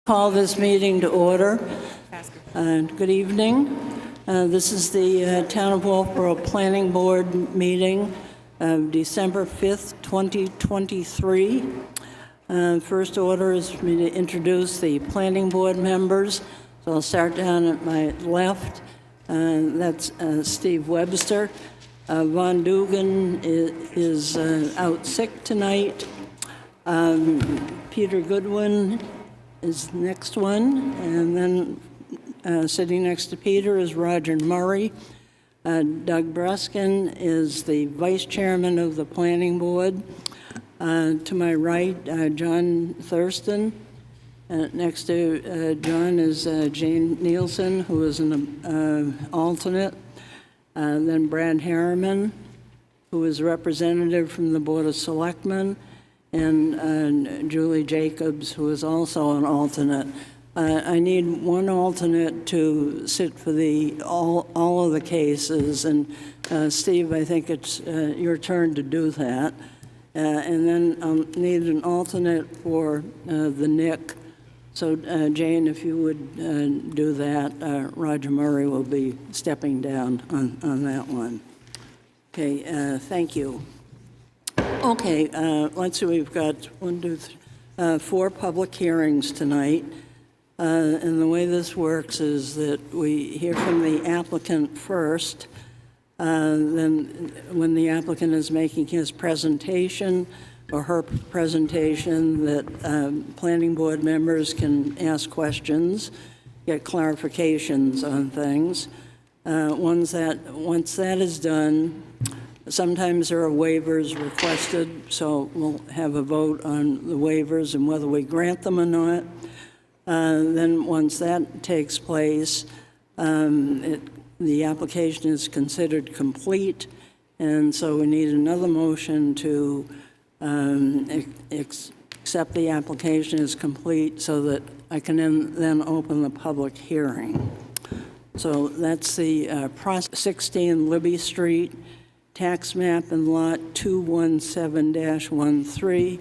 Call this meeting to order. Good evening. This is the Town of Wolfeboro Planning Board meeting of December 5th, 2023. First order is for me to introduce the Planning Board members. So I'll start down at my left. That's Steve Webster. Von Dugan is out sick tonight. Peter Goodwin is the next one, and then sitting next to Peter is Roger Murray. Doug Breskin is the vice chairman of the planning board. To my right, John Thurston. Next to John is Jane Nielsen, who is an alternate. Then Brad Harriman, who is a representative from the Board of Selectmen, and Julie Jacobs, who is also an alternate. I need one alternate to sit for all of the cases, and Steve, I think it's your turn to do that. And then I'll need an alternate for the NIC. So Jane, if you would do that, Roger Murray will be stepping down on that one. Okay, thank you. Okay, let's see, we've got 4 public hearings tonight. And the way this works is that we hear from the applicant first. Then when the applicant is making his presentation or her presentation, that planning board members can ask questions, get clarifications on things. Once that is done, sometimes there are waivers requested, so we'll have a vote on the waivers and whether we grant them or not. Then once that takes place, the application is considered complete, and so we need another motion to accept the application as complete so that I can then open the public hearing. So that's the 16 Libby Street, tax map and lot 217-13,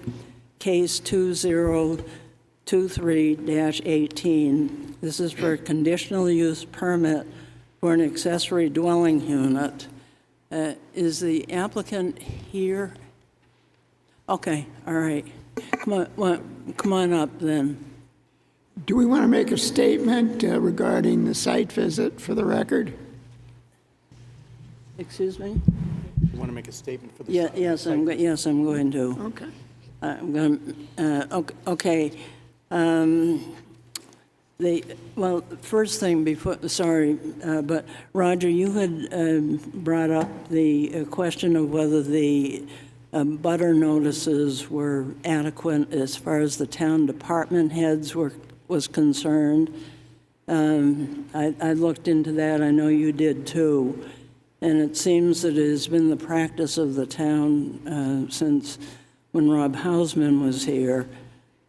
case 2023-18. This is for a conditional use permit for an accessory dwelling unit. Is the applicant here? Okay, all right. Come on up then. Do we want to make a statement regarding the site visit for the record? Excuse me? You want to make a statement for the Yeah, yes, I'm going to. Okay. I'm going to, okay. Well, first thing before, sorry, but Roger, you had brought up the question of whether the Abutter notices were adequate as far as the town department heads was concerned. I looked into that. I know you did too. And it seems that it has been the practice of the town since when Rob Hausman was here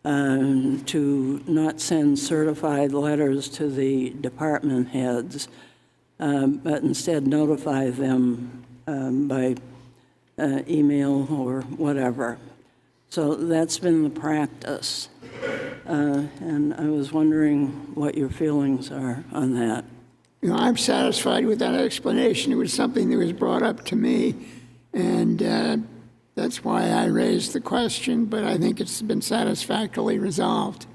to not send certified letters to the department heads, but instead notify them by email or whatever. So that's been the practice. And I was wondering what your feelings are on that. You know, I'm satisfied with that explanation. It was something that was brought up to me, and that's why I raised the question, but I think it's been satisfactorily resolved.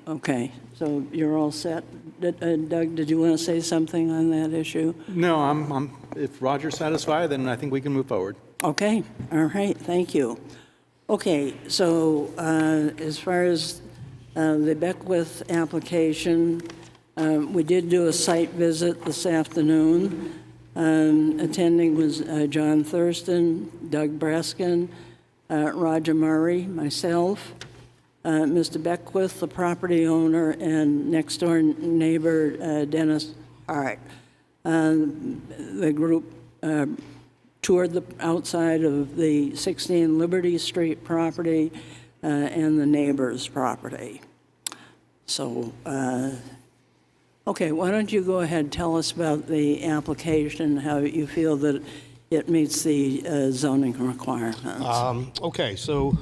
Okay, so you're all set. Doug, did you want to say something on that issue? No, if Roger's satisfied, then I think we can move forward. Okay, all right, thank you. Okay, so as far as the Beckwith application, we did do a site visit this afternoon. Attending was John Thurston, Doug Breskin, Roger Murray, myself, Mr. Beckwith, the property owner, and next door neighbor Dennis Hart. The group toured the outside of the 16 Liberty Street property and the neighbor's property. So, okay, why don't you go ahead and tell us about the application, how you feel that it meets the zoning requirements. Okay, so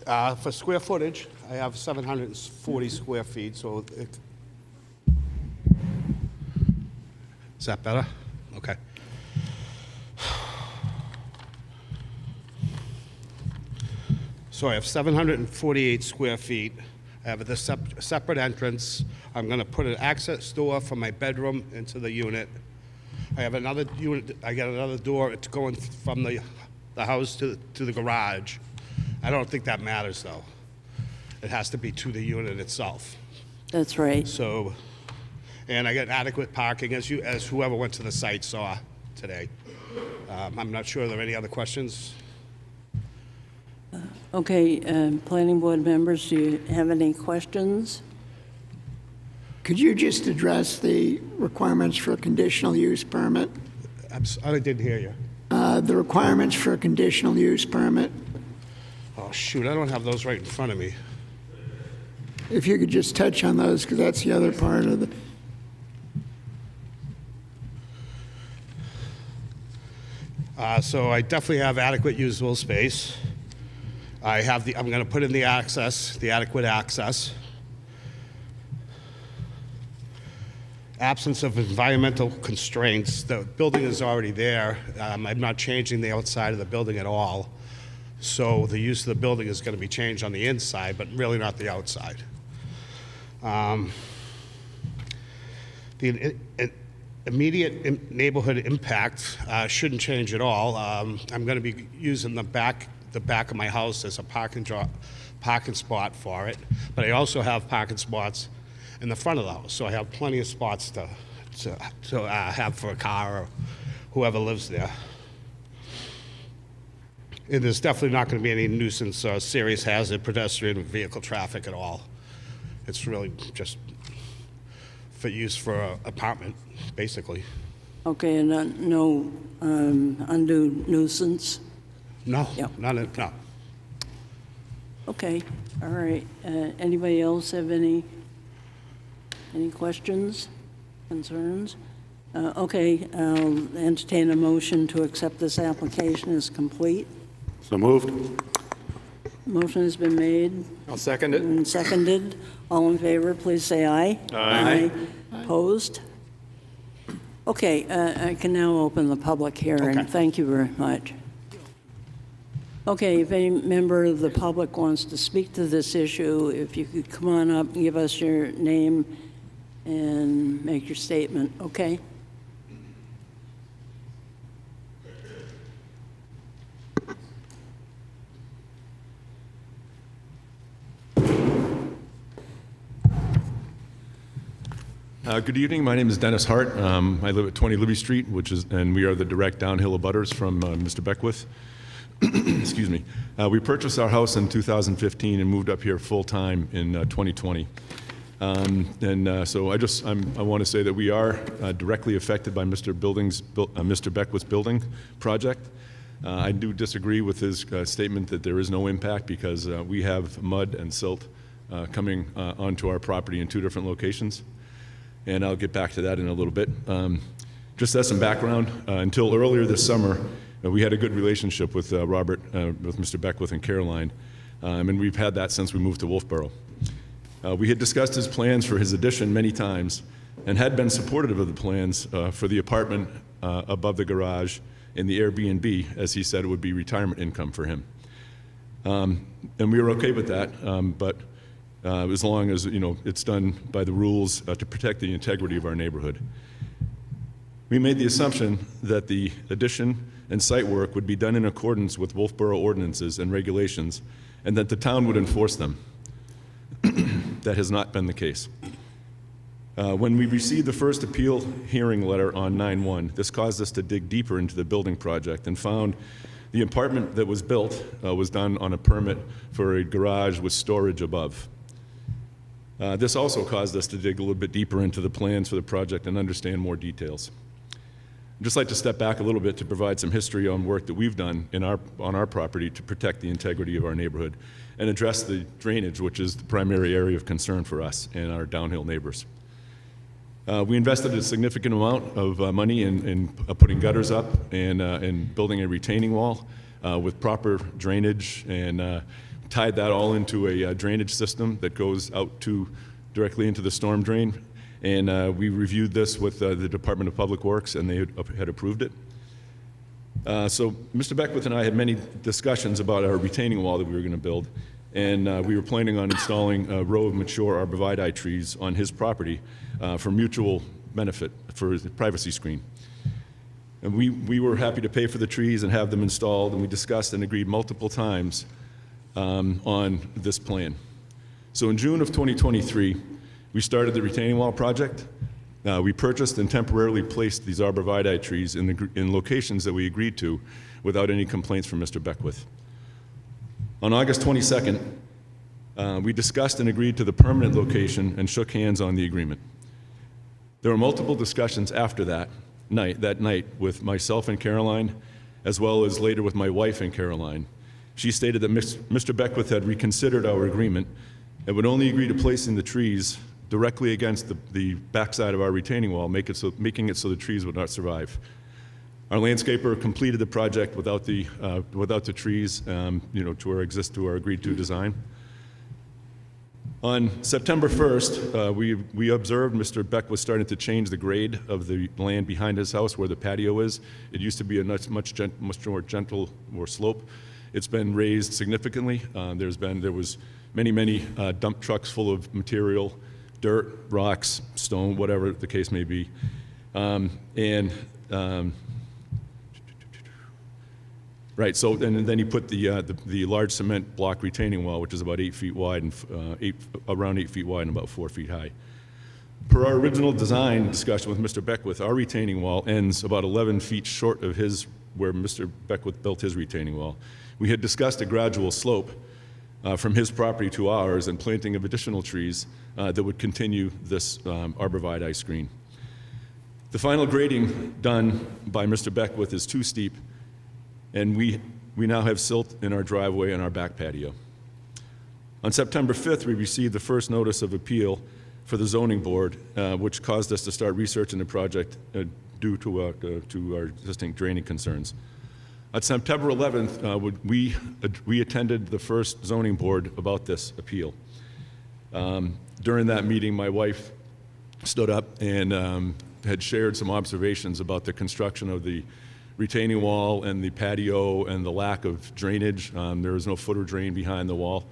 For square footage, I have 740 square feet, so is that better? Okay. So I have 748 square feet. I have a separate entrance. I'm going to put an access door from my bedroom into the unit. I have another unit. I got another door. It's going from the house to the garage. I don't think that matters, though. It has to be to the unit itself. That's right. So, and I got adequate parking, as whoever went to the site saw today. I'm not sure. Are there any other questions? Okay, planning board members, do you have any questions? Could you just address the requirements for a conditional use permit? I didn't hear you. The requirements for a conditional use permit? Oh, shoot, I don't have those right in front of me. If you could just touch on those, because that's the other part of the... So I definitely have adequate usable space. I'm going to put in the adequate access. Absence of environmental constraints. The building is already there. I'm not changing the outside of the building at all. So the use of the building is going to be changed on the inside, but really not the outside. The immediate neighborhood impact shouldn't change at all. I'm going to be using the back of my house as a parking spot for it, but I also have parking spots in the front of the house, so I have plenty of spots to have for a car or whoever lives there. And there's definitely not going to be any nuisance or serious hazard pedestrian vehicle traffic at all. It's really just for use for an apartment, basically. Okay, and no undue nuisance? No, Yep. no. Okay, all right. Anybody else have any questions, concerns? Okay, I'll entertain a motion to accept this application as complete. So moved. Motion has been made I'll second it. and seconded. All in favor, please say aye. Aye. Opposed? Okay, I can now open the public hearing. Okay. Thank you very much. Okay, if any member of the public wants to speak to this issue, if you could come on up and give us your name and make your statement, okay? Good evening. My name is Dennis Hart. I live at 20 Libby Street, and we are the direct downhill abutters from Mr. Beckwith. Excuse me. We purchased our house in 2015 and moved up here full time in 2020. So I want to say that we are directly affected by Mr. Beckwith's building project. I do disagree with his statement that there is no impact because we have mud and silt coming onto our property in two different locations. And I'll get back to that in a little bit. Just as some background, until earlier this summer, we had a good relationship with Robert, with Mr. Beckwith and Caroline, and we've had that since we moved to Wolfeboro. We had discussed his plans for his addition many times and had been supportive of the plans for the apartment above the garage and the Airbnb, as he said it would be retirement income for him. And we were okay with that, but as long as it's done by the rules to protect the integrity of our neighborhood. We made the assumption that the addition and site work would be done in accordance with Wolfeboro ordinances and regulations, and that the town would enforce them. That has not been the case. When we received the first appeal hearing letter on 9/1, this caused us to dig deeper into the building project and found the apartment that was built was done on a permit for a garage with storage above. This also caused us to dig a little bit deeper into the plans for the project and understand more details. I'd just like to step back a little bit to provide some history on work that we've done on our property to protect the integrity of our neighborhood and address the drainage, which is the primary area of concern for us and our downhill neighbors. We invested a significant amount of money in putting gutters up and building a retaining wall with proper drainage and tied that all into a drainage system that goes out directly into the storm drain. And we reviewed this with the Department of Public Works, and they had approved it. So Mr. Beckwith and I had many discussions about our retaining wall that we were going to build, and we were planning on installing a row of mature arborvitae trees on his property for mutual benefit, for the privacy screen. And we were happy to pay for the trees and have them installed, and we discussed and agreed multiple times on this plan. So in June of 2023, we started the retaining wall project. We purchased and temporarily placed these arborvitae trees in locations that we agreed to without any complaints from Mr. Beckwith. On August 22nd, we discussed and agreed to the permanent location and shook hands on the agreement. There were multiple discussions after that night with myself and Caroline, as well as later with my wife and Caroline. She stated that Mr. Beckwith had reconsidered our agreement and would only agree to placing the trees directly against the backside of our retaining wall, making it so the trees would not survive. Our landscaper completed the project without the trees, to our agreed-to design. On September 1st, we observed Mr. Beckwith starting to change the grade of the land behind his house where the patio is. It used to be a much more gentle, more slope. It's been raised significantly. There was many dump trucks full of material, dirt, rocks, stone, whatever the case may be. Right, so and then he put the large cement block retaining wall, which is about 8 feet wide and around 8 feet wide and about 4 feet high. Per our original design discussion with Mr. Beckwith, our retaining wall ends about 11 feet short of where Mr. Beckwith built his retaining wall. We had discussed a gradual slope from his property to ours and planting of additional trees that would continue this arborvitae screen. The final grading done by Mr. Beckwith is too steep, and we now have silt in our driveway and our back patio. On September 5th, we received the first notice of appeal for the zoning board, which caused us to start researching the project due to our existing draining concerns. On September 11th, we attended the first zoning board about this appeal. During that meeting, my wife stood up and had shared some observations about the construction of the retaining wall and the patio and the lack of drainage. There was no footer drain behind the wall.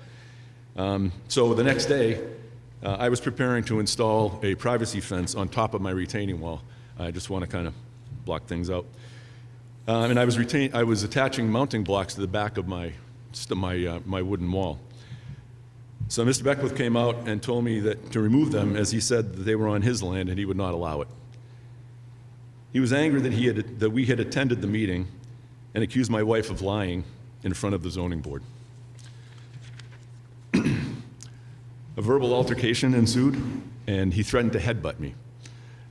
So the next day, I was preparing to install a privacy fence on top of my retaining wall. I just want to kind of block things out. And I was attaching mounting blocks to the back of my wooden wall. So Mr. Beckwith came out and told me that to remove them, as he said that they were on his land and he would not allow it. He was angry that we had attended the meeting and accused my wife of lying in front of the zoning board. A verbal altercation ensued, and he threatened to headbutt me.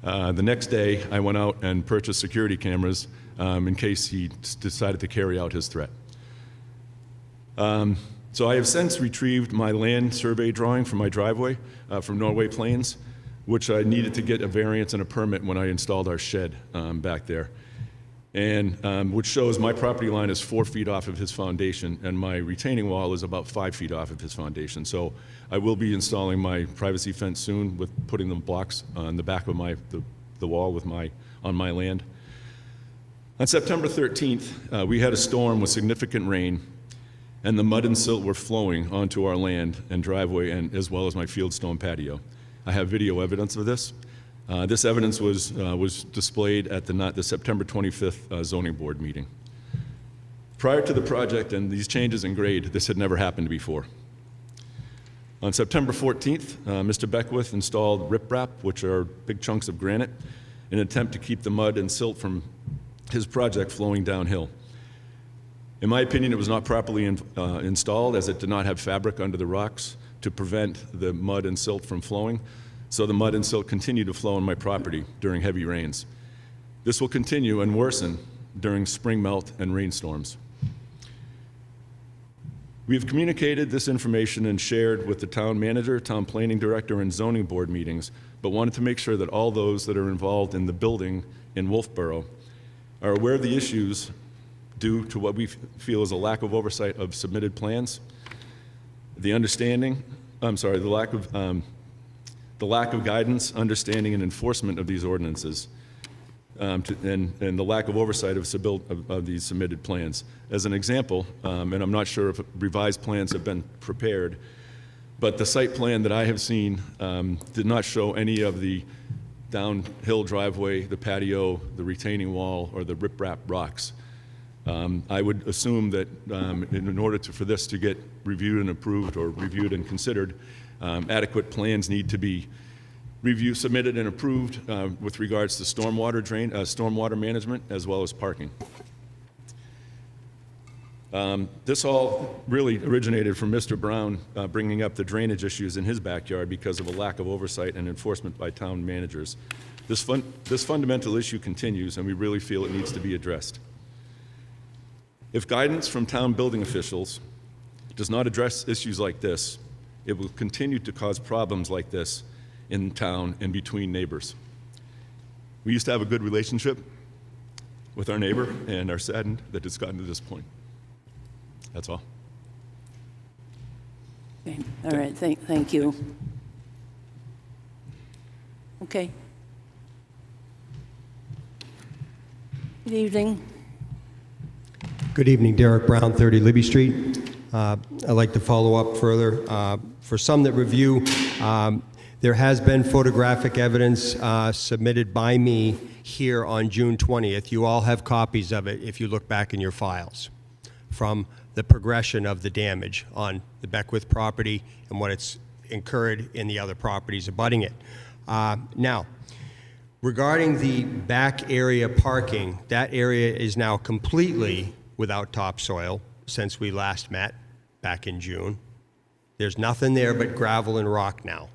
The next day, I went out and purchased security cameras in case he decided to carry out his threat. So I have since retrieved my land survey drawing from my driveway from Norway Plains, which I needed to get a variance and a permit when I installed our shed back there, and which shows my property line is 4 feet off of his foundation, and my retaining wall is about 5 feet off of his foundation. So I will be installing my privacy fence soon with putting the blocks on the back of the wall on my land. On September 13th, we had a storm with significant rain, and the mud and silt were flowing onto our land and driveway, and as well as my fieldstone patio. I have video evidence of this. This evidence was displayed at the September 25th zoning board meeting. Prior to the project and these changes in grade, this had never happened before. On September 14th, Mr. Beckwith installed riprap, which are big chunks of granite, in an attempt to keep the mud and silt from his project flowing downhill. In my opinion, it was not properly installed, as it did not have fabric under the rocks to prevent the mud and silt from flowing, so the mud and silt continue to flow on my property during heavy rains. This will continue and worsen during spring melt and rainstorms. We have communicated this information and shared with the town manager, town planning director, and zoning board meetings, but wanted to make sure that all those that are involved in the building in Wolfeboro are aware of the issues due to what we feel is a lack of oversight of submitted plans, The lack of guidance, understanding, and enforcement of these ordinances, and the lack of oversight of these submitted plans. As an example, and I'm not sure if revised plans have been prepared, but the site plan that I have seen did not show any of the downhill driveway, the patio, the retaining wall, or the riprap rocks. I would assume that in order for this to get reviewed and approved, or reviewed and considered, adequate plans need to be submitted and approved with regards to stormwater management as well as parking. This all really originated from Mr. Brown bringing up the drainage issues in his backyard because of a lack of oversight and enforcement by town managers. This fundamental issue continues, and we really feel it needs to be addressed. If guidance from town building officials does not address issues like this, it will continue to cause problems like this in town and between neighbors. We used to have a good relationship with our neighbor and are saddened that it's gotten to this point. That's all. Okay. All right, thank you. Okay. Good evening. Good evening, Derek Brown, 30 Libby Street. I'd like to follow up further. For some that review, there has been photographic evidence submitted by me here on June 20th. You all have copies of it if you look back in your files, from the progression of the damage on the Beckwith property and what it's incurred in the other properties abutting it. Now, regarding the back area parking, that area is now completely without topsoil since we last met back in June. There's nothing there but gravel and rock now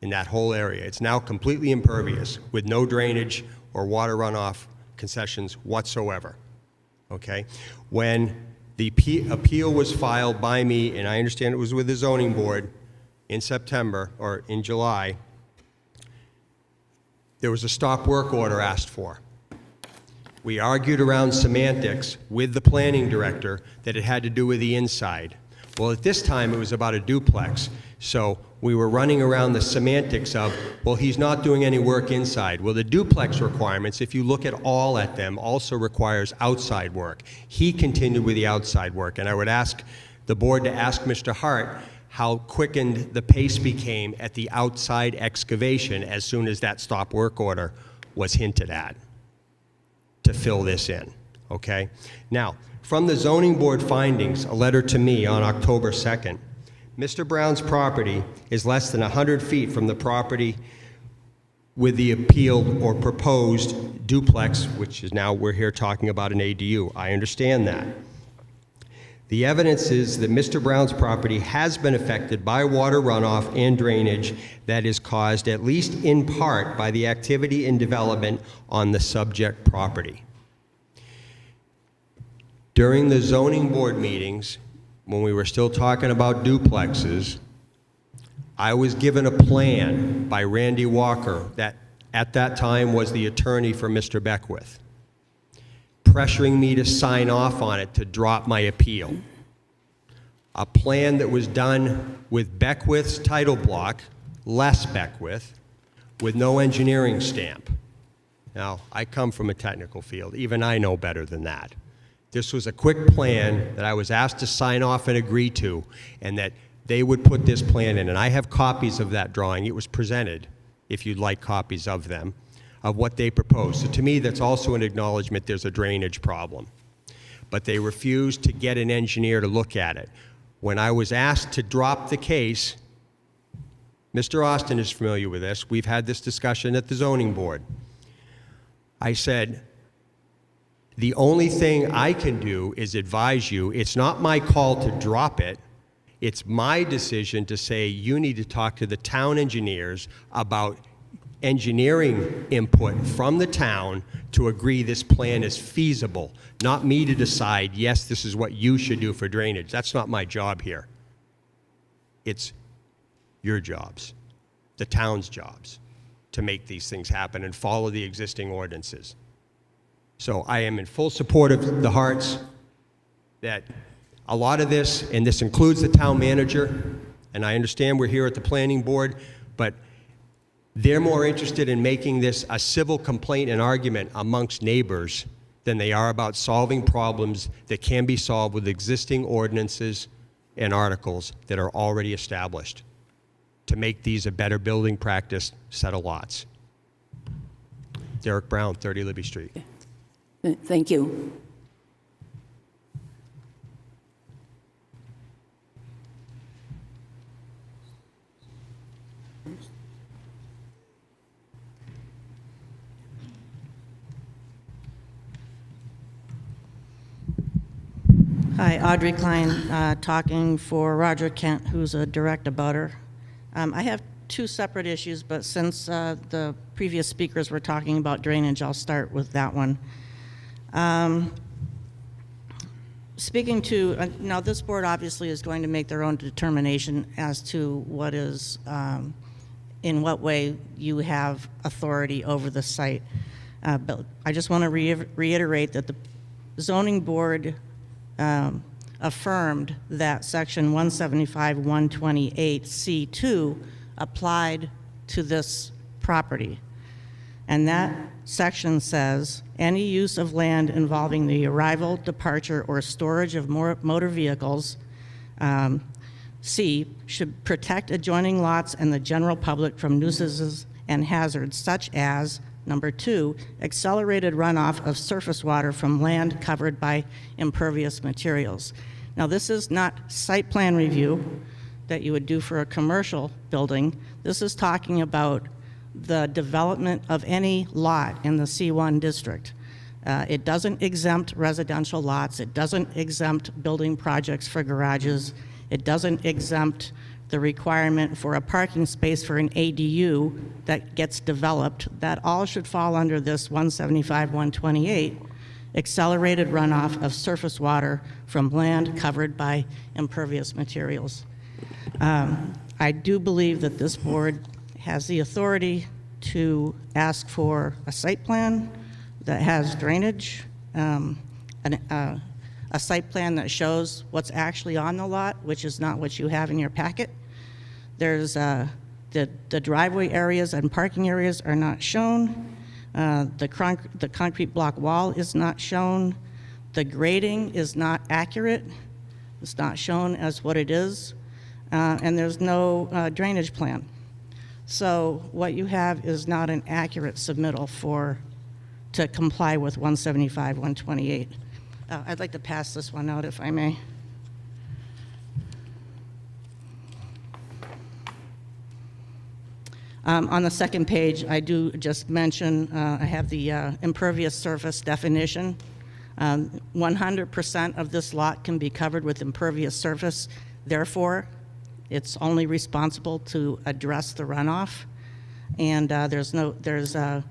in that whole area. It's now completely impervious with no drainage or water runoff concessions whatsoever, okay? When the appeal was filed by me, and I understand it was with the zoning board in September or in July, there was a stop work order asked for. We argued around semantics with the planning director that it had to do with the inside. Well, at this time, it was about a duplex. So we were running around the semantics of, well, he's not doing any work inside. Well, the duplex requirements, if you look at them, also requires outside work. He continued with the outside work. And I would ask the board to ask Mr. Hart how quickened the pace became at the outside excavation as soon as that stop work order was hinted at to fill this in, okay? Now, from the zoning board findings, a letter to me on October 2nd, Mr. Brown's property is less than 100 feet from the property with the appealed or proposed duplex, which is now we're here talking about an ADU. I understand that. The evidence is that Mr. Brown's property has been affected by water runoff and drainage that is caused, at least in part, by the activity and development on the subject property. During the zoning board meetings, when we were still talking about duplexes, I was given a plan by Randy Walker that at that time was the attorney for Mr. Beckwith, pressuring me to sign off on it to drop my appeal. A plan that was done with Beckwith's title block, less Beckwith, with no engineering stamp. Now, I come from a technical field. Even I know better than that. This was a quick plan that I was asked to sign off and agree to, and that they would put this plan in. And I have copies of that drawing. It was presented, if you'd like copies of them, of what they proposed. So to me, that's also an acknowledgement there's a drainage problem. But they refused to get an engineer to look at it. When I was asked to drop the case, Mr. Austin is familiar with this. We've had this discussion at the zoning board. I said, the only thing I can do is advise you. It's not my call to drop it. It's my decision to say you need to talk to the town engineers about engineering input from the town to agree this plan is feasible, not me to decide, yes, this is what you should do for drainage. That's not my job here. It's your jobs, the town's jobs, to make these things happen and follow the existing ordinances. So I am in full support of the Harts that a lot of this, and this includes the town manager, and I understand we're here at the planning board, but they're more interested in making this a civil complaint and argument amongst neighbors than they are about solving problems that can be solved with existing ordinances and articles that are already established to make these a better building practice set of lots. Derek Brown, 30 Libby Street. Thank you. Hi, Audrey Klein, talking for Roger Kent, who's a direct abutter. I have two separate issues, but since the previous speakers were talking about drainage, I'll start with that one. Speaking to, now this board obviously is going to make their own determination as to what is, in what way you have authority over the site. But I just want to reiterate that the zoning board affirmed that section 175-128C2 applied to this property. And that section says, any use of land involving the arrival, departure, or storage of motor vehicles, C, should protect adjoining lots and the general public from nuisances and hazards such as, number 2, accelerated runoff of surface water from land covered by impervious materials. Now, this is not site plan review that you would do for a commercial building. This is talking about the development of any lot in the C1 district. It doesn't exempt residential lots. It doesn't exempt building projects for garages. It doesn't exempt the requirement for a parking space for an ADU that gets developed. That all should fall under this 175-128, accelerated runoff of surface water from land covered by impervious materials. I do believe that this board has the authority to ask for a site plan that has drainage, a site plan that shows what's actually on the lot, which is not what you have in your packet. There's the driveway areas and parking areas are not shown. The concrete block wall is not shown. The grading is not accurate. It's not shown as what it is. And there's no drainage plan. So what you have is not an accurate submittal to comply with 175-128. I'd like to pass this one out if I may. On the second page, I do just mention, I have the impervious surface definition. 100% of this lot can be covered with impervious surface. Therefore, it's only responsible to address the runoff. And there's a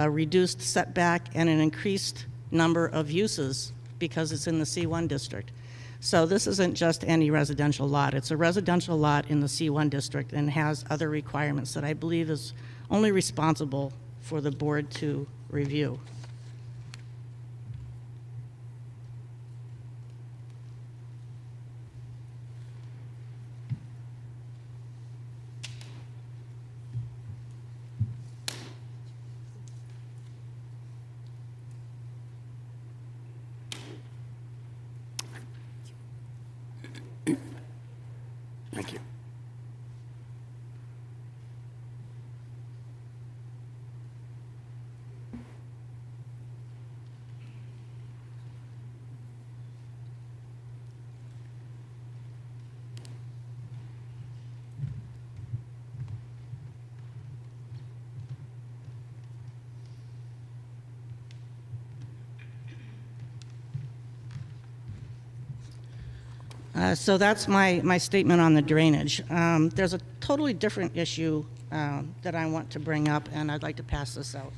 reduced setback and an increased number of uses because it's in the C1 district. So this isn't just any residential lot. It's a residential lot in the C1 district and has other requirements that I believe is only responsible for the board to review. Thank you. So that's my statement on the drainage. There's a totally different issue that I want to bring up, and I'd like to pass this out.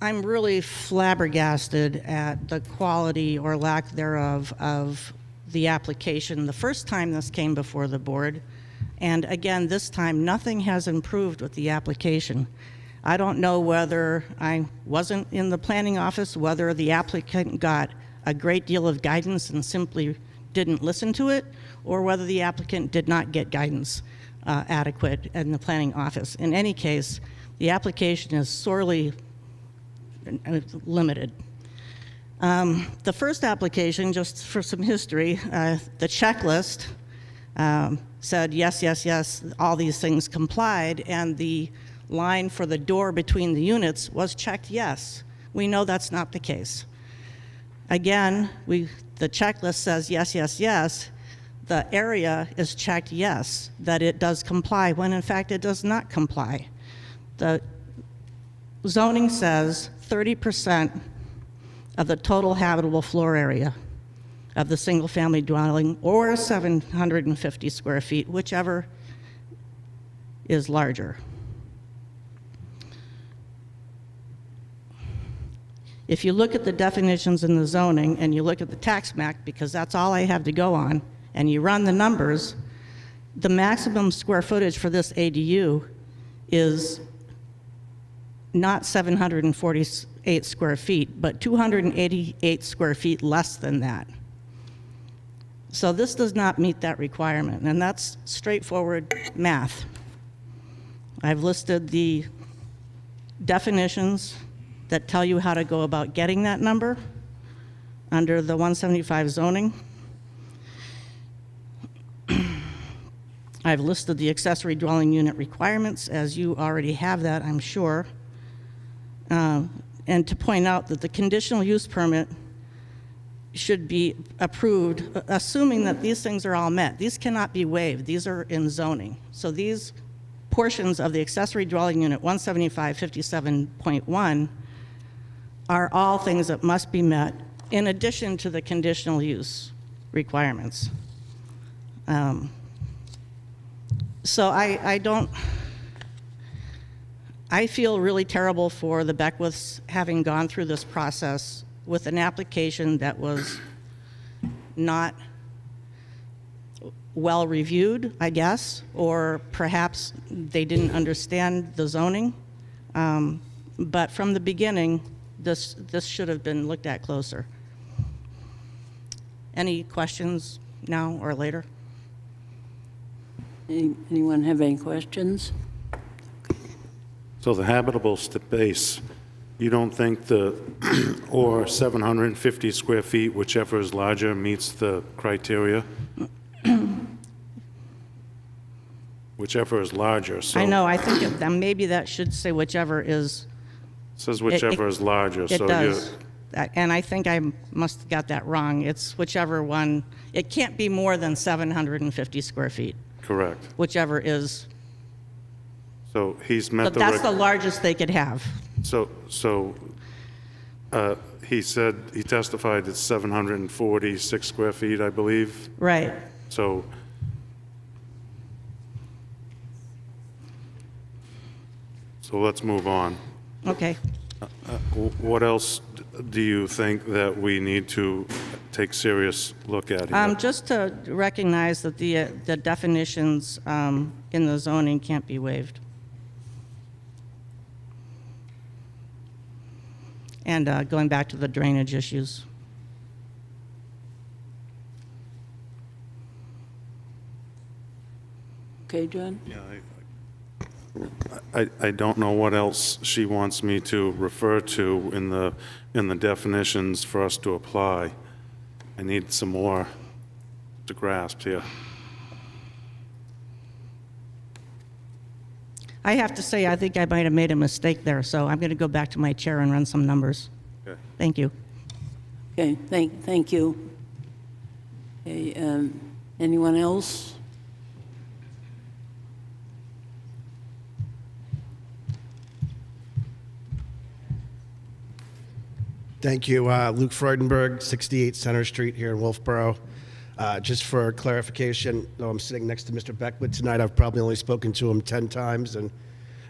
I'm really flabbergasted at the quality or lack thereof of the application the first time this came before the board. And again, this time, nothing has improved with the application. I don't know whether I wasn't in the planning office, whether the applicant got a great deal of guidance and simply didn't listen to it, or whether the applicant did not get guidance adequate in the planning office. In any case, the application is sorely limited. The first application, just for some history, the checklist said yes, yes, yes, all these things complied, and the line for the door between the units was checked yes. We know that's not the case. Again, the checklist says yes, yes, yes. The area is checked yes, that it does comply, when in fact it does not comply. The zoning says 30% of the total habitable floor area of the single-family dwelling, or 750 square feet, whichever is larger. If you look at the definitions in the zoning and you look at the tax map, because that's all I have to go on, and you run the numbers, the maximum square footage for this ADU is not 748 square feet, but 288 square feet less than that. So this does not meet that requirement, and that's straightforward math. I've listed the definitions that tell you how to go about getting that number under the 175 zoning. I've listed the accessory dwelling unit requirements, as you already have that, I'm sure. And to point out that the conditional use permit should be approved, assuming that these things are all met. These cannot be waived. These are in zoning. So these portions of the accessory dwelling unit 175-57.1 are all things that must be met in addition to the conditional use requirements. So I feel really terrible for the Beckwiths having gone through this process with an application that was not well reviewed, I guess, or perhaps they didn't understand the zoning. But from the beginning, this should have been looked at closer. Any questions now or later? Anyone have any questions? So the habitable space, you don't think or 750 square feet, whichever is larger, meets the criteria? Whichever is larger, so. I know, I think maybe that should say whichever is. Says whichever is larger, so it does. And I think I must have got that wrong. It's whichever one, it can't be more than 750 square feet. Correct. Whichever is, So he's met but the. that's the largest they could have. So he said, he testified it's 746 square feet, I believe. Right. So let's move on. Okay. What else do you think that we need to take serious look at here? Just to recognize that the definitions in the zoning can't be waived. And going back to the drainage issues. Okay, John? Yeah, I don't know what else she wants me to refer to in the definitions for us to apply. I need some more to grasp here. I have to say, I think I might have made a mistake there, so I'm going to go back to my chair and run some numbers. Okay. Thank you. Okay, thank you. Okay, anyone else? Thank you. Luke Freudenberg, 68 Center Street here in Wolfeboro. Just for clarification, though I'm sitting next to Mr. Beckwith tonight, I've probably only spoken to him 10 times, and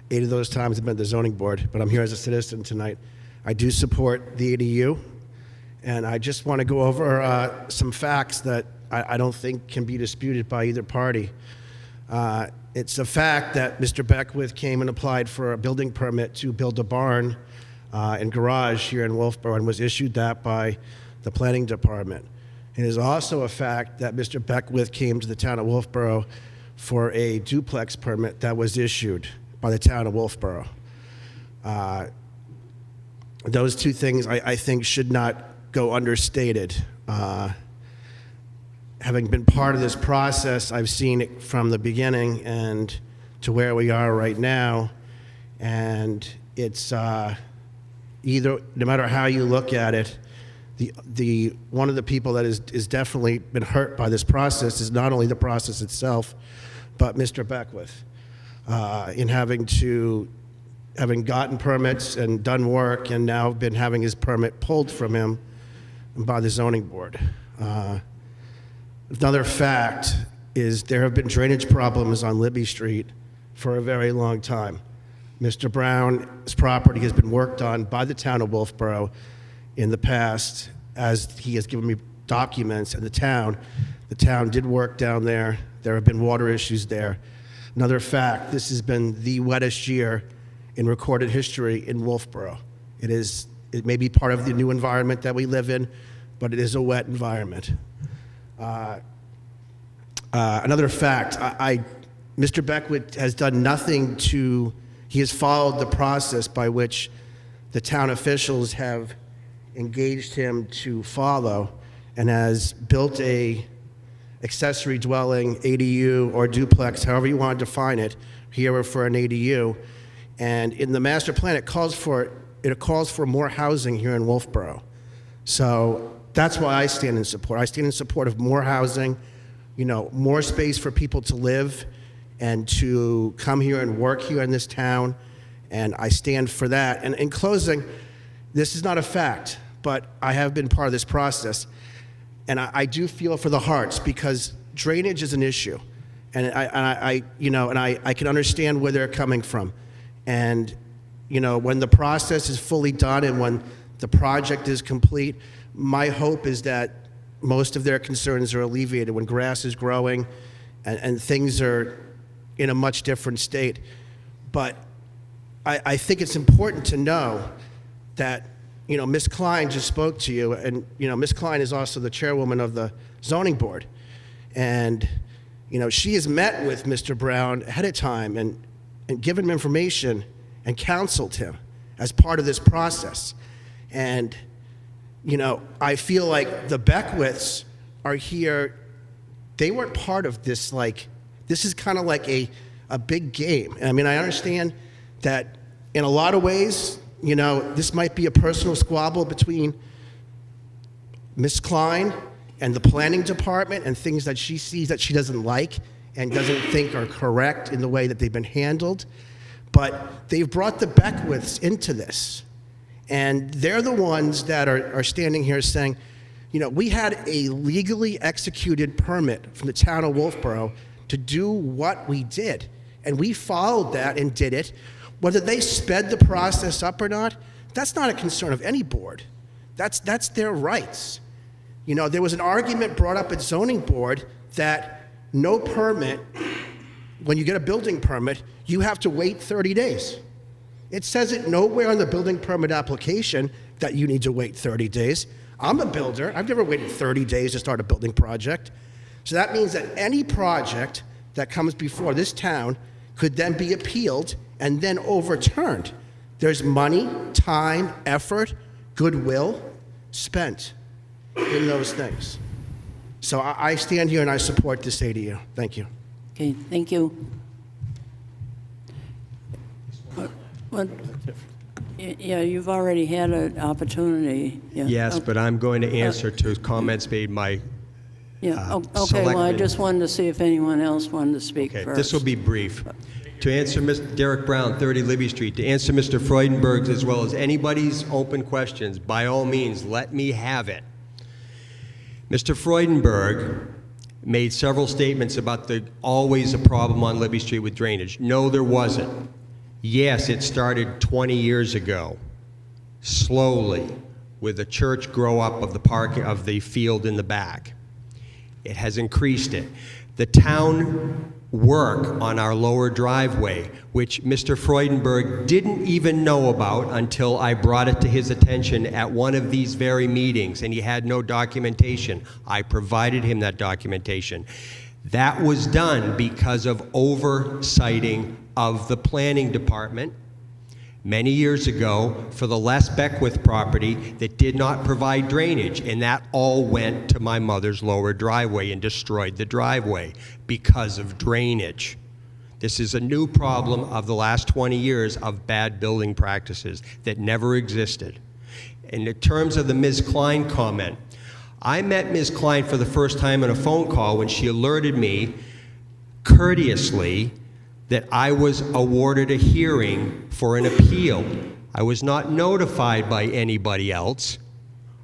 8 of those times have been at the zoning board, but I'm here as a citizen tonight. I do support the ADU, and I just want to go over some facts that I don't think can be disputed by either party. It's a fact that Mr. Beckwith came and applied for a building permit to build a barn and garage here in Wolfeboro and was issued that by the planning department. It is also a fact that Mr. Beckwith came to the town of Wolfeboro for a duplex permit that was issued by the town of Wolfeboro. Those two things I think should not go understated. Having been part of this process, I've seen it from the beginning and to where we are right now, and it's either, no matter how you look at it, the one of the people that is definitely been hurt by this process is not only the process itself, but Mr. Beckwith, in having gotten permits and done work and now been having his permit pulled from him by the zoning board. Another fact is there have been drainage problems on Libby Street for a very long time. Mr. Brown's property has been worked on by the town of Wolfeboro in the past, as he has given me documents, and the town did work down there. There have been water issues there. Another fact, this has been the wettest year in recorded history in Wolfeboro. It may be part of the new environment that we live in, but it is a wet environment. Another fact, Mr. Beckwith has done nothing he has followed the process by which the town officials have engaged him to follow, and has built a accessory dwelling, ADU, or duplex, however you want to define it, here for an ADU. And in the master plan, it calls for more housing here in Wolfeboro. So that's why I stand in support. I stand in support of more housing, more space for people to live and to come here and work here in this town, and I stand for that. And in closing, this is not a fact, but I have been part of this process, and I do feel for the Harts, because drainage is an issue, and I can understand where they're coming from. And when the process is fully done and when the project is complete, my hope is that most of their concerns are alleviated when grass is growing and things are in a much different state. But I think it's important to know that, Ms. Klein just spoke to you, and, Ms. Klein is also the chairwoman of the zoning board. And, she has met with Mr. Brown ahead of time and given him information and counseled him as part of this process. And, I feel like the Beckwiths are here. They weren't part of this, this is kind of like a big game. I mean, I understand that in a lot of ways, this might be a personal squabble between Ms. Klein and the planning department and things that she sees that she doesn't like and doesn't think are correct in the way that they've been handled. But they've brought the Beckwiths into this. And they're the ones that are standing here saying, we had a legally executed permit from the town of Wolfeboro to do what we did. And we followed that and did it. Whether they sped the process up or not, that's not a concern of any board. That's their rights. There was an argument brought up at zoning board that no permit, when you get a building permit, you have to wait 30 days. It says it nowhere on the building permit application that you need to wait 30 days. I'm a builder. I've never waited 30 days to start a building project. So that means that any project that comes before this town could then be appealed and then overturned. There's money, time, effort, goodwill spent in those things. So I stand here and I support this ADU. Thank you. Okay, thank you. What? Yeah, you've already had an opportunity. Yeah. Yes, but I'm going to answer to comments made by, Yeah, okay, well, I selectmen. just wanted to see if anyone else wanted to speak okay, first. this will be brief. To answer Derek Brown, 30 Libby Street, to answer Mr. Freudenberg's as well as anybody's open questions, by all means, let me have it. Mr. Freudenberg made several statements about always a problem on Libby Street with drainage. No, there wasn't. Yes, it started 20 years ago, slowly, with a church grow up of the field in the back. It has increased it. The town work on our lower driveway, which Mr. Freudenberg didn't even know about until I brought it to his attention at one of these very meetings, and he had no documentation. I provided him that documentation. That was done because of oversighting of the planning department many years ago for the Les Beckwith property that did not provide drainage, and that all went to my mother's lower driveway and destroyed the driveway because of drainage. This is a new problem of the last 20 years of bad building practices that never existed. In terms of the Ms. Klein comment, I met Ms. Klein for the first time on a phone call when she alerted me courteously that I was awarded a hearing for an appeal. I was not notified by anybody else.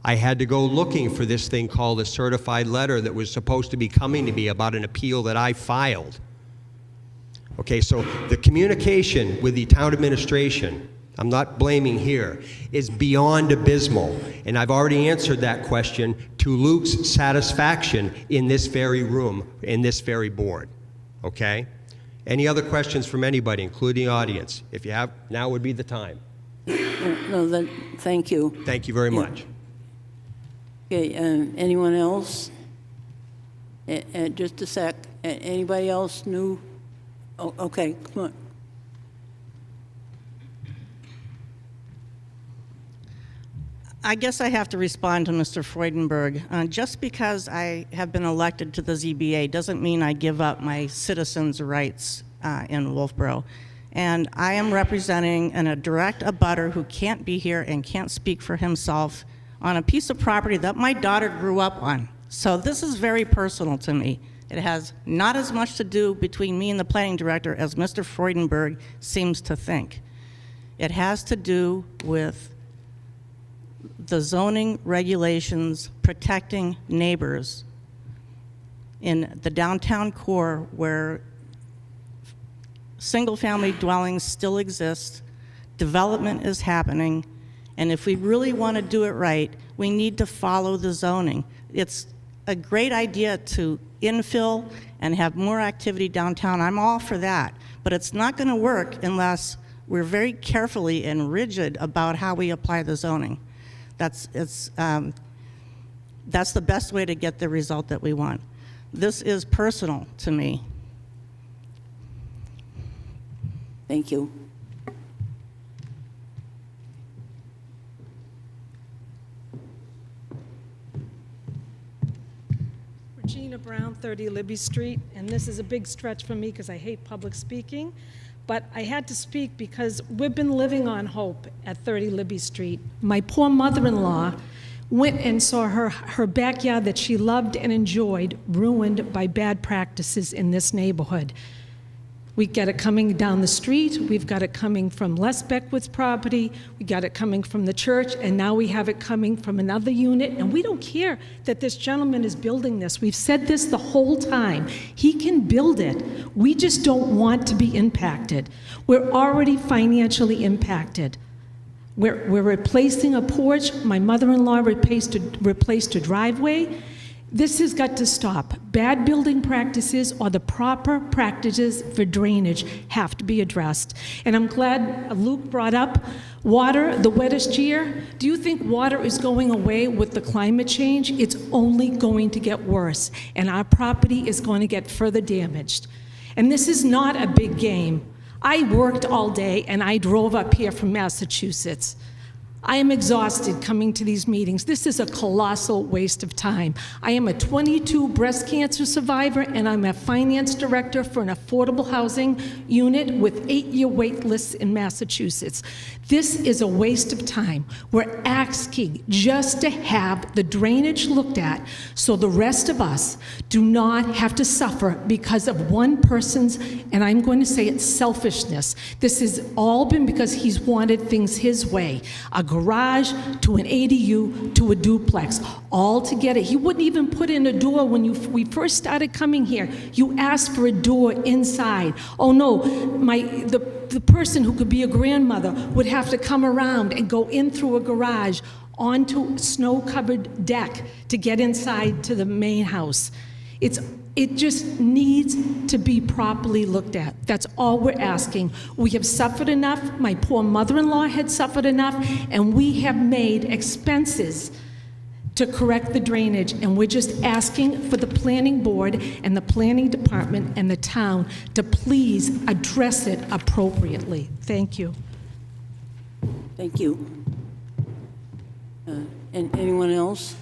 I had to go looking for this thing called a certified letter that was supposed to be coming to me about an appeal that I filed. Okay, so the communication with the town administration, I'm not blaming here, is beyond abysmal. And I've already answered that question to Luke's satisfaction in this very room, in this very board, okay? Any other questions from anybody, including the audience? If you have, now would be the time. No, then, thank you. Thank you very much. Okay, anyone else? Just a sec. Anybody else new? Oh, okay, come on. I guess I have to respond to Mr. Freudenberg. Just because I have been elected to the ZBA doesn't mean I give up my citizens' rights in Wolfeboro. And I am representing a direct abutter who can't be here and can't speak for himself on a piece of property that my daughter grew up on. So this is very personal to me. It has not as much to do between me and the planning director as Mr. Freudenberg seems to think. It has to do with the zoning regulations protecting neighbors in the downtown core where single-family dwellings still exist, development is happening, and if we really want to do it right, we need to follow the zoning. It's a great idea to infill and have more activity downtown. I'm all for that, but it's not going to work unless we're very carefully and rigid about how we apply the zoning. That's the best way to get the result that we want. This is personal to me. Thank you. Regina Brown, 30 Libby Street, and this is a big stretch for me because I hate public speaking, but I had to speak because we've been living on hope at 30 Libby Street. My poor mother-in-law went and saw her backyard that she loved and enjoyed ruined by bad practices in this neighborhood. We got it coming down the street, we've got it coming from Les Beckwith's property, we got it coming from the church, and now we have it coming from another unit, and we don't care that this gentleman is building this. We've said this the whole time. He can build it. We just don't want to be impacted. We're already financially impacted. We're replacing a porch. My mother-in-law replaced a driveway. This has got to stop. Bad building practices or the proper practices for drainage have to be addressed. And I'm glad Luke brought up water, the wettest year. Do you think water is going away with the climate change? It's only going to get worse, and our property is going to get further damaged. And this is not a big game. I worked all day, and I drove up here from Massachusetts. I am exhausted coming to these meetings. This is a colossal waste of time. I am a 22 breast cancer survivor, and I'm a finance director for an affordable housing unit with 8-year wait lists in Massachusetts. This is a waste of time. We're asking just to have the drainage looked at so the rest of us do not have to suffer because of one person's, and I'm going to say it's selfishness. This has all been because he's wanted things his way. A garage to an ADU to a duplex, all together. He wouldn't even put in a door when we first started coming here. You asked for a door inside. Oh no, the person who could be a grandmother would have to come around and go in through a garage onto a snow-covered deck to get inside to the main house. It just needs to be properly looked at. That's all we're asking. We have suffered enough. My poor mother-in-law had suffered enough, and we have made expenses to correct the drainage, and we're just asking for the planning board and the planning department and the town to please address it appropriately. Thank you. Thank you. And anyone else?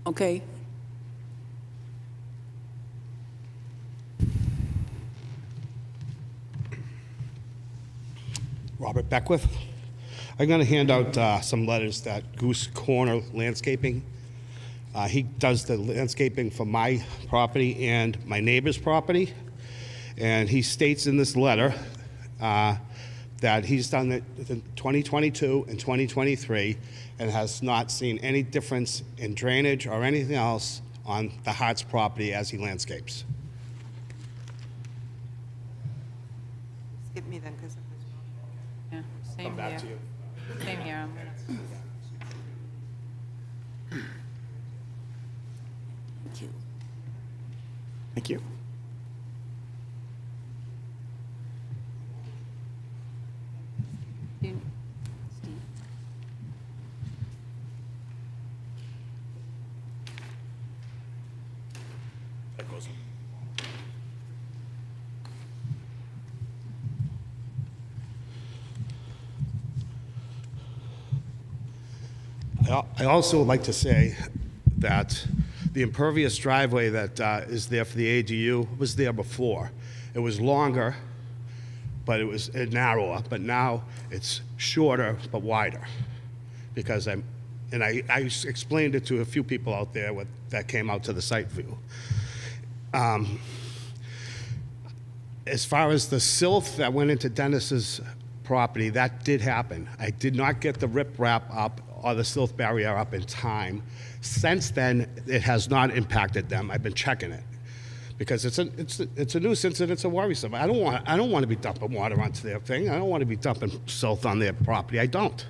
Okay. Robert Beckwith. I'm going to hand out some letters that Goose Corner Landscaping. He does the landscaping for my property and my neighbor's property. And he states in this letter that he's done it in 2022 and 2023 and has not seen any difference in drainage or anything else on the Hart's property as he landscapes. Skip me then, because yeah, same Come back here. to you. Same here. I'm gonna- Thank you. Thank you. Steve? Steve? That goes. I also would like to say that the impervious driveway that is there for the ADU was there before. It was longer, but it was narrower, but now it's shorter but wider. Because I explained it to a few people out there that came out to the site view. As far as the silt that went into Dennis's property, that did happen. I did not get the riprap up or the silt barrier up in time. Since then, it has not impacted them. I've been checking it because it's a nuisance and it's a worrisome. I don't want to be dumping water onto their thing. I don't want to be dumping silt on their property. I don't.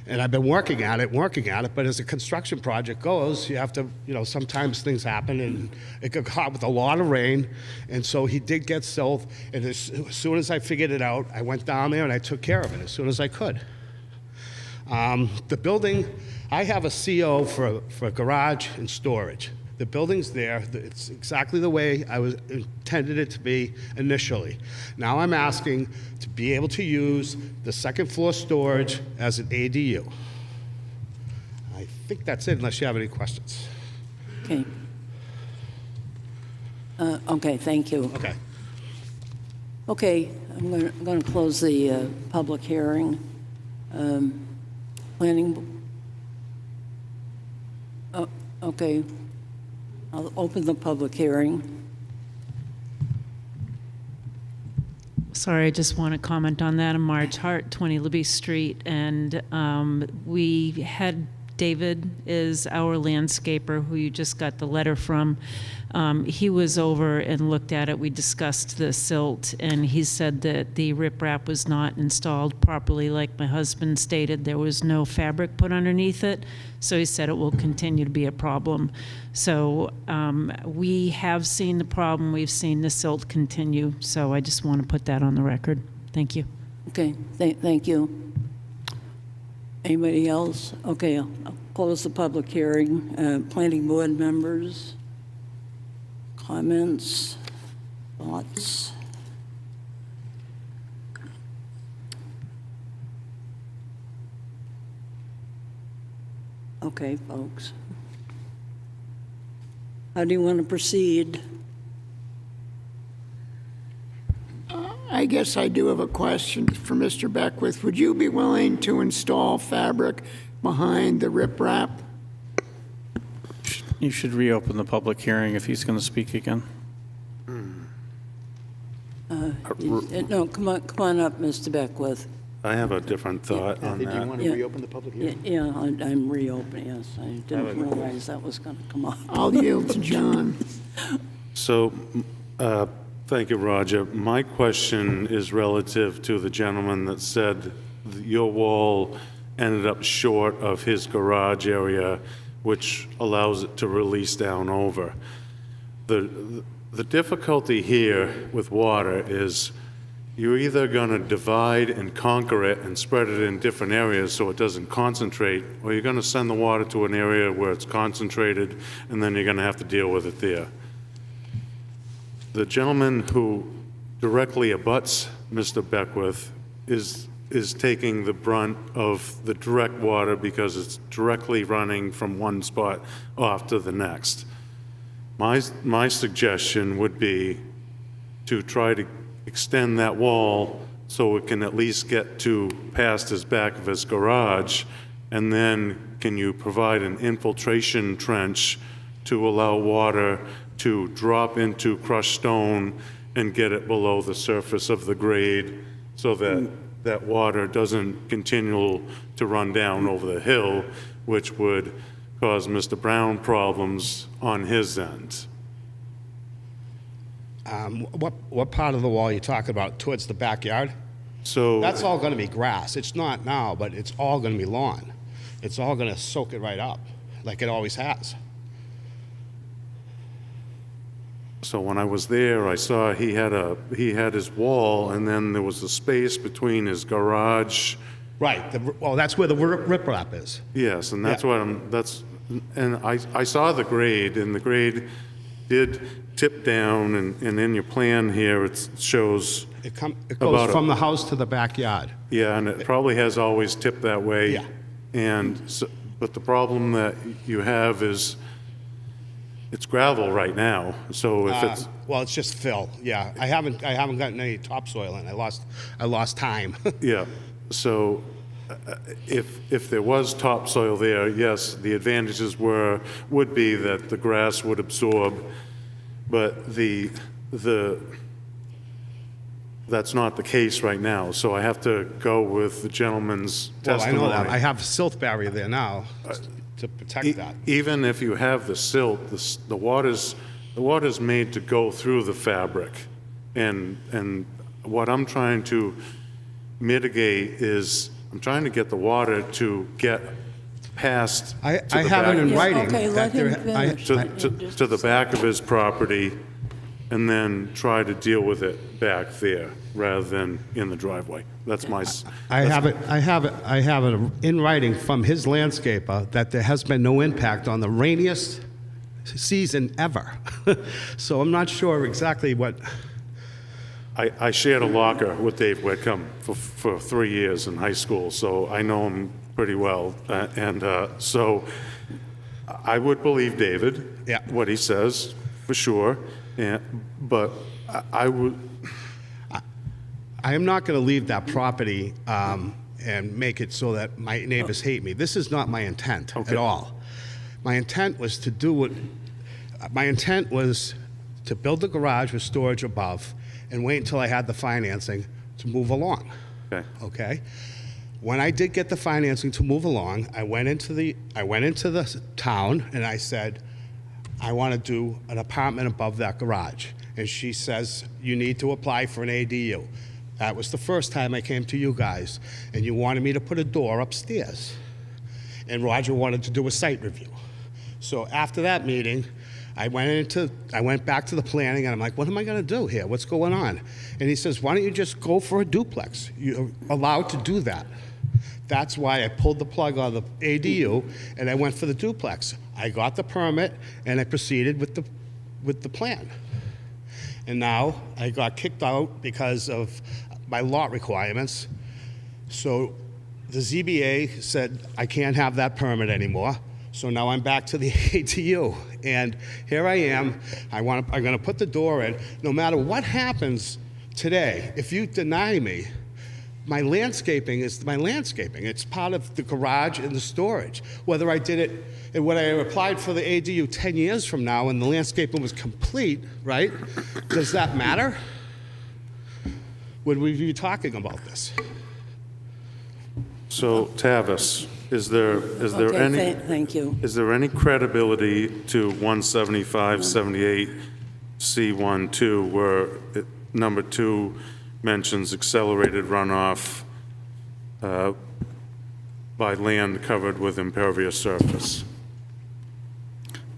And I've been working at it, but as a construction project goes, you have to, sometimes things happen, and it got caught with a lot of rain, and so he did get silt, and as soon as I figured it out, I went down there and I took care of it as soon as I could. The building, I have a CO for garage and storage. The building's there. It's exactly the way I intended it to be initially. Now I'm asking to be able to use the second floor storage as an ADU. I think that's it, unless you have any questions. Okay. Okay, thank you. Okay. Okay, I'm going to close the public hearing. Okay. I'll open the public hearing. Sorry, I just want to comment on that. I'm Marge Hart, 20 Libby Street, and we had David is our landscaper who you just got the letter from. He was over and looked at it. We discussed the silt, and he said that the riprap was not installed properly. Like my husband stated, there was no fabric put underneath it, so he said it will continue to be a problem. So we have seen the problem. We've seen the silt continue, so I just want to put that on the record. Thank you. Okay, thank you. Anybody else? Okay, I'll close the public hearing. Planning board members, comments, thoughts? Okay, folks. How do you want to proceed? I guess I do have a question for Mr. Beckwith. Would you be willing to install fabric behind the riprap? You should reopen the public hearing if he's going to speak again. No, come on up, Mr. Beckwith. I have a different thought on Did you that. want to reopen the public hearing? Yeah, I'm reopening, yes. I didn't realize that was going to come up. I'll yield to John. So, thank you, Roger. My question is relative to the gentleman that said your wall ended up short of his garage area, which allows it to release down over. The difficulty here with water is you're either going to divide and conquer it and spread it in different areas so it doesn't concentrate, or you're going to send the water to an area where it's concentrated, and then you're going to have to deal with it there. The gentleman who directly abuts Mr. Beckwith is taking the brunt of the direct water because it's directly running from one spot off to the next. My suggestion would be to try to extend that wall so it can at least get to past his back of his garage, and then can you provide an infiltration trench to allow water to drop into crushed stone and get it below the surface of the grade so that that water doesn't continue to run down over the hill, which would cause Mr. Brown problems on his end. What part of the wall are you talking about? Towards the backyard? So That's all going to be grass. It's not now, but it's all going to be lawn. It's all going to soak it right up, like it always has. So when I was there, I saw he had his wall, and then there was a space between his garage. Right. Well, that's where the riprap is. Yes, and that's Yeah. and I saw the grade, and the grade did tip down, and in your plan here, it shows. It goes About from the house to the backyard. Yeah, and it probably has always tipped that way. Yeah. And so, but the problem that you have is it's gravel right now. So if it's Well, it's just fill. Yeah, I haven't gotten any topsoil in. I lost time. yeah, so if there was topsoil there, yes, the advantages would be that the grass would absorb, but that's not the case right now. So I have to go with the gentleman's Well, I testimony. know that. I have silt barrier there now to protect that. Even if you have the silt, the water's made to go through the fabric. And what I'm trying to mitigate is, I'm trying to get the water to get past I to the have it in back- writing. Okay, let that there- him finish. to the back of his property, and then try to deal with it back there rather than in the driveway. That's my. I have it in writing from his landscaper that there has been no impact on the rainiest season ever. So I'm not sure exactly what. I shared a locker with Dave Whitcomb for 3 years in high school, so I know him pretty well. So I would believe David, Yeah. what he says, for sure. But I would. I am not going to leave that property and make it so that my neighbors hate me. This is not my intent at all. My intent was to do what. My intent was to build the garage with storage above and wait until I had the financing to move along. Okay. Okay? When I did get the financing to move along, I went into the town and I said, I want to do an apartment above that garage. And she says, you need to apply for an ADU. That was the first time I came to you guys, and you wanted me to put a door upstairs. And Roger wanted to do a site review. So after that meeting, I went back to the planning, and I'm like, what am I going to do here? What's going on? And he says, why don't you just go for a duplex? You're allowed to do that. That's why I pulled the plug on the ADU, and I went for the duplex. I got the permit, and I proceeded with the plan. And now I got kicked out because of my lot requirements. So the ZBA said I can't have that permit anymore. So now I'm back to the ADU, and here I am. I'm going to put the door in. No matter what happens today, if you deny me, my landscaping is my landscaping. It's part of the garage and the storage. Whether I did it, and when I applied for the ADU 10 years from now and the landscaping was complete, right? Does that matter? Would we be talking about this? So Tavis, is there Okay, any? thank you. Is there any credibility to 175-78C12 where number 2 mentions accelerated runoff by land covered with impervious surface?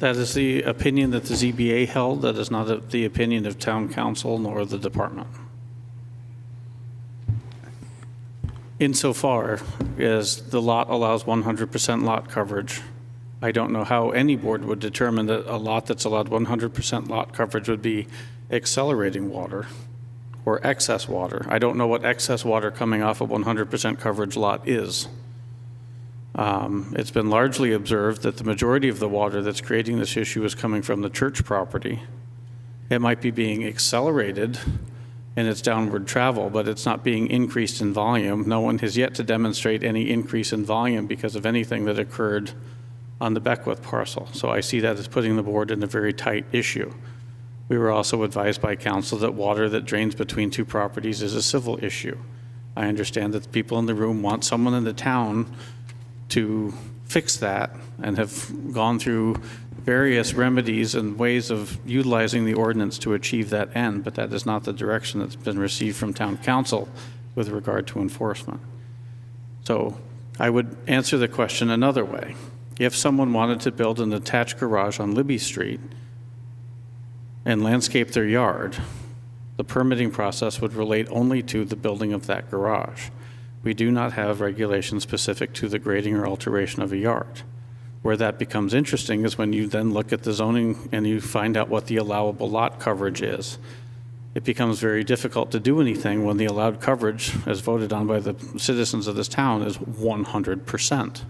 That is the opinion that the ZBA held. That is not the opinion of town council nor the department. Insofar as the lot allows 100% lot coverage, I don't know how any board would determine that a lot that's allowed 100% lot coverage would be accelerating water or excess water. I don't know what excess water coming off a 100% coverage lot is. It's been largely observed that the majority of the water that's creating this issue is coming from the church property. It might be being accelerated in its downward travel, but it's not being increased in volume. No one has yet to demonstrate any increase in volume because of anything that occurred on the Beckwith parcel. So I see that as putting the board in a very tight issue. We were also advised by council that water that drains between 2 properties is a civil issue. I understand that the people in the room want someone in the town to fix that and have gone through various remedies and ways of utilizing the ordinance to achieve that end, but that is not the direction that's been received from town council with regard to enforcement. So I would answer the question another way. If someone wanted to build an attached garage on Libby Street and landscape their yard, the permitting process would relate only to the building of that garage. We do not have regulations specific to the grading or alteration of a yard. Where that becomes interesting is when you then look at the zoning and you find out what the allowable lot coverage is. It becomes very difficult to do anything when the allowed coverage, as voted on by the citizens of this town, is 100%.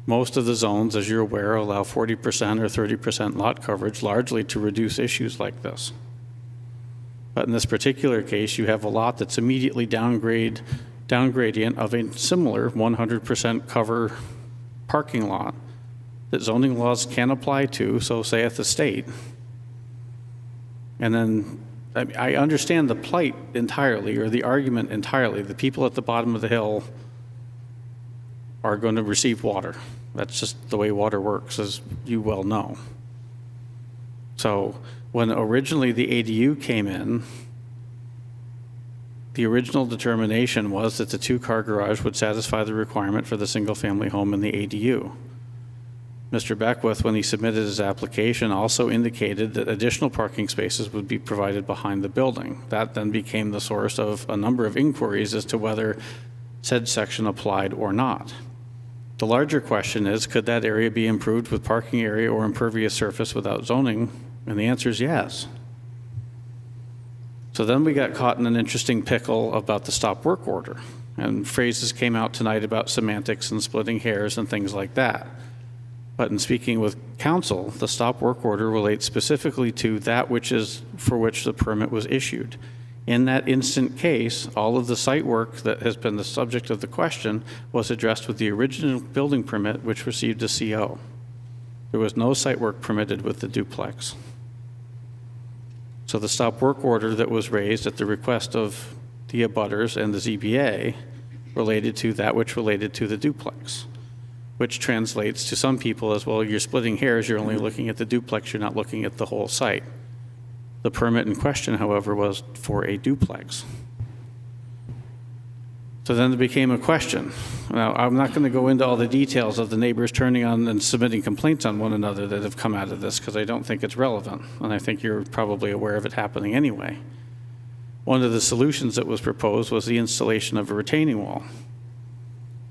Most of the zones, as you're aware, allow 40% or 30% lot coverage, largely to reduce issues like this. But in this particular case, you have a lot that's immediately downgradient of a similar 100% cover parking lot that zoning laws can apply to, so saith the state. And then I understand the plight entirely, or the argument entirely. The people at the bottom of the hill are going to receive water. That's just the way water works, as you well know. So when originally the ADU came in, the original determination was that the 2-car garage would satisfy the requirement for the single-family home in the ADU. Mr. Beckwith, when he submitted his application, also indicated that additional parking spaces would be provided behind the building. That then became the source of a number of inquiries as to whether said section applied or not. The larger question is, could that area be improved with parking area or impervious surface without zoning? And the answer is yes. So then we got caught in an interesting pickle about the stop work order. And phrases came out tonight about semantics and splitting hairs and things like that. But in speaking with council, the stop work order relates specifically to that which is for which the permit was issued. In that instant case, all of the site work that has been the subject of the question was addressed with the original building permit, which received a CO. There was no site work permitted with the duplex. So the stop work order that was raised at the request of the abutters and the ZBA related to that which related to the duplex, which translates to some people as, well, you're splitting hairs, you're only looking at the duplex, you're not looking at the whole site. The permit in question, however, was for a duplex. So then it became a question. Now, I'm not going to go into all the details of the neighbors turning on and submitting complaints on one another that have come out of this, because I don't think it's relevant, and I think you're probably aware of it happening anyway. One of the solutions that was proposed was the installation of a retaining wall.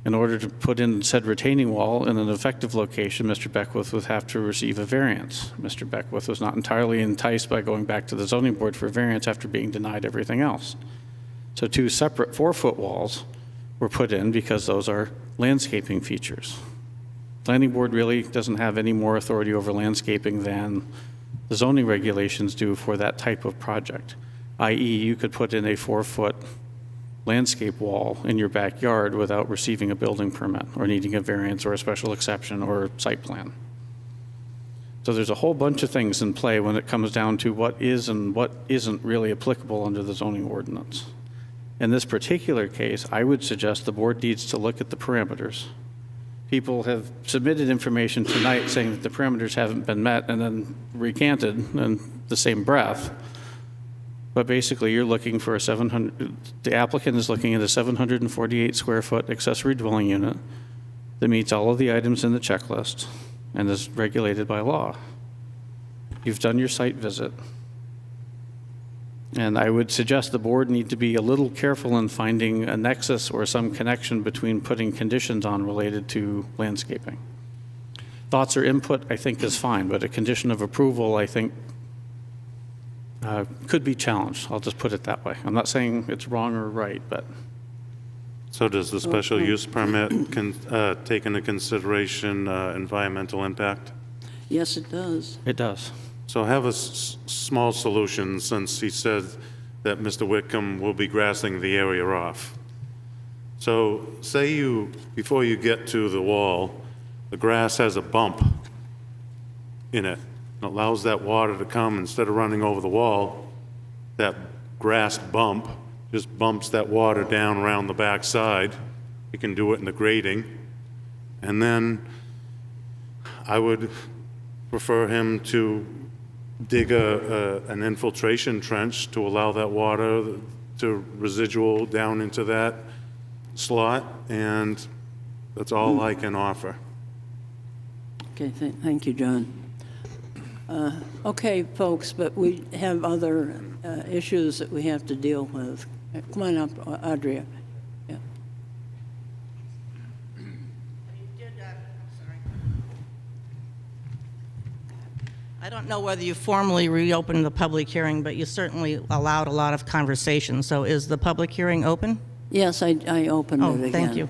In order to put in said retaining wall in an effective location, Mr. Beckwith would have to receive a variance. Mr. Beckwith was not entirely enticed by going back to the zoning board for a variance after being denied everything else. So 2 separate 4-foot walls were put in because those are landscaping features. Planning board really doesn't have any more authority over landscaping than the zoning regulations do for that type of project. I.e., you could put in a 4-foot landscape wall in your backyard without receiving a building permit or needing a variance or a special exception or site plan. So there's a whole bunch of things in play when it comes down to what is and what isn't really applicable under the zoning ordinance. In this particular case, I would suggest the board needs to look at the parameters. People have submitted information tonight saying that the parameters haven't been met and then recanted in the same breath. But basically, you're looking for the applicant is looking at a 748 square foot accessory dwelling unit that meets all of the items in the checklist and is regulated by law. You've done your site visit. And I would suggest the board need to be a little careful in finding a nexus or some connection between putting conditions on related to landscaping. Thoughts or input, I think, is fine, but a condition of approval, I think, could be challenged. I'll just put it that way. I'm not saying it's wrong or right, but. So does the special use permit take into consideration environmental impact? Yes, it does. It does. So have a small solution, since he said that Mr. Whitcomb will be grassing the area off. So say you, before you get to the wall, the grass has a bump in it. It allows that water to come, instead of running over the wall, that grass bump just bumps that water down around the back side. You can do it in the grading. And then I would prefer him to dig an infiltration trench to allow that water to residual down into that slot, and that's all I can offer. Okay, thank you, John. Okay, folks, but we have other issues that we have to deal with. Come on up, Audrey. Yeah. I don't know whether you formally reopened the public hearing, but you certainly allowed a lot of conversation. So is the public hearing open? Yes, I opened it again. Thank you.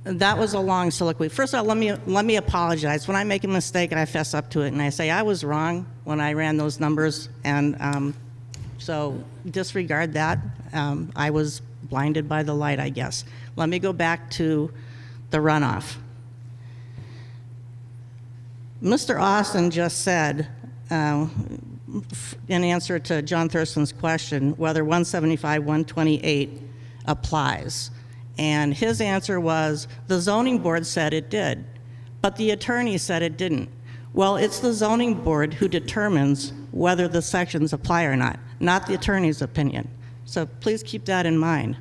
That was a long soliloquy. First of all, let me apologize. When I make a mistake and I fess up to it and I say I was wrong when I ran those numbers, and so disregard that. I was blinded by the light, I guess. Let me go back to the runoff. Mr. Austin just said, in answer to John Thurston's question, whether 175-128 applies. And his answer was, the zoning board said it did, but the attorney said it didn't. Well, it's the zoning board who determines whether the sections apply or not the attorney's opinion. So please keep that in mind.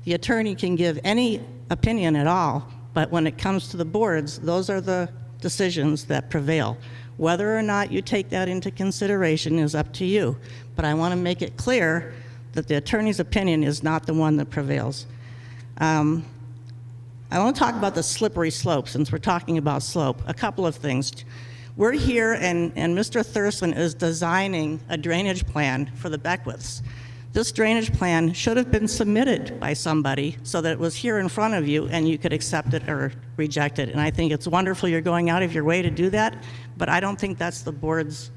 The attorney can give any opinion at all, but when it comes to the boards, those are the decisions that prevail. Whether or not you take that into consideration is up to you. But I want to make it clear that the attorney's opinion is not the one that prevails. I want to talk about the slippery slope, since we're talking about slope. A couple of things. We're here, and Mr. Thurston is designing a drainage plan for the Beckwiths. This drainage plan should have been submitted by somebody so that it was here in front of you and you could accept it or reject it. And I think it's wonderful you're going out of your way to do that, but I don't think that's the board's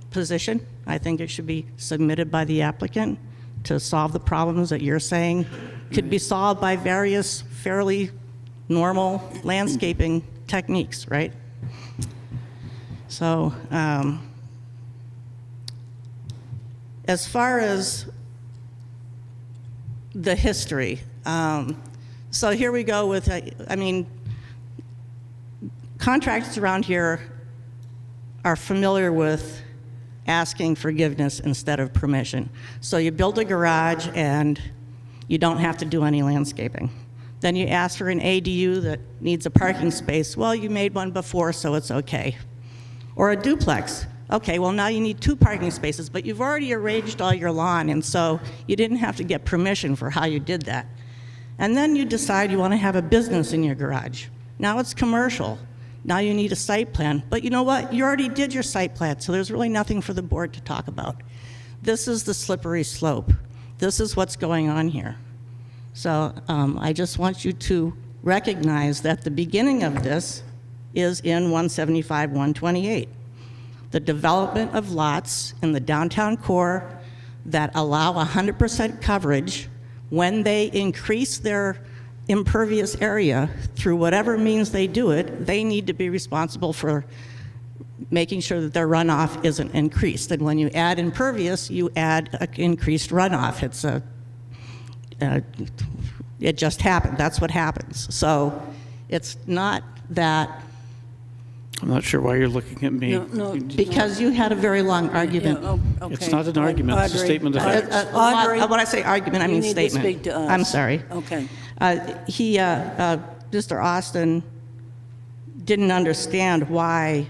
position. I think it should be submitted by the applicant to solve the problems that you're saying could be solved by various fairly normal landscaping techniques, right? So as far as the history, so here we go with, I mean, contractors around here are familiar with asking forgiveness instead of permission. So you build a garage and you don't have to do any landscaping. Then you ask for an ADU that needs a parking space. Well, you made one before, so it's okay. Or a duplex. Okay, well, now you need 2 parking spaces, but you've already arranged all your lawn, and so you didn't have to get permission for how you did that. And then you decide you want to have a business in your garage. Now it's commercial. Now you need a site plan. But you know what? You already did your site plan, so there's really nothing for the board to talk about. This is the slippery slope. This is what's going on here. So I just want you to recognize that the beginning of this is in 175-128. The development of lots in the downtown core that allow 100% coverage when they increase their impervious area through whatever means they do it, they need to be responsible for making sure that their runoff isn't increased. And when you add impervious, you add increased runoff. It just happened. That's what happens. So it's not that. I'm not sure why you're looking at me. Because you had a very long argument. Okay. It's not an argument, it's a Audrey. statement of facts. Audrey, When I say argument, I mean you need to statement. speak to us. I'm sorry. Okay. Mr. Austin didn't understand why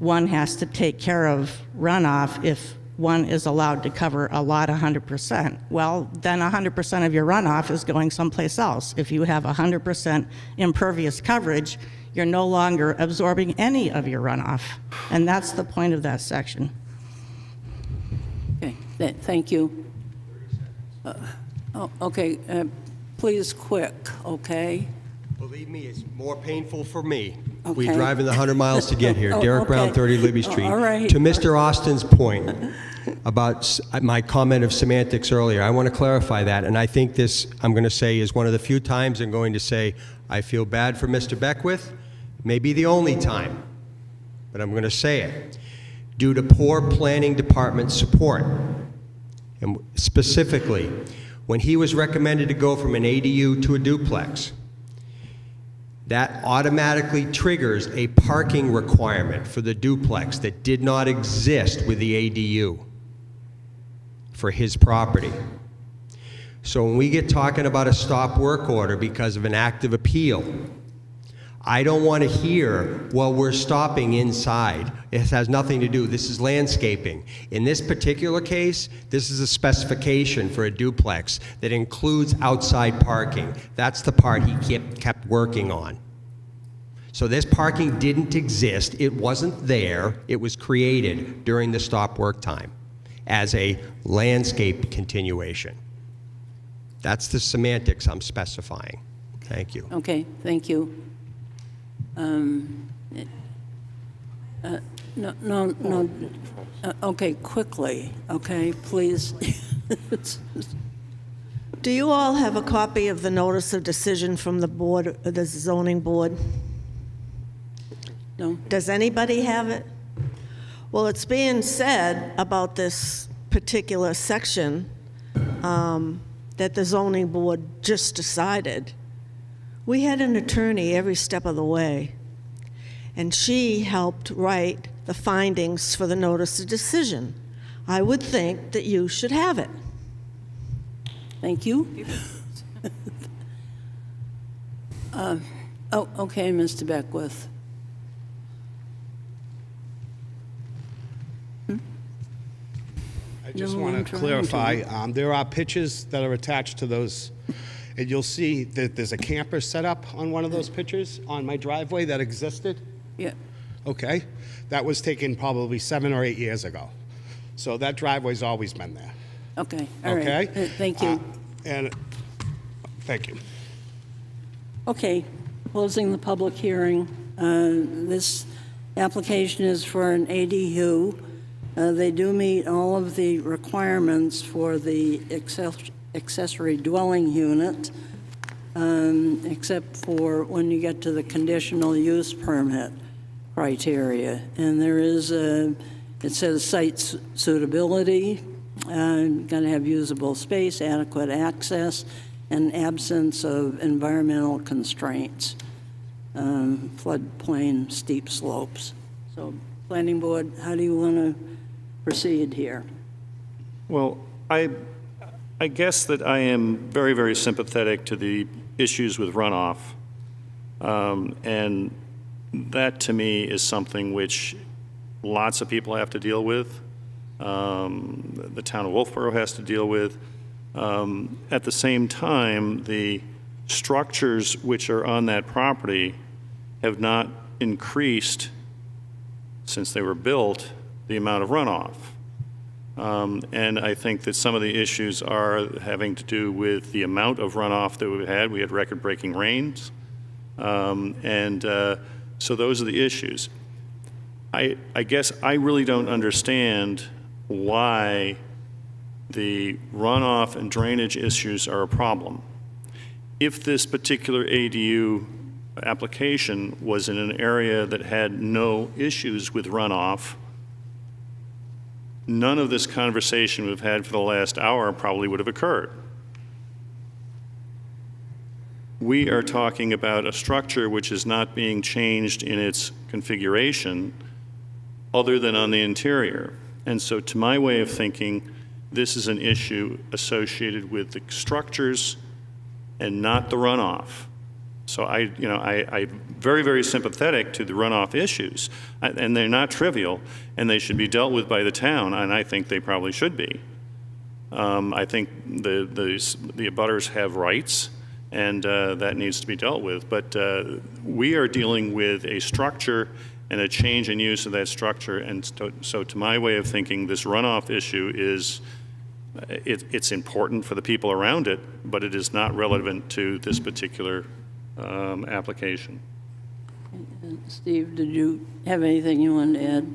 one has to take care of runoff if one is allowed to cover a lot 100%. Well, then 100% of your runoff is going someplace else. If you have 100% impervious coverage, you're no longer absorbing any of your runoff. And that's the point of that section. Okay, thank you. Okay, please quick, okay? Believe me, it's more painful for me. We Okay. driving the 100 miles to get here. Oh, Derek Brown, okay. 30 Libby Street. All right. To Mr. Austin's point about my comment of semantics earlier, I want to clarify that, and I think this, I'm going to say, is one of the few times I'm going to say I feel bad for Mr. Beckwith. Maybe the only time, but I'm going to say it. Due to poor planning department support, and specifically, when he was recommended to go from an ADU to a duplex, that automatically triggers a parking requirement for the duplex that did not exist with the ADU for his property. So when we get talking about a stop work order because of an active appeal, I don't want to hear, well, we're stopping inside. It has nothing to do, this is landscaping. In this particular case, this is a specification for a duplex that includes outside parking. That's the part he kept working on. So this parking didn't exist, it wasn't there, it was created during the stop work time as a landscape continuation. That's the semantics I'm specifying. Thank you. Okay, thank you. Okay, quickly, okay, please. Do you all have a copy of the notice of decision from the board, the zoning board? No. Does anybody have it? Well, it's being said about this particular section that the zoning board just decided. We had an attorney every step of the way, and she helped write the findings for the notice of decision. I would think that you should have it. Thank you. Okay, Mr. Beckwith. I just No, want I'm to trying clarify, there are pictures that are attached to those, and you'll see that there's a camper set up on one of those pictures on my driveway that existed. Yeah. Okay? That was taken probably 7 or 8 years ago. So that driveway's always been there. Okay, all right. Okay? Thank you. And, thank you. Okay, closing the public hearing. This application is for an ADU. They do meet all of the requirements for the accessory dwelling unit, except for when you get to the conditional use permit criteria. And there is it says site suitability, going to have usable space, adequate access, and absence of environmental constraints, floodplain, steep slopes. So, Planning Board, how do you want to proceed here? Well, I guess that I am very, very sympathetic to the issues with runoff. And that, to me, is something which lots of people have to deal with. The town of Wolfeboro has to deal with. At the same time, the structures which are on that property have not increased since they were built the amount of runoff. And I think that some of the issues are having to do with the amount of runoff that we've had. We had record-breaking rains. So those are the issues. I guess I really don't understand why the runoff and drainage issues are a problem. If this particular ADU application was in an area that had no issues with runoff, none of this conversation we've had for the last hour probably would have occurred. We are talking about a structure which is not being changed in its configuration other than on the interior. And so to my way of thinking, this is an issue associated with the structures and not the runoff. So I'm very, very sympathetic to the runoff issues, and they're not trivial, and they should be dealt with by the town, and I think they probably should be. I think the abutters have rights, and that needs to be dealt with. But we are dealing with a structure and a change in use of that structure, and so to my way of thinking, this runoff issue is, it's important for the people around it, but it is not relevant to this particular application. Steve, did you have anything you wanted to add?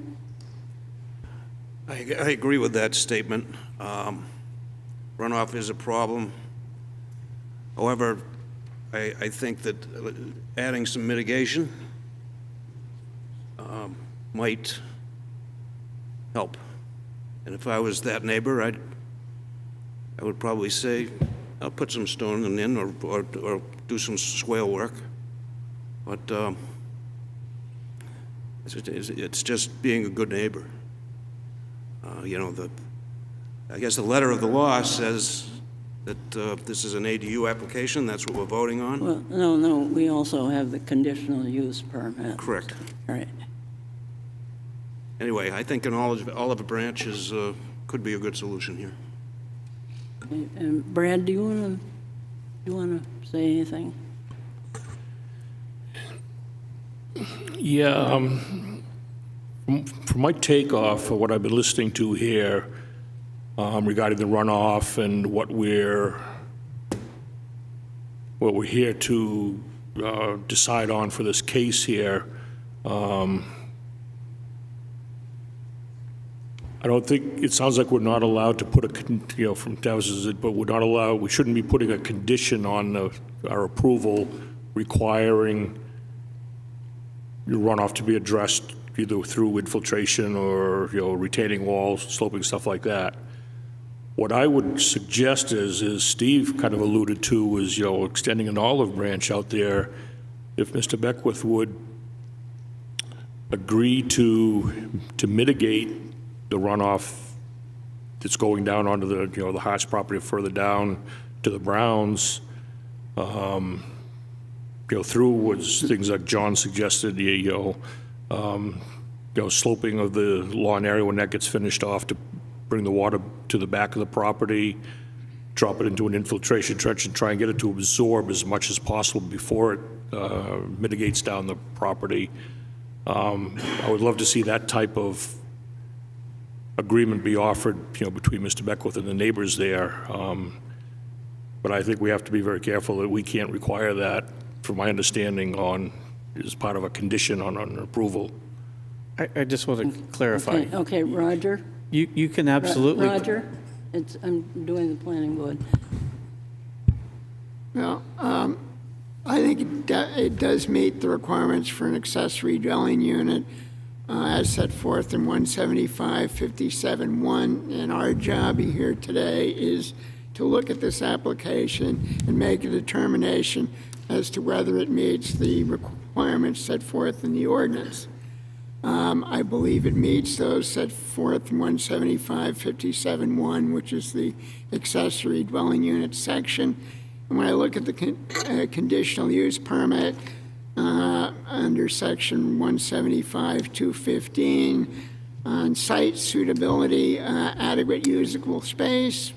I agree with that statement. Runoff is a problem. However, I think that adding some mitigation might help. And if I was that neighbor, I would probably say, I'll put some stone in or do some swale work. But it's just being a good neighbor. I guess the letter of the law says that this is an ADU application. That's what we're voting on. Well, no, we also have the conditional use permit. Correct. All right. Anyway, I think an olive branch could be a good solution here. And Brad, do you want to say anything? Yeah, from my takeoff of what I've been listening to here regarding the runoff and what we're here to decide on for this case here, I don't think, it sounds like we're not allowed to put from Dennis's, but we shouldn't be putting a condition on our approval requiring your runoff to be addressed either through infiltration or, retaining walls, sloping, stuff like that. What I would suggest is Steve kind of alluded to, is, extending an olive branch out there. If Mr. Beckwith would agree to mitigate the runoff that's going down onto the, the Hart's property further down to the Browns, through was things like John suggested, sloping of the lawn area when that gets finished off to bring the water to the back of the property, drop it into an infiltration trench and try and get it to absorb as much as possible before it mitigates down the property. I would love to see that type of agreement be offered, between Mr. Beckwith and the neighbors there. But I think we have to be very careful that we can't require that, from my understanding, as part of a condition on an approval. I just want to clarify. Okay, Roger. You can absolutely. Roger, I'm doing the planning board. Well, I think it does meet the requirements for an accessory dwelling unit as set forth in 175-57-1, and our job here today is to look at this application and make a determination as to whether it meets the requirements set forth in the ordinance. I believe it meets those set forth in 175-57-1, which is the accessory dwelling unit section. And when I look at the conditional use permit under section 175-215, on site suitability, adequate usable space,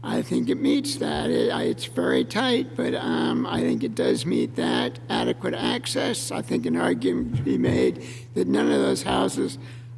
I think it meets that. It's very tight, but I think it does meet that. Adequate access, I think an argument could be made that none of those houses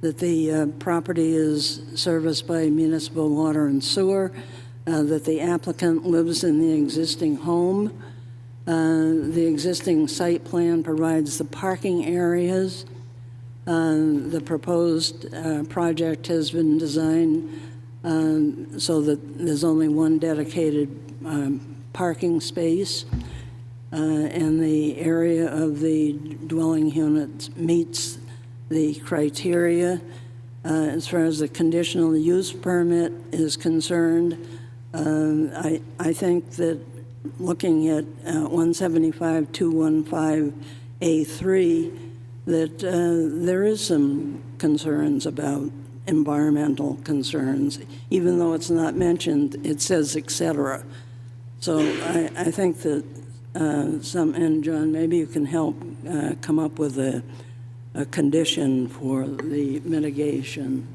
that the property is serviced by municipal water and sewer, that the applicant lives in the existing home. The existing site plan provides the parking areas. The proposed project has been designed so that there's only one dedicated parking space, and the area of the dwelling unit meets the criteria. As far as the conditional use permit is concerned, I think that looking at 175-215A3, that there is some concerns about environmental concerns. Even though it's not mentioned, it says et cetera. So I think that and John, maybe you can help come up with a condition for the mitigation.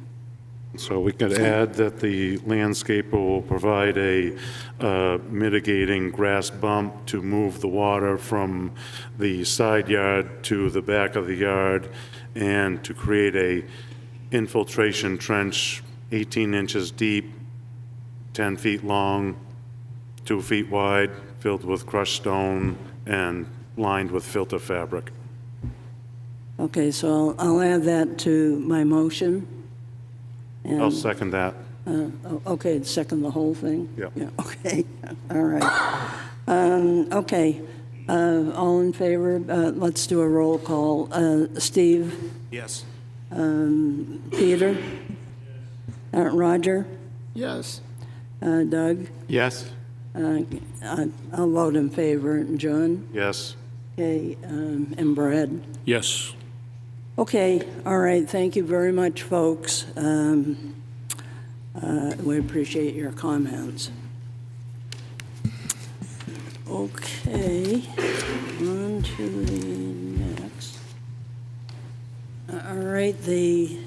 So we could add that the landscaper will provide a mitigating grass bump to move the water from the side yard to the back of the yard, and to create a infiltration trench 18 inches deep, 10 feet long, 2 feet wide, filled with crushed stone and lined with filter fabric. Okay, so I'll add that to my motion. And, I'll second that. Okay, second the whole thing? Yeah. Okay, all right. Okay, all in favor? Let's do a roll call. Steve? Yes. Peter? Roger? Yes. Doug? Yes. I'll vote in favor. John? Yes. Okay, and Brad? Yes. Okay, all right, thank you very much, folks. We appreciate your comments. Okay, on to the next. All right, the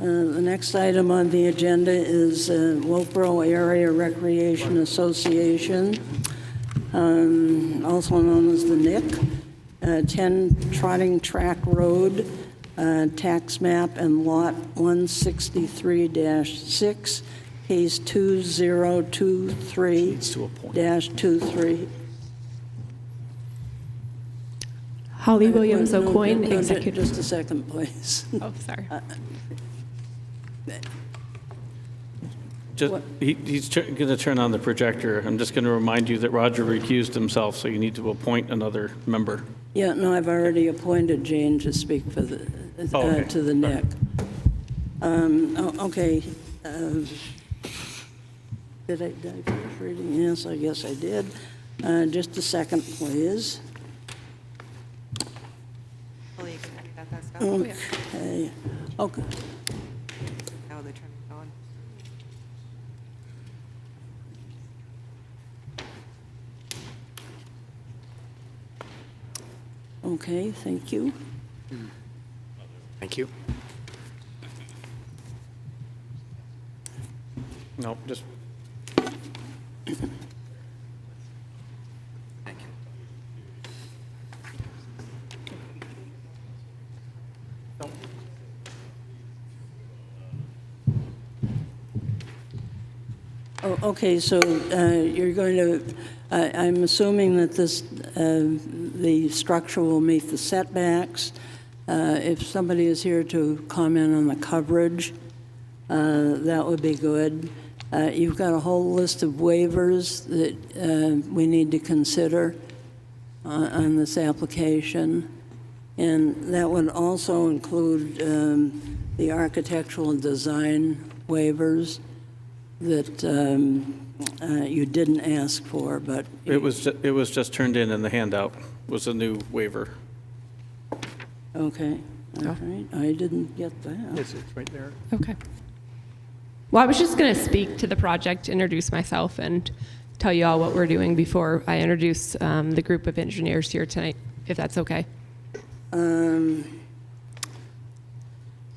next item on the agenda is Wolfeboro Area Recreation Association, also known as the NIC. 10 Trotting Track Road, tax map and lot 163-6, case 2023-23. Holly Williams No, O'Coin, no, executive. Just a second, please. Oh, sorry. He's going to turn on the projector. I'm just going to remind you that Roger recused himself, so you need to appoint another member. Yeah, no, I've already appointed Jane to speak for the, okay. to the NIC. Okay. Did I finish reading? Yes, I guess I did. Just a second, please. Oh, you can read that stuff. Okay. Okay. How they turn it on. Okay, thank you. Thank you. No, just. Oh, okay, so you're going to, I'm assuming that this, the structure will meet the setbacks. If somebody is here to comment on the coverage, that would be good. You've got a whole list of waivers that we need to consider on this application. And that would also include the architectural design waivers that you didn't ask for, but... It was just turned in the handout, was a new waiver. Okay, all right, I didn't get that. It's right there. Okay. Well, I was just going to speak to the project, introduce myself, and tell you all what we're doing before I introduce the group of engineers here tonight, if that's okay.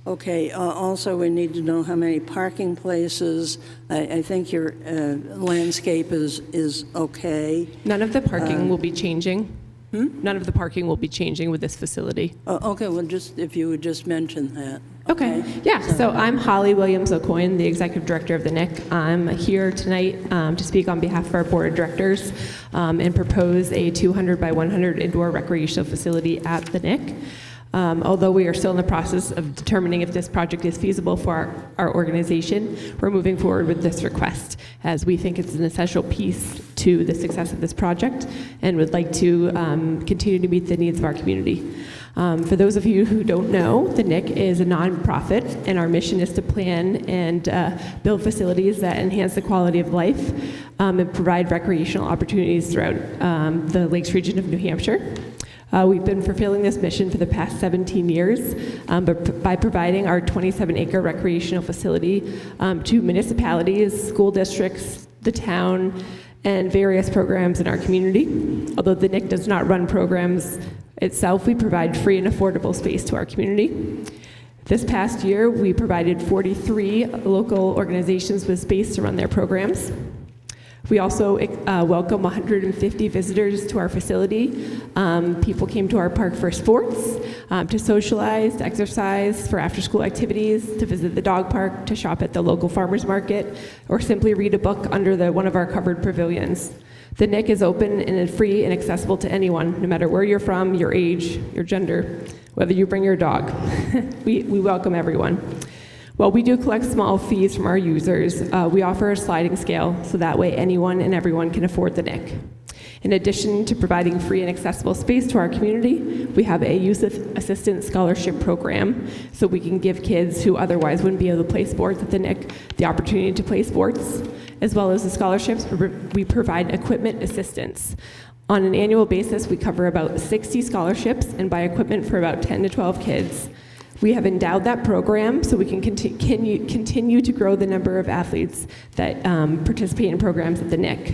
Okay, also we need to know how many parking places. I think your landscape is okay. None of the parking will be changing. None of the parking will be changing with this facility. Okay, well, just, if you would just mention that. Okay, yeah, so I'm Holly Williams-O'Coin, the Executive Director of the NIC. I'm here tonight to speak on behalf of our Board of Directors and propose a 200 by 100 indoor recreational facility at the NIC. Although we are still in the process of determining if this project is feasible for our organization, we're moving forward with this request as we think it's an essential piece to the success of this project and would like to continue to meet the needs of our community. For those of you who don't know, the NIC is a nonprofit, and our mission is to plan and build facilities that enhance the quality of life and provide recreational opportunities throughout the Lakes region of New Hampshire. We've been fulfilling this mission for the past 17 years by providing our 27-acre recreational facility to municipalities, school districts, the town, and various programs in our community. Although the NIC does not run programs itself, we provide free and affordable space to our community. This past year, we provided 43 local organizations with space to run their programs. We also welcome 150 visitors to our facility. People came to our park for sports, to socialize, to exercise, for after-school activities, to visit the dog park, to shop at the local farmers market, or simply read a book under one of our covered pavilions. The NIC is open and free and accessible to anyone, no matter where you're from, your age, your gender, whether you bring your dog. We welcome everyone. While we do collect small fees from our users, we offer a sliding scale so that way anyone and everyone can afford the NIC. In addition to providing free and accessible space to our community, we have a youth assistance scholarship program so we can give kids who otherwise wouldn't be able to play sports at the NIC the opportunity to play sports. As well as the scholarships, we provide equipment assistance. On an annual basis, we cover about 60 scholarships and buy equipment for about 10 to 12 kids. We have endowed that program so we can continue to grow the number of athletes that participate in programs at the NIC.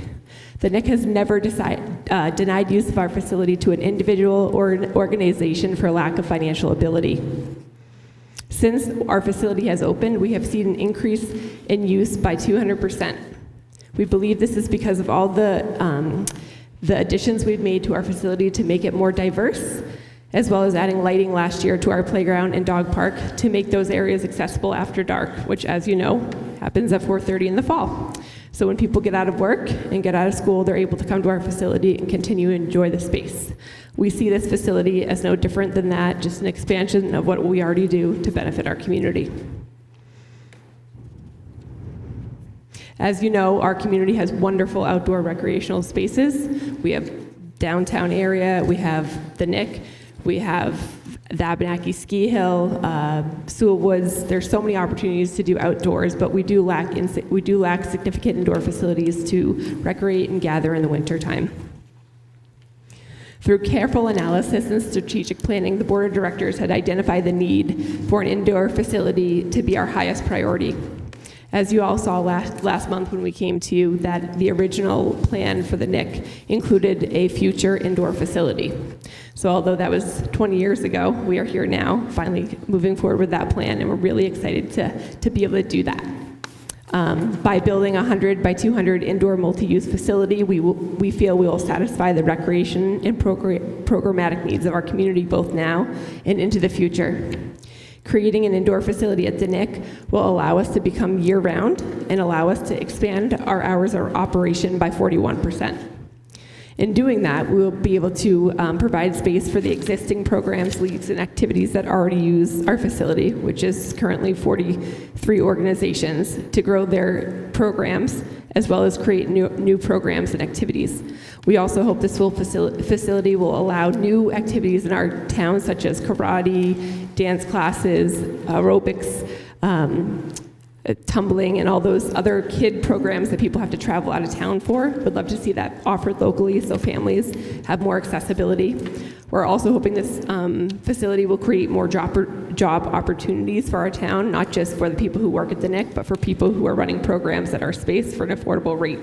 The NIC has never denied use of our facility to an individual or an organization for lack of financial ability. Since our facility has opened, we have seen an increase in use by 200%. We believe this is because of all the additions we've made to our facility to make it more diverse, as well as adding lighting last year to our playground and dog park to make those areas accessible after dark, which, as you know, happens at 4:30 in the fall. So when people get out of work and get out of school, they're able to come to our facility and continue to enjoy the space. We see this facility as no different than that, just an expansion of what we already do to benefit our community. As you know, our community has wonderful outdoor recreational spaces. We have downtown area, we have the NIC, we have the Abenaki Ski Hill, Sewell Woods. There's so many opportunities to do outdoors, but we do lack significant indoor facilities to recreate and gather in the wintertime. Through careful analysis and strategic planning, the Board of Directors had identified the need for an indoor facility to be our highest priority. As you all saw last month when we came to you, that the original plan for the NIC included a future indoor facility. So although that was 20 years ago, we are here now, finally moving forward with that plan, and we're really excited to be able to do that. By building a 100 by 200 indoor multi-use facility, we feel we will satisfy the recreation and programmatic needs of our community both now and into the future. Creating an indoor facility at the NIC will allow us to become year-round and allow us to expand our hours of operation by 41%. In doing that, we will be able to provide space for the existing programs, leagues, and activities that already use our facility, which is currently 43 organizations, to grow their programs, as well as create new programs and activities. We also hope this facility will allow new activities in our town, such as karate, dance classes, aerobics, tumbling, and all those other kid programs that people have to travel out of town for. Would love to see that offered locally so families have more accessibility. We're also hoping this facility will create more job opportunities for our town, not just for the people who work at the NIC, but for people who are running programs at our space for an affordable rate.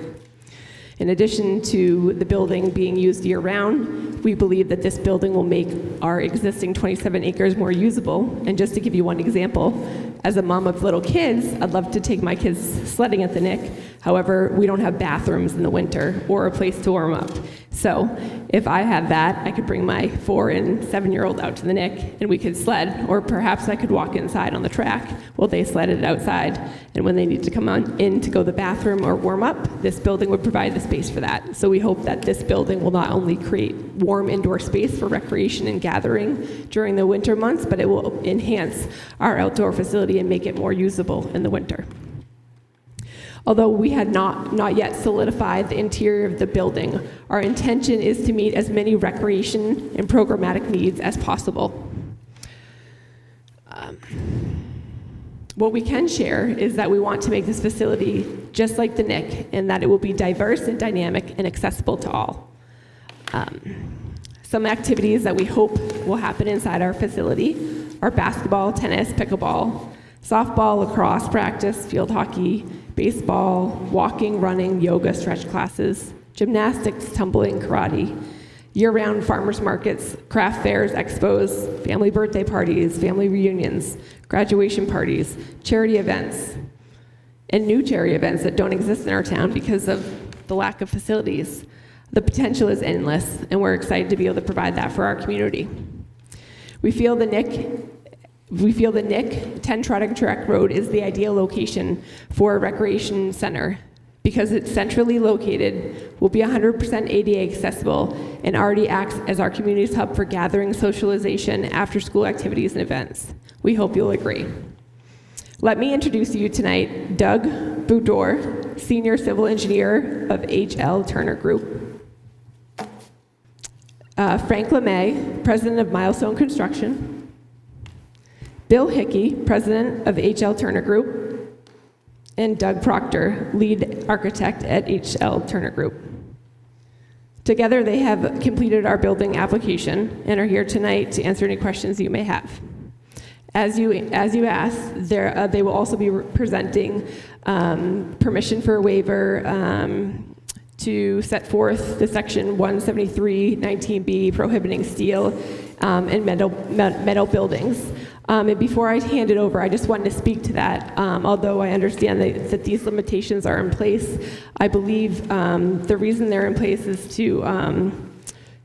In addition to the building being used year-round, we believe that this building will make our existing 27 acres more usable. And just to give you one example, as a mom of little kids, I'd love to take my kids sledding at the NIC. However, we don't have bathrooms in the winter or a place to warm up. So if I had that, I could bring my 4- and 7-year-old out to the Nick and we could sled, or perhaps I could walk inside on the track while they sledded outside. And when they need to come on in to go to the bathroom or warm up, this building would provide the space for that. So we hope that this building will not only create warm indoor space for recreation and gathering during the winter months, but it will enhance our outdoor facility and make it more usable in the winter. Although we had not yet solidified the interior of the building, our intention is to meet as many recreation and programmatic needs as possible. What we can share is that we want to make this facility just like the Nick, and that it will be diverse and dynamic and accessible to all. Some activities that we hope will happen inside our facility are basketball, tennis, pickleball, softball, lacrosse practice, field hockey, baseball, walking, running, yoga, stretch classes, gymnastics, tumbling, karate, year-round farmers markets, craft fairs, expos, family birthday parties, family reunions, graduation parties, charity events, and new charity events that don't exist in our town because of the lack of facilities. The potential is endless, and we're excited to be able to provide that for our community. We feel the Nick, 10 Trotting Track Road is the ideal location for a recreation center because it's centrally located, will be 100% ADA accessible, and already acts as our community's hub for gathering, socialization, after-school activities, and events. We hope you'll agree. Let me introduce to you tonight Doug Boudor, Senior Civil Engineer of H.L. Turner Group. Frank LeMay, President of Milestone Construction. Bill Hickey, President of H.L. Turner Group. And Doug Proctor, Lead Architect at H.L. Turner Group. Together, they have completed our building application and are here tonight to answer any questions you may have. As you asked, they will also be presenting permission for a waiver to set forth the section 173-19B prohibiting steel and metal buildings. And before I hand it over, I just wanted to speak to that. Although I understand that these limitations are in place, I believe the reason they're in place is to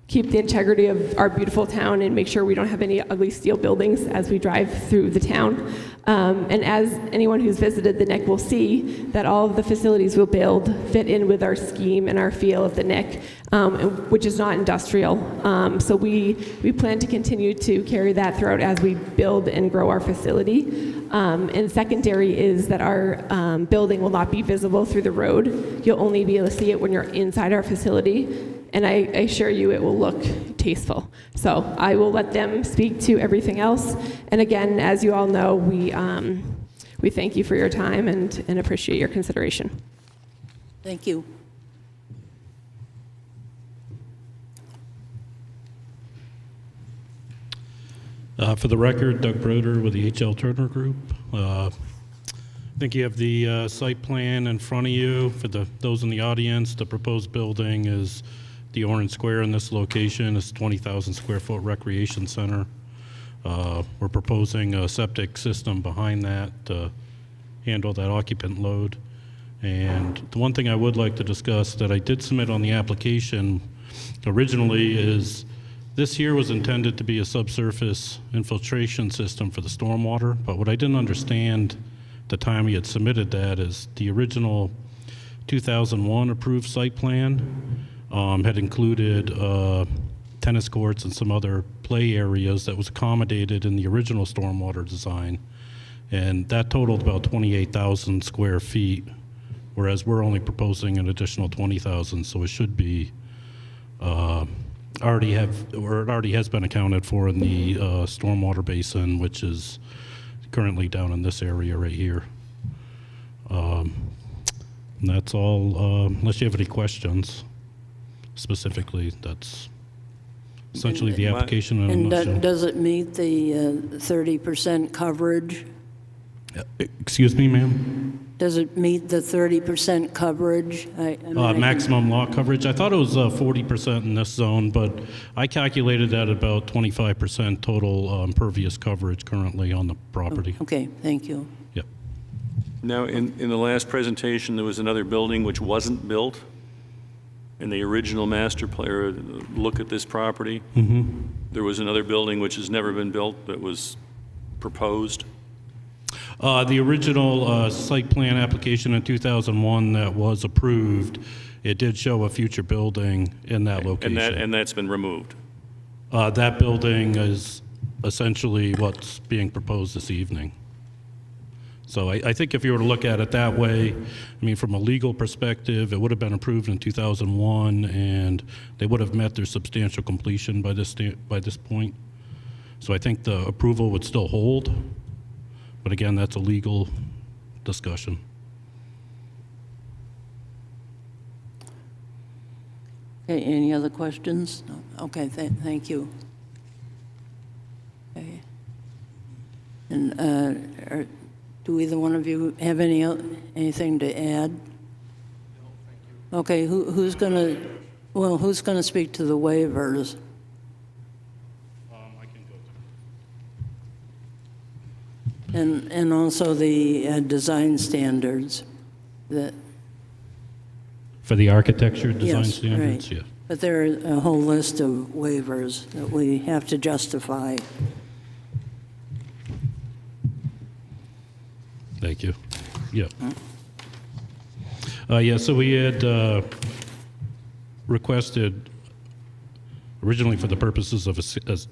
keep the integrity of our beautiful town and make sure we don't have any ugly steel buildings as we drive through the town. And as anyone who's visited the Nick will see, that all of the facilities we'll build fit in with our scheme and our feel of the Nick, which is not industrial. So we plan to continue to carry that throughout as we build and grow our facility. And secondary is that our building will not be visible through the road. You'll only be able to see it when you're inside our facility. And I assure you it will look tasteful. So I will let them speak to everything else. And again, as you all know, we thank you for your time and appreciate your consideration. Thank you. For the record, Doug Broder with the H.L. Turner Group. I think you have the site plan in front of you. For those in the audience, the proposed building is the orange square in this location. It's a 20,000 square foot recreation center. We're proposing a septic system behind that to handle that occupant load. And the one thing I would like to discuss that I did submit on the application originally is this here was intended to be a subsurface infiltration system for the stormwater, but what I didn't understand the time we had submitted that is the original 2001 approved site plan had included tennis courts and some other play areas that was accommodated in the original stormwater design. And that totaled about 28,000 square feet, whereas we're only proposing an additional 20,000, so it should be it already has been accounted for in the stormwater basin, which is currently down in this area right here. And that's all, unless you have any questions. Specifically, that's essentially the application in a nutshell. And does it meet the 30% coverage? Excuse me, ma'am? Does it meet the 30% coverage? Maximum lot coverage? I thought it was 40% in this zone, but I calculated that about 25% total impervious coverage currently on the property. Okay, thank you. Yep. Now, in the last presentation, there was another building which wasn't built in the original master plan, look at this property. There was another building which has never been built that was proposed. The original site plan application in 2001 that was approved, it did show a future building in that location. And that's been removed. That building is essentially what's being proposed this evening. So I think if you were to look at it that way, I mean, from a legal perspective, it would have been approved in 2001, and they would have met their substantial completion by this point. So I think the approval would still hold, but again, that's a legal discussion. Okay, any other questions? No. Okay, thank you. Okay. And do either one of you have anything to add? Okay, who's going to speak to the waivers? I can go And also the design standards that. For the architecture design Yes, standards, right. yeah. But there are a whole list of waivers that we have to justify. Thank you. Yeah. Yeah, so we had requested originally for the purposes of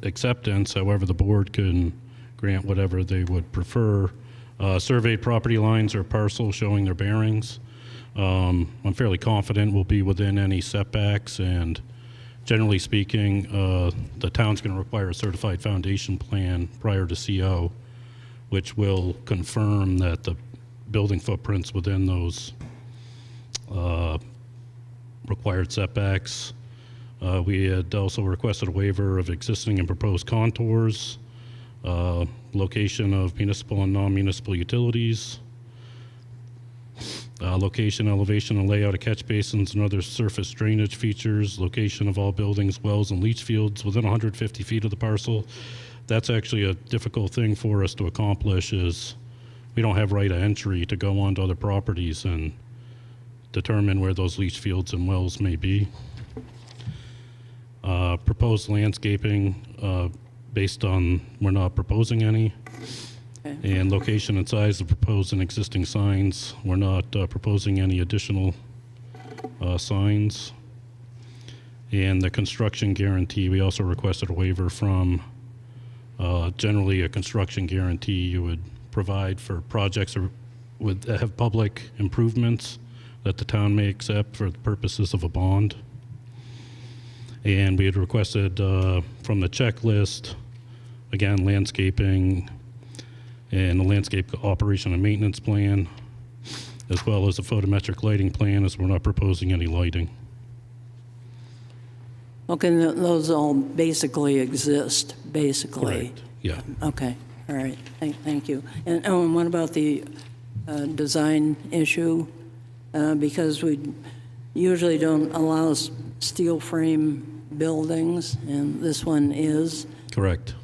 acceptance, however, the board can grant whatever they would prefer. Surveyed property lines or parcels showing their bearings. I'm fairly confident we'll be within any setbacks, and generally speaking, the town's going to require a certified foundation plan prior to CO, which will confirm that the building footprint's within those required setbacks. We had also requested a waiver of existing and proposed contours, location of municipal and non-municipal utilities, location, elevation, and layout of catch basins and other surface drainage features, location of all buildings, wells, and leach fields within 150 feet of the parcel. That's actually a difficult thing for us to accomplish, is we don't have right of entry to go onto other properties and determine where those leach fields and wells may be. Proposed landscaping, based on we're not proposing any. Okay. And location and size of proposed and existing signs. We're not proposing any additional signs. And the construction guarantee, we also requested a waiver from. Generally, a construction guarantee you would provide for projects that have public improvements that the town may accept for the purposes of a bond. And we had requested from the checklist, again, landscaping and the landscape operation and maintenance plan, as well as a photometric lighting plan, as we're not proposing any lighting. Okay, those all basically exist, basically. Correct, yeah. Okay, all right, thank you. And what about the design issue? Because we usually don't allow steel frame buildings, and this one is. Correct.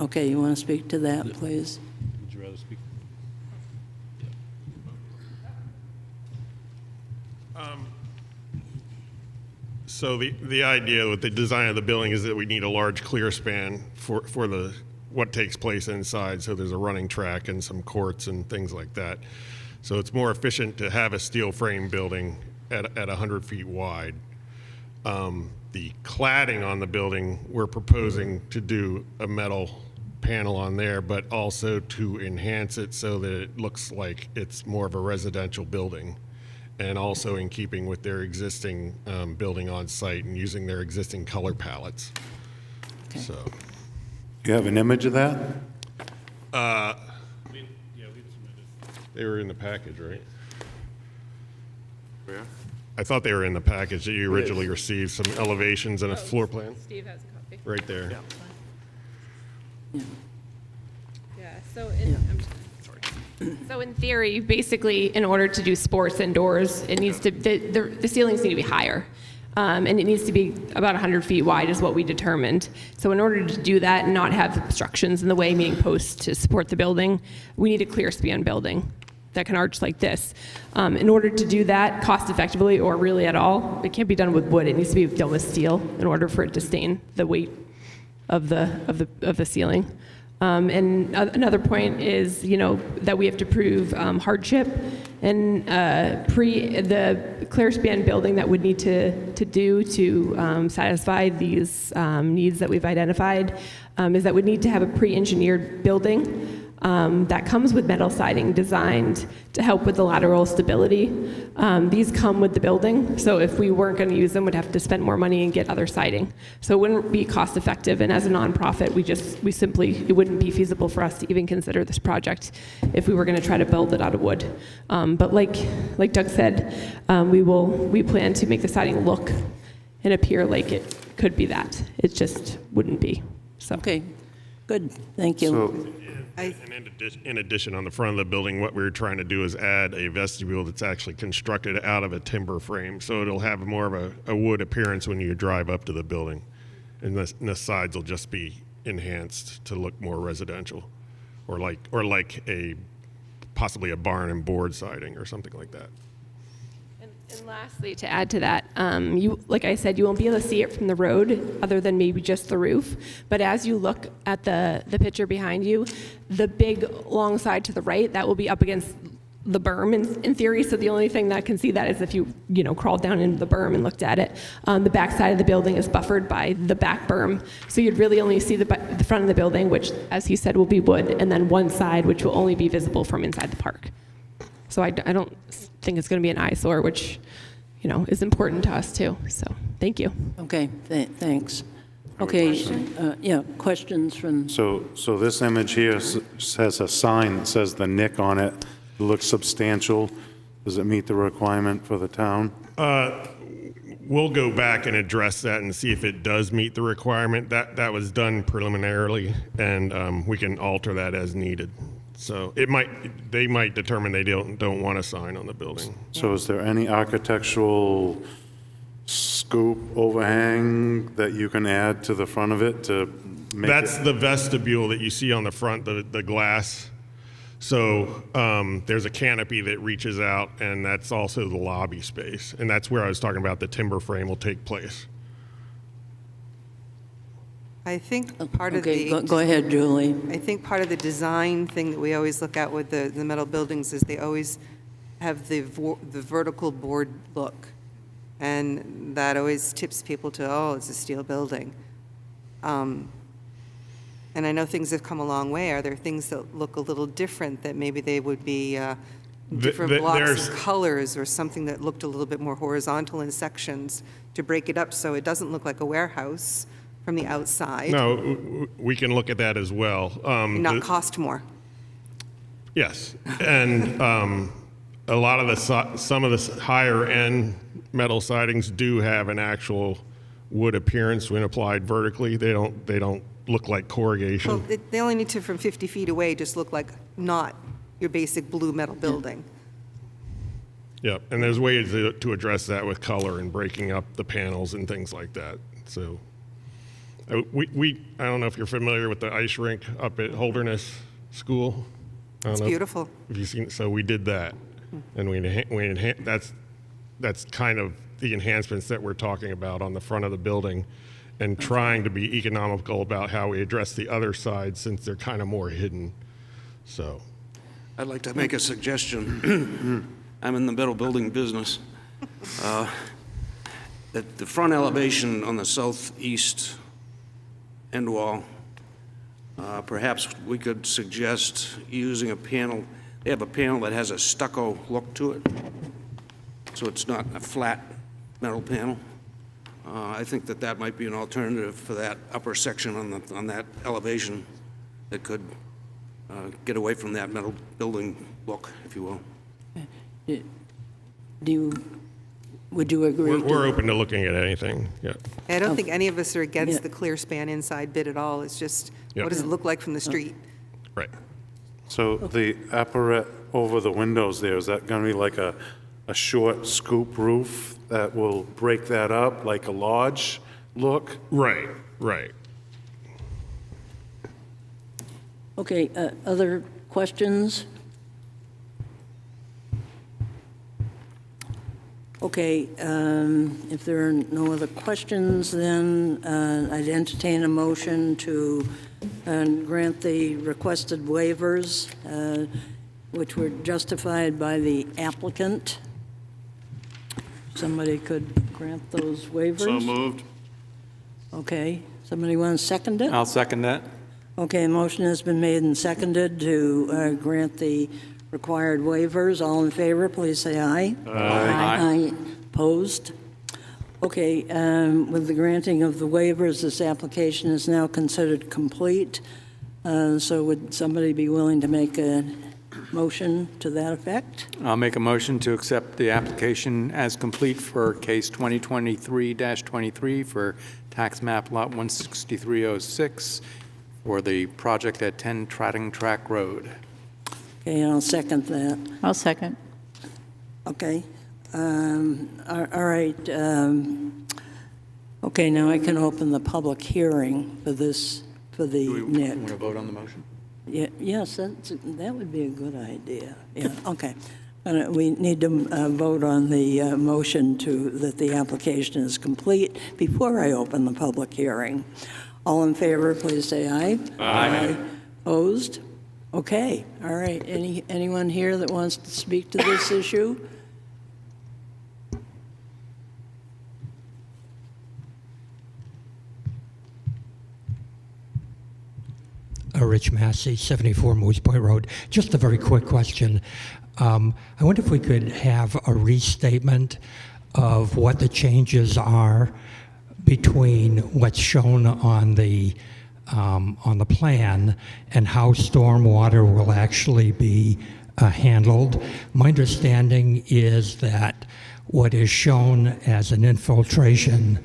Okay, you want to speak to that, please? Would you rather speak? So the idea with the design of the building is that we need a large clear span for what takes place inside. So there's a running track and some courts and things like that. So it's more efficient to have a steel frame building at 100 feet wide. The cladding on the building, we're proposing to do a metal panel on there, but also to enhance it so that it looks like it's more of a residential building, and also in keeping with their existing building on site and using their existing color palettes. Okay. So, You have an image of that? They were in the package, right? Where? I thought they were in the package that you originally received, some elevations and a floor plan. Steve has a copy. Right there. Yeah, so so in theory, basically, in order to do sports indoors, it needs to, the ceilings need to be higher. And it needs to be about 100 feet wide is what we determined. So in order to do that and not have obstructions in the way, meaning posts to support the building, we need a clear span building. that can arch like this. In order to do that cost effectively or really at all, it can't be done with wood. It needs to be done with steel in order for it to sustain the weight of the ceiling. And another point is, that we have to prove hardship, and the clear span building that would need to do to satisfy these needs that we've identified is that we need to have a pre-engineered building that comes with metal siding designed to help with the lateral stability. These come with the building, so if we weren't going to use them, we'd have to spend more money and get other siding. So it wouldn't be cost effective, and as a nonprofit, it wouldn't be feasible for us to even consider this project if we were going to try to build it out of wood. But like Doug said, we plan to make the siding look and appear like it could be that. It just wouldn't be. So. Okay, good, thank you. So, in addition, on the front of the building, what we're trying to do is add a vestibule that's actually constructed out of a timber frame, so it'll have more of a wood appearance when you drive up to the building, and the sides will just be enhanced to look more residential, or like possibly a barn and board siding or something like that. And lastly, to add to that, like I said, you won't be able to see it from the road other than maybe just the roof. But as you look at the picture behind you, the big long side to the right, that will be up against the berm in theory. So the only thing that can see that is if you crawled down into the berm and looked at it. The back side of the building is buffered by the back berm. So you'd really only see the front of the building, which, as he said, will be wood, and then one side, which will only be visible from inside the park. So I don't think it's going to be an eyesore, which, is important to us too. So thank you. Okay, thanks. Okay, questions from... So this image here has a sign that says the Nick on it. It looks substantial. Does it meet the requirement for the town? We'll go back and address that and see if it does meet the requirement. That was done preliminarily, and we can alter that as needed. So they might determine they don't want a sign on the building. So is there any architectural scoop overhang that you can add to the front of it to make That's the vestibule that you see on the front, the glass. So there's a canopy that reaches out, and that's also the lobby space. And that's where I was talking about the timber frame will take place. I think part of go ahead, Julie. I think part of the design thing that we always look at with the metal buildings is they always have the vertical board look, and that always tips people to, oh, it's a steel building. And I know things have come a long way. Are there things that look a little different that maybe they would be different blocks of colors or something that looked a little bit more horizontal in sections to break it up so it doesn't look like a warehouse from the outside? No, we can look at that as well. And not cost more. Yes, and a lot of some of the higher end metal sidings do have an actual wood appearance when applied vertically. They don't look like corrugation. Well, they only need to, from 50 feet away, just look like not your basic blue metal building. Yep, and there's ways to address that with color and breaking up the panels and things like that. So I don't know if you're familiar with the ice rink up at Holderness School. It's beautiful. Have you seen it? So we did that, and that's kind of the enhancements that we're talking about on the front of the building, and trying to be economical about how we address the other side since they're kind of more hidden. So I'd like to make a suggestion. I'm in the metal building business. That the front elevation on the southeast end wall, perhaps we could suggest using a panel. They have a panel that has a stucco look to it, so it's not a flat metal panel. I think that might be an alternative for that upper section on that elevation that could get away from that metal building look, if you will. Would you agree? We're open to looking at anything. Yeah. I don't think any of us are against the clear span inside bit at all. It's just, what does it look like from the street? Right. So the apparat over the windows there, is that going to be like a short scoop roof that will break that up, like a lodge look? Right. Okay, other questions? Okay, if there are no other questions, then I'd entertain a motion to grant the requested waivers, which were justified by the applicant. Somebody could grant those waivers? So moved. Okay, somebody want to second it? I'll second that. Okay, a motion has been made and seconded to grant the required waivers. All in favor, please say aye. Aye. Opposed? Okay, with the granting of the waivers, this application is now considered complete. So would somebody be willing to make a motion to that effect? I'll make a motion to accept the application as complete for case 2023-23 for tax map lot 16306 for the project at 10 Trotting Track Road. Okay, and I'll second that. I'll second. Okay. All right. Okay, now I can open the public hearing for this, for the Do we NIC. want to vote on the motion? Yeah, yes, that would be a good idea. Yeah, okay. We need to vote on the motion that the application is complete before I open the public hearing. All in favor, please say aye. Aye. Opposed? Okay, all right. Anyone here that wants to speak to this issue? Rich Massey, 74 Moose Point Road. Just a very quick question. I wonder if we could have a restatement of what the changes are between what's shown on the plan and how stormwater will actually be handled. My understanding is that what is shown as an infiltration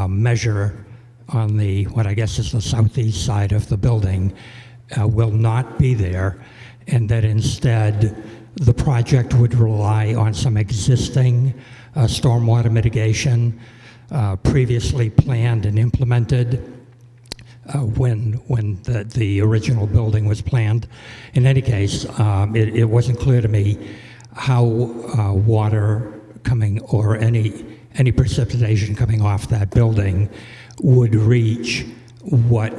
measure on the, what I guess is the southeast side of the building, will not be there, and that instead the project would rely on some existing stormwater mitigation previously planned and implemented when the original building was planned. In any case, it wasn't clear to me how water coming or any precipitation coming off that building would reach what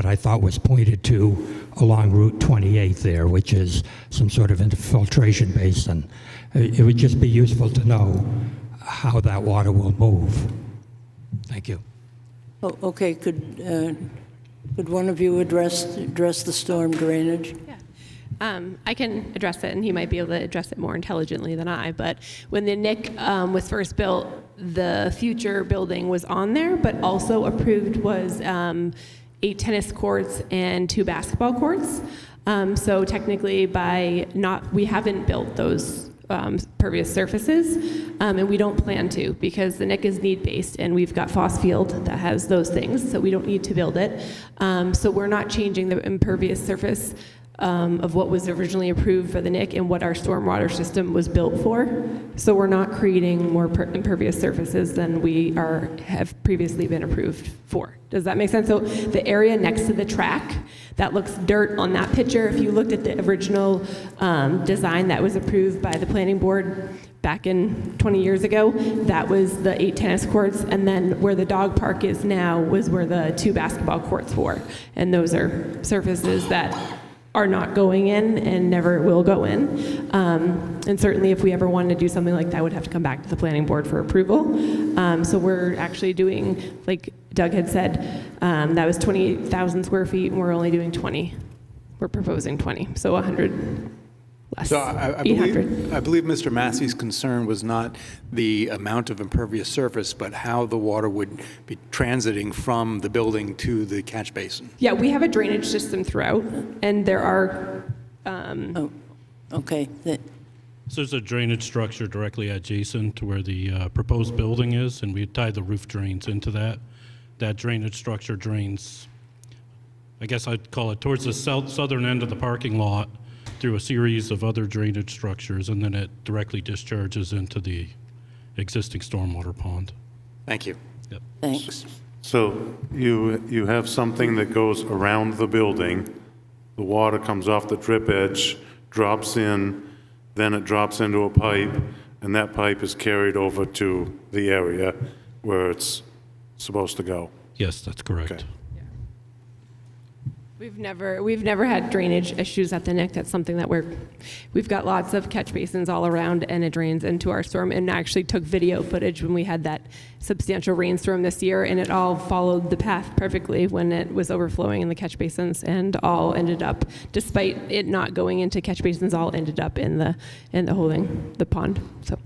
I thought was pointed to along Route 28 there, which is some sort of infiltration basin. It would just be useful to know how that water will move. Thank you. Oh, okay, could one of you address the storm drainage? I can address it, and he might be able to address it more intelligently than I. But when the NIC was first built, the future building was on there, but also approved was 8 tennis courts and 2 basketball courts. So technically, we haven't built those pervious surfaces, and we don't plan to, because the NIC is need-based, and we've got Foss Field that has those things, so we don't need to build it. So we're not changing the impervious surface of what was originally approved for the NIC and what our stormwater system was built for. So we're not creating more impervious surfaces than we have previously been approved for. Does that make sense? So the area next to the track, that looks dirt on that picture. If you looked at the original design that was approved by the planning board back in 20 years ago, that was the 8 tennis courts, and then where the dog park is now was where the 2 basketball courts were. And those are surfaces that are not going in and never will go in. And certainly if we ever wanted to do something like that, would have to come back to the planning board for approval. So we're actually doing, like Doug had said, that was 28,000 square feet, and we're only doing 20. We're proposing 20, so 100 less. So I believe Mr. Massey's concern was not the amount of impervious surface, but how the water would be transiting from the building to the catch basin. Yeah, we have a drainage system throughout, and there are... Okay. So there's a drainage structure directly adjacent to where the proposed building is, and we tied the roof drains into that. That drainage structure drains, I guess I'd call it towards the southern end of the parking lot, through a series of other drainage structures, and then it directly discharges into the existing stormwater pond. Thank you. Yep. Thanks. So you have something that goes around the building, the water comes off the drip edge, drops in, then it drops into a pipe, and that pipe is carried over to the area where it's supposed to go. Yes, that's correct. Okay. We've never had drainage issues at the Nick. That's something that we've got lots of catch basins all around, and it drains into our storm. And actually took video footage when we had that substantial rainstorm this year, and it all followed the path perfectly when it was overflowing in the catch basins, and all ended up, despite it not going into catch basins, all ended up in the holding the pond. So.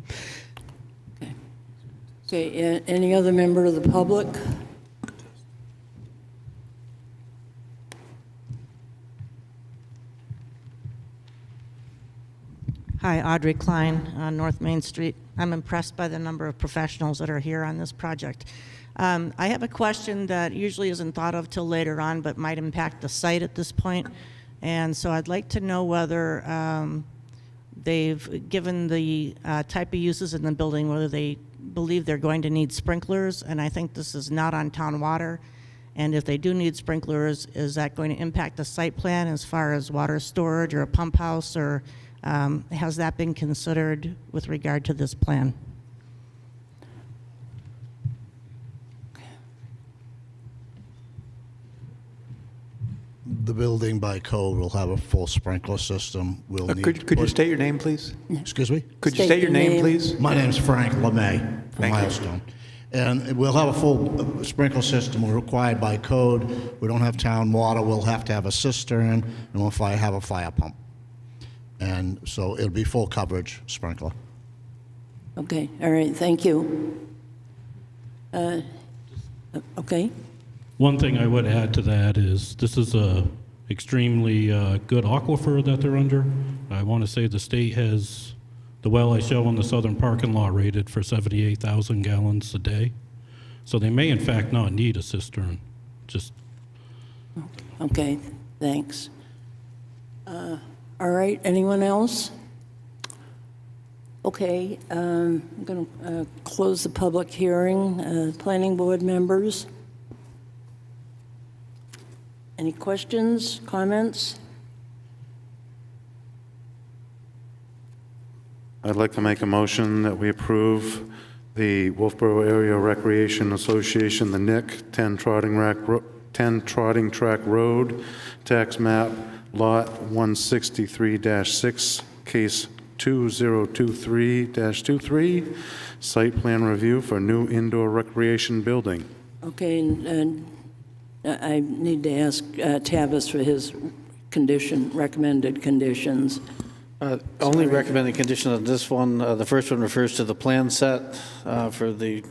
Okay, any other member of the public? Hi, Audrey Klein, North Main Street. I'm impressed by the number of professionals that are here on this project. I have a question that usually isn't thought of till later on, but might impact the site at this point. And so I'd like to know whether they've given the type of uses in the building, whether they believe they're going to need sprinklers, and I think this is not on town water. And if they do need sprinklers, is that going to impact the site plan as far as water storage or a pump house, or has that been considered with regard to this plan? The building by code will have a full sprinkler system. We'll need. Could you state your name, please? Excuse me? Could you state your name, please? My name's Frank LeMay from Thank you. Milestone. And we'll have a full sprinkler system required by code. We don't have town water. We'll have to have a cistern, and we'll have a fire pump. And so it'll be full coverage sprinkler. Okay, all right, thank you. Okay. One thing I would add to that is this is a extremely good aquifer that they're under. I want to say the state has the well I show on the southern parking lot rated for 78,000 gallons a day. So they may in fact not need a cistern. Just. Okay, thanks. All right, anyone else? Okay, I'm going to close the public hearing. Planning board members? Any questions, comments? I'd like to make a motion that we approve the Wolfeboro Area Recreation Association, the NIC, 10 Trotting Track Road, tax map lot 163-6, case 2023-23, site plan review for new indoor recreation building. Okay, and I need to ask Tavis for his recommended conditions. Only recommended condition on this one, the first one refers to the plan set for the,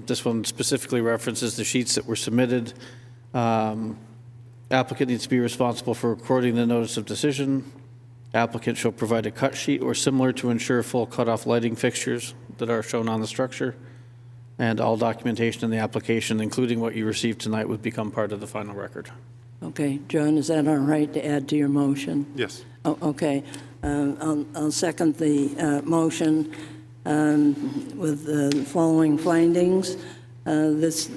this one specifically references the sheets that were submitted. Applicant needs to be responsible for recording the notice of decision. Applicant shall provide a cut sheet or similar to ensure full cutoff lighting fixtures that are shown on the structure. And all documentation in the application, including what you received tonight, would become part of the final record. Okay, John, is that all right to add to your motion? Yes. Oh, okay. I'll second the motion with the following findings. This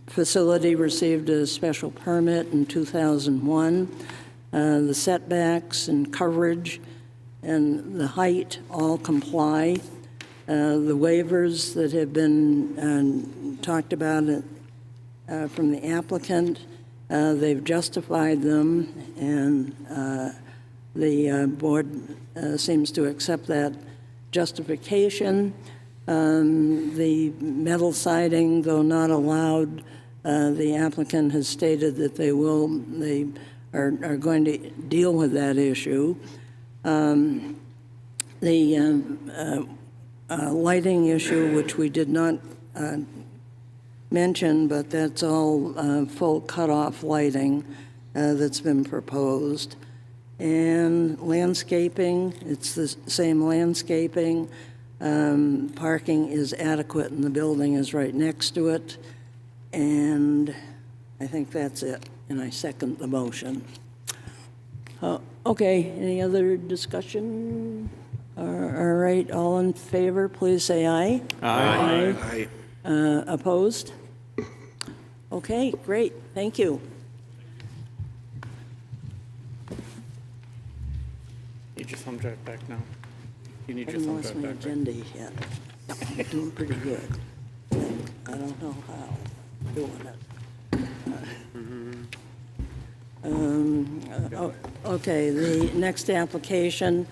facility received a special permit in 2001. The setbacks and coverage and the height all comply. The waivers that have been talked about from the applicant, they've justified them, and the board seems to accept that justification. The metal siding, though not allowed, the applicant has stated that they are going to deal with that issue. The lighting issue, which we did not mention, but that's all full cutoff lighting that's been proposed. And landscaping, it's the same landscaping. Parking is adequate and the building is right next to it. And I think that's it, and I second the motion. Okay, any other discussion? All right, all in favor, please say aye. Aye. Aye. Opposed? Okay, great, thank you. Need your thumb drive back now. You need your Haven't thumb lost drive my back, right? agenda yet. I'm doing pretty good. I don't know how I'm doing it. Okay, the next application,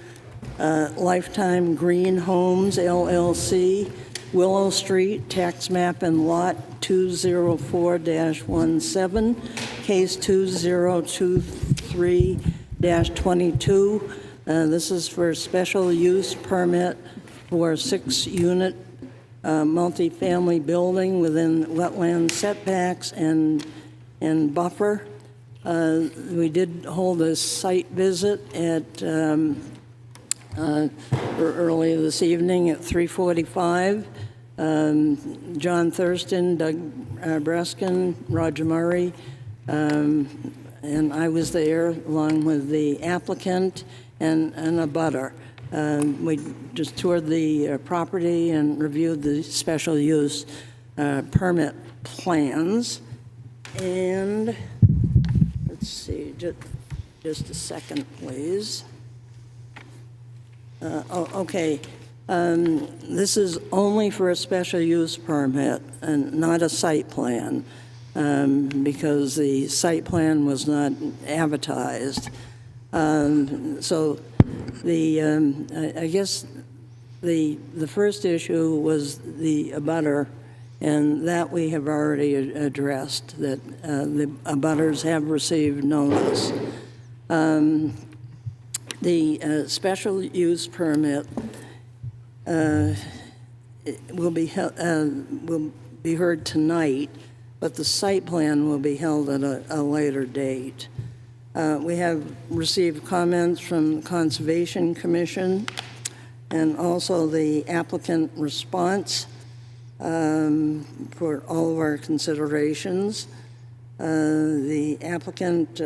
Lifetime Green Homes LLC, Willow Street, tax map and lot 204-17, case 2023-22. This is for a special use permit for a 6-unit multifamily building within wetland setbacks and buffer. We did hold a site visit at earlier this evening at 3:45. John Thurston, Doug Breskin, Roger Murray, and I was there along with the applicant and Abutter. We just toured the property and reviewed the special use permit plans. And let's see, just a second, please. Okay. This is only for a special use permit and not a site plan, because the site plan was not advertised. So I guess the first issue was the abutter, and that we have already addressed, that the abutters have received notice. The special use permit will be heard tonight, but the site plan will be held at a later date. We have received comments from the Conservation Commission and also the applicant response for all of our considerations. The applicant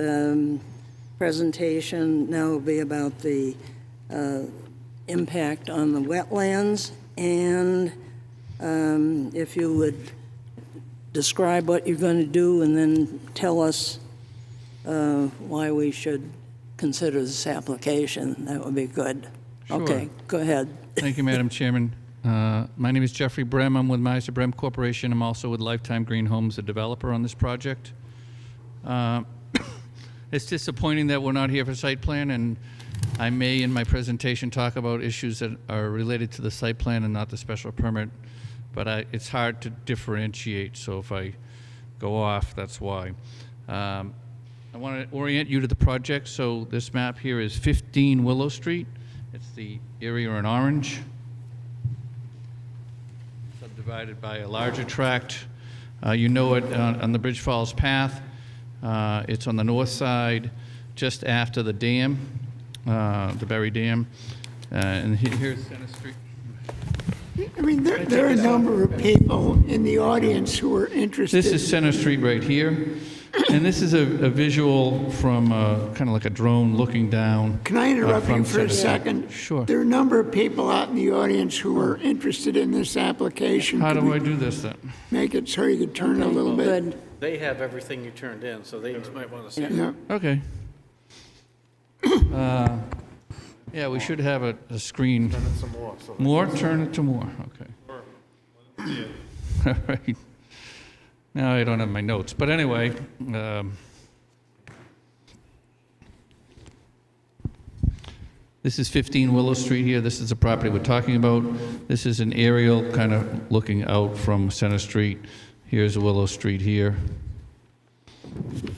presentation now will be about the impact on the wetlands, and if you would describe what you're going to do and then tell us why we should consider this application, that would be good. Sure. Okay, go ahead. Thank you, Madam Chairman. My name is Jeffrey Brem. I'm with Meiser Brem Corporation. I'm also with Lifetime Green Homes, the developer on this project. It's disappointing that we're not here for site plan, and I may, in my presentation, talk about issues that are related to the site plan and not the special permit, but it's hard to differentiate, so if I go off, that's why. I want to orient you to the project. So this map here is 15 Willow Street. It's the area in orange, subdivided by a larger tract. You know it on the Bridge Falls Path. It's on the north side, just after the dam, the Berry Dam. And here's Center Street. I mean, there are a number of people in the audience who are interested. This is Center Street right here. And this is a visual from kind of like a drone looking down. Can I interrupt you for a second? Sure. There are a number of people out in the audience who are interested in this application. How do I do this then? Make it so you could turn a little bit. They have everything you turned in, so they might want to see it. Yeah. Okay. Yeah, we should have a screen. Turn it some more. So More? Turn it to more. Okay. All right. Now I don't have my notes, but anyway, this is 15 Willow Street here. This is the property we're talking about. This is an aerial kind of looking out from Center Street. Here's Willow Street here.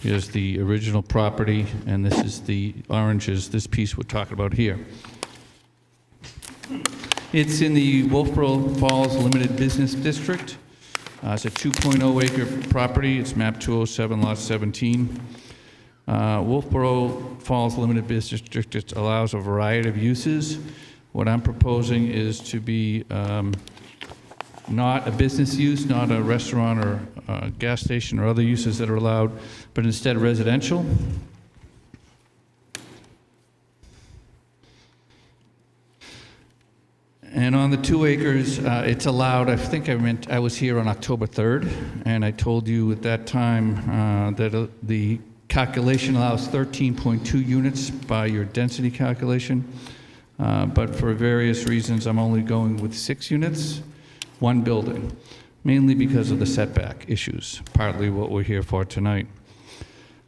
Here's the original property, and this is the oranges, this piece we're talking about here. It's in the Wolfeboro Falls Limited Business District. It's a 2.0 acre property. It's map 207, lot 17. Wolfeboro Falls Limited Business District allows a variety of uses. What I'm proposing is to be not a business use, not a restaurant or a gas station or other uses that are allowed, but instead residential. And on the 2 acres, it's allowed, I think I was here on October 3rd, and I told you at that time that the calculation allows 13.2 units by your density calculation. But for various reasons, I'm only going with 6 units, 1 building, mainly because of the setback issues, partly what we're here for tonight.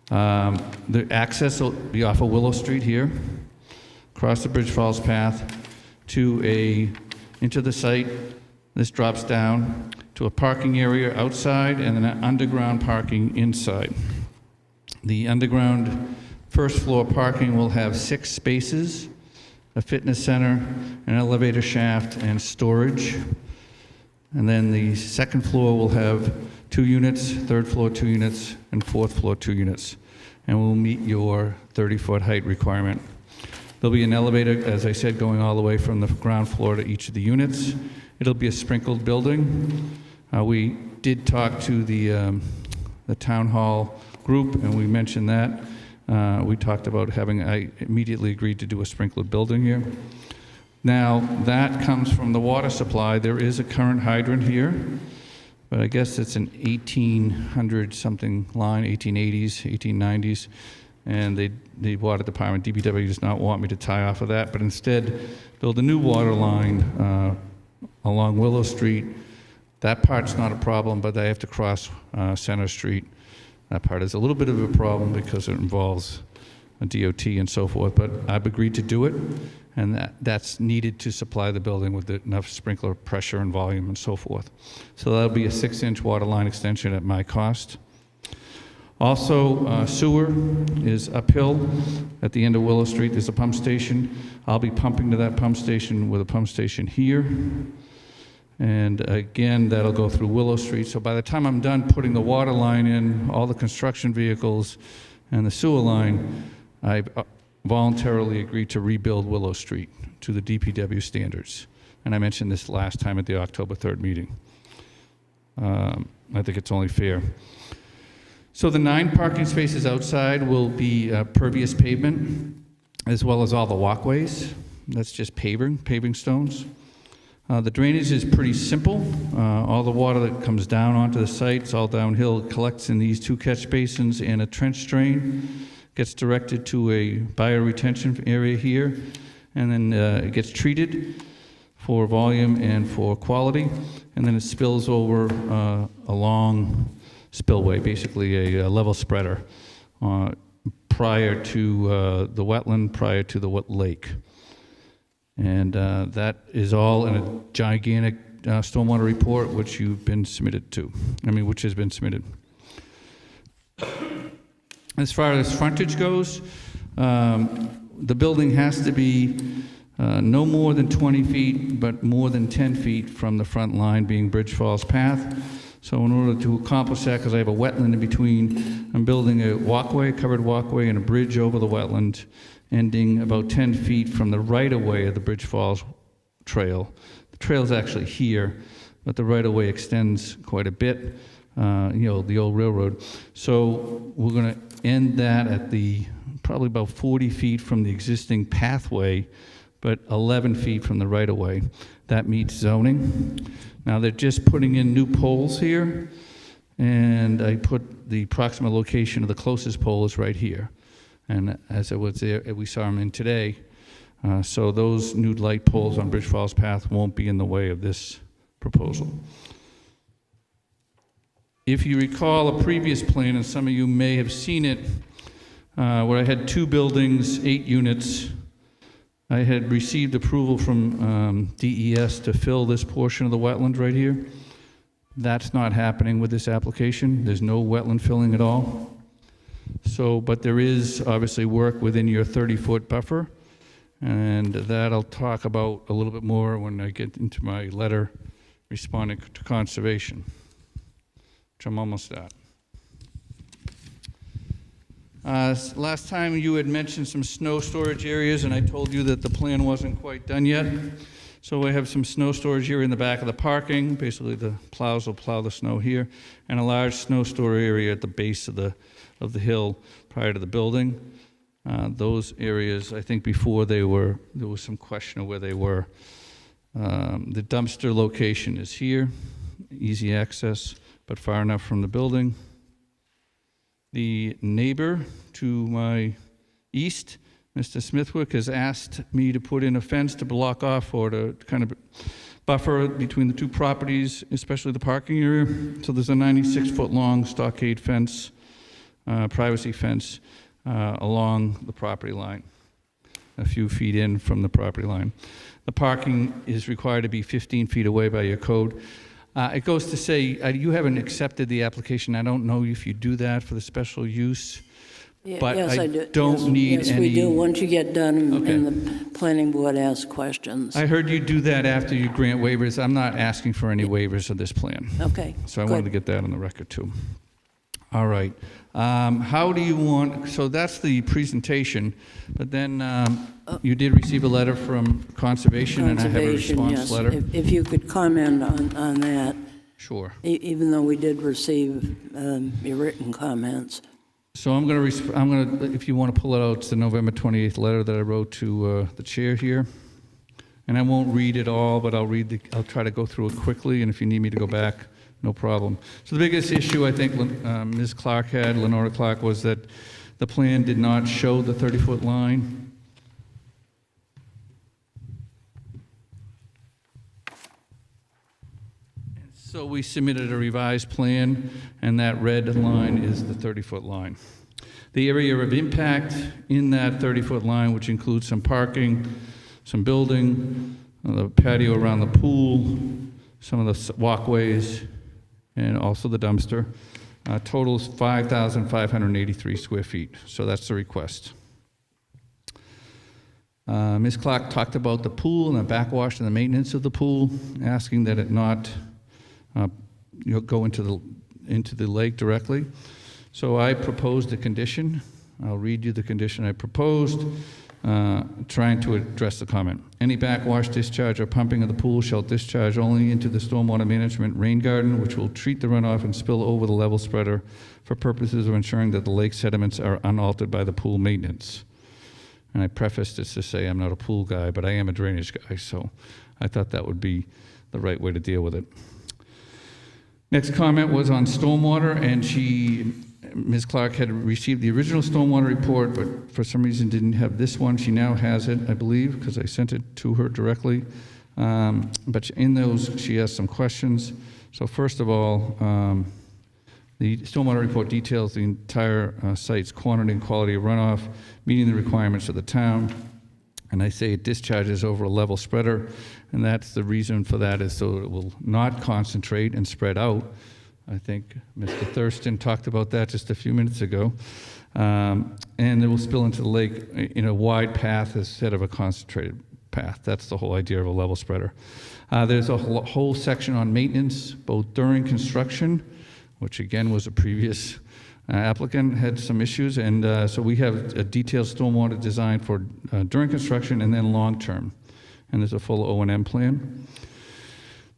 The access will be off of Willow Street here, across the Bridge Falls path into the site. This drops down to a parking area outside and then underground parking inside. The underground first floor parking will have 6 spaces, a fitness center, an elevator shaft, and storage. And then the second floor will have 2 units, third floor 2 units, and fourth floor 2 units. And will meet your 30-foot height requirement. There'll be an elevator, as I said, going all the way from the ground floor to each of the units. It'll be a sprinkled building. We did talk to the town hall group, and we mentioned that. We talked about I immediately agreed to do a sprinkled building here. Now, that comes from the water supply. There is a current hydrant here, but I guess it's an 1800-something line, 1880s, 1890s, and the water department, DPW, does not want me to tie off of that, but instead build a new water line along Willow Street. That part's not a problem, but they have to cross Center Street. That part is a little bit of a problem because it involves a DOT and so forth, but I've agreed to do it, and that's needed to supply the building with enough sprinkler pressure and volume and so forth. So that'll be a 6-inch water line extension at my cost. Also, sewer is uphill at the end of Willow Street. There's a pump station. I'll be pumping to that pump station with a pump station here. And again, that'll go through Willow Street. So by the time I'm done putting the water line in, all the construction vehicles, and the sewer line, I've voluntarily agreed to rebuild Willow Street to the DPW standards. And I mentioned this last time at the October 3rd meeting. I think it's only fair. So the 9 parking spaces outside will be pervious pavement, as well as all the walkways. That's just paving stones. The drainage is pretty simple. All the water that comes down onto the site, it's all downhill, collects in these 2 catch basins and a trench drain, gets directed to a bioretention area here, and then it gets treated for volume and for quality, and then it spills over a long spillway, basically a level spreader, prior to the wetland, prior to the lake. And that is all in a gigantic stormwater report, which you've been submitted to. Which has been submitted. As far as frontage goes, the building has to be no more than 20 feet, but more than 10 feet from the front line, being Bridge Falls Path. So in order to accomplish that, because I have a wetland in between, I'm building a walkway, covered walkway, and a bridge over the wetland, ending about 10 feet from the right-of-way of the Bridge Falls Trail. The trail's actually here, but the right-of-way extends quite a bit, the old railroad. So we're going to end that at probably about 40 feet from the existing pathway, but 11 feet from the right-of-way. That meets zoning. Now they're just putting in new poles here, and I put the approximate location of the closest pole is right here. And as I was there, we saw them in today. So those new light poles on Bridge Falls Path won't be in the way of this proposal. If you recall a previous plan, and some of you may have seen it, where I had 2 buildings, 8 units, I had received approval from DES to fill this portion of the wetland right here. That's not happening with this application. There's no wetland filling at all. So, but there is obviously work within your 30-foot buffer, and that I'll talk about a little bit more when I get into my letter responding to conservation, which I'm almost at. Last time you had mentioned some snow storage areas, and I told you that the plan wasn't quite done yet. So I have some snow storage here in the back of the parking. Basically, the plows will plow the snow here, and a large snow store area at the base of the hill prior to the building. Those areas, I think before there was some question of where they were. The dumpster location is here, easy access, but far enough from the building. The neighbor to my east Mr. Smithwick has asked me to put in a fence to block off or to kind of buffer between the two properties, especially the parking area. So there's a 96-foot-long stockade fence, privacy fence, along the property line, a few feet in from the property line. The parking is required to be 15 feet away by your code. It goes to say, you haven't accepted the application. I don't know if you do that for the special use. But yes, I do. don't need yes, any... Yes, we do, once you get done Okay. and the planning board asks questions. I heard you do that after you grant waivers. I'm not asking for any waivers of this plan. Okay, So I wanted to get that on the record, too. All right. How do you want... So that's the presentation, but then you did receive a letter from Conservation, and I have a response yes. letter. If you could comment on that. Sure. Even though we did receive your written comments. So I'm going to, if you want to pull it out, it's the November 28th letter that I wrote to the chair here. And I won't read it all, but I'll try to go through it quickly, and if you need me to go back, no problem. So the biggest issue I think Ms. Clark had, Lenora Clark, was that the plan did not show the 30-foot line. So we submitted a revised plan, and that red line is the 30-foot line. The area of impact in that 30-foot line, which includes some parking, some building, the patio around the pool, some of the walkways, and also the dumpster, totals 5,583 square feet. So that's the request. Ms. Clark talked about the pool and the backwash and the maintenance of the pool, asking that it not go into the lake directly. So I proposed a condition. I'll read you the condition I proposed, trying to address the comment. Any backwash, discharge, or pumping of the pool shall discharge only into the stormwater management rain garden, which will treat the runoff and spill over the level spreader for purposes of ensuring that the lake sediments are unaltered by the pool maintenance. And I prefaced this to say I'm not a pool guy, but I am a drainage guy, so I thought that would be the right way to deal with it. Next comment was on stormwater, and Ms. Clark had received the original stormwater report, but for some reason didn't have this one. She now has it, I believe, because I sent it to her directly. But in those, she asked some questions. So first of all, the stormwater report details the entire site's quantity and quality of runoff, meeting the requirements of the town. And I say it discharges over a level spreader, and that's the reason for that is so it will not concentrate and spread out. I think Mr. Thurston talked about that just a few minutes ago. And it will spill into the lake in a wide path instead of a concentrated path. That's the whole idea of a level spreader. There's a whole section on maintenance, both during construction, which again was a previous applicant had some issues, and so we have a detailed stormwater design for during construction and then long-term, and there's a full O&M plan.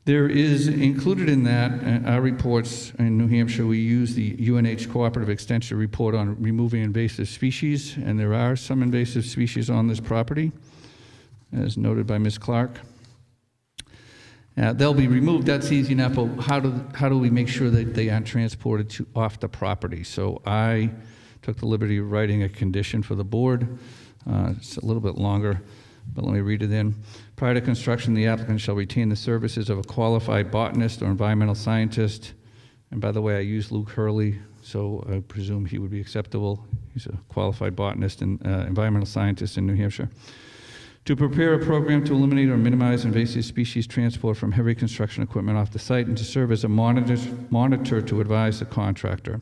There is included in that our reports in New Hampshire. We use the UNH Cooperative Extension report on removing invasive species, and there are some invasive species on this property, as noted by Ms. Clark. They'll be removed, that's easy enough, but how do we make sure that they aren't transported off the property? So I took the liberty of writing a condition for the board. It's a little bit longer, but let me read it in. Prior to construction, the applicant shall retain the services of a qualified botanist or environmental scientist. And by the way, I used Luke Hurley, so I presume he would be acceptable. He's a qualified botanist and environmental scientist in New Hampshire. To prepare a program to eliminate or minimize invasive species transport from heavy construction equipment off the site, and to serve as a monitor to advise the contractor.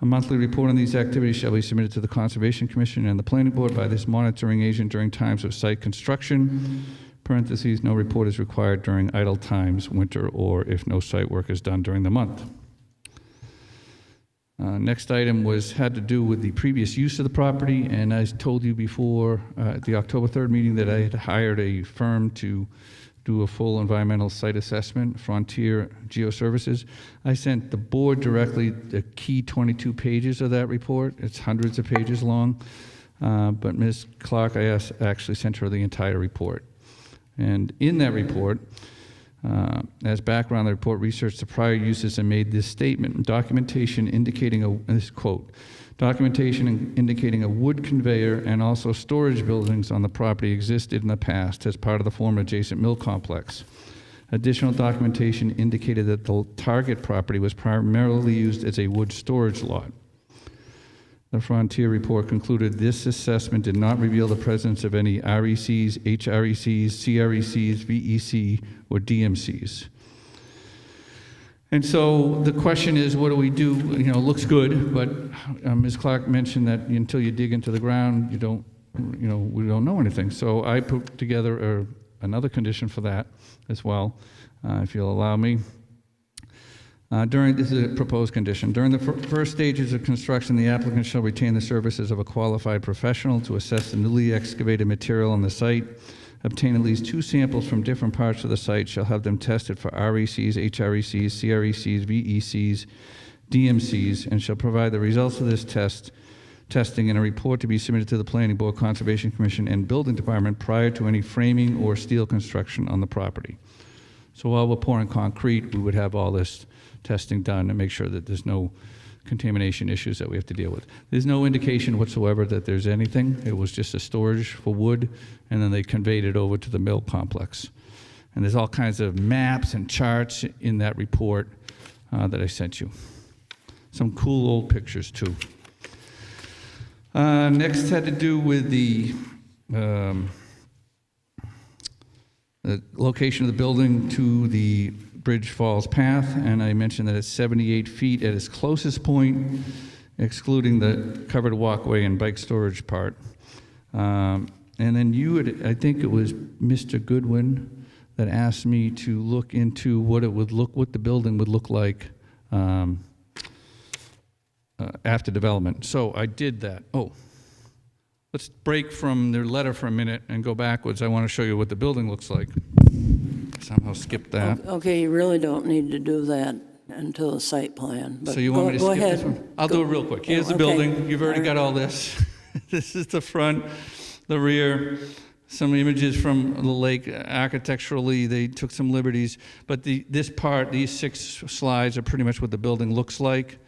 A monthly report on these activities shall be submitted to the Conservation Commission and the Planning Board by this monitoring agent during times of site construction. Parentheses, no report is required during idle times, winter, or if no site work is done during the month. Next item had to do with the previous use of the property, and I told you before at the October 3rd meeting that I had hired a firm to do a full environmental site assessment, Frontier Geoservices. I sent the board directly the key 22 pages of that report. It's hundreds of pages long, but Ms. Clark, I actually sent her the entire report. And in that report, As background, the report researched the prior uses and made this statement. Documentation indicating this quote, documentation indicating a wood conveyor and also storage buildings on the property existed in the past as part of the former adjacent mill complex. Additional documentation indicated that the target property was primarily used as a wood storage lot. The Frontier report concluded this assessment did not reveal the presence of any RECs, HRECs, CRECs, VEC, or DMCs. And so the question is, what do we do? You know, it looks good, but Ms. Clark mentioned that until you dig into the ground, we don't know anything. So I put together another condition for that as well, if you'll allow me. This is a proposed condition. During the first stages of construction, the applicant shall retain the services of a qualified professional to assess the newly excavated material on the site, obtain at least 2 samples from different parts of the site, shall have them tested for RECs, HRECs, CRECs, VECs, DMCs, and shall provide the results of this testing in a report to be submitted to the Planning Board, Conservation Commission, and Building Department prior to any framing or steel construction on the property. So while we're pouring concrete, we would have all this testing done and make sure that there's no contamination issues that we have to deal with. There's no indication whatsoever that there's anything. It was just a storage for wood, and then they conveyed it over to the mill complex. And there's all kinds of maps and charts in that report that I sent you. Some cool old pictures too. Next had to do with the location of the building to the Bridge Falls Path, and I mentioned that it's 78 feet at its closest point, excluding the covered walkway and bike storage part. And then I think it was Mr. Goodwin that asked me to look into what the building would look like after development. So I did that. Oh, let's break from their letter for a minute and go backwards. I want to show you what the building looks like. Somehow skipped that. Okay, you really don't need to do that until the site plan. But so you want me to skip ahead. this one? I'll do it real quick. Here's the building. You've already got all this. This is the front, the rear, some images from the lake. Architecturally, they took some liberties. But this part, these 6 slides are pretty much what the building looks like.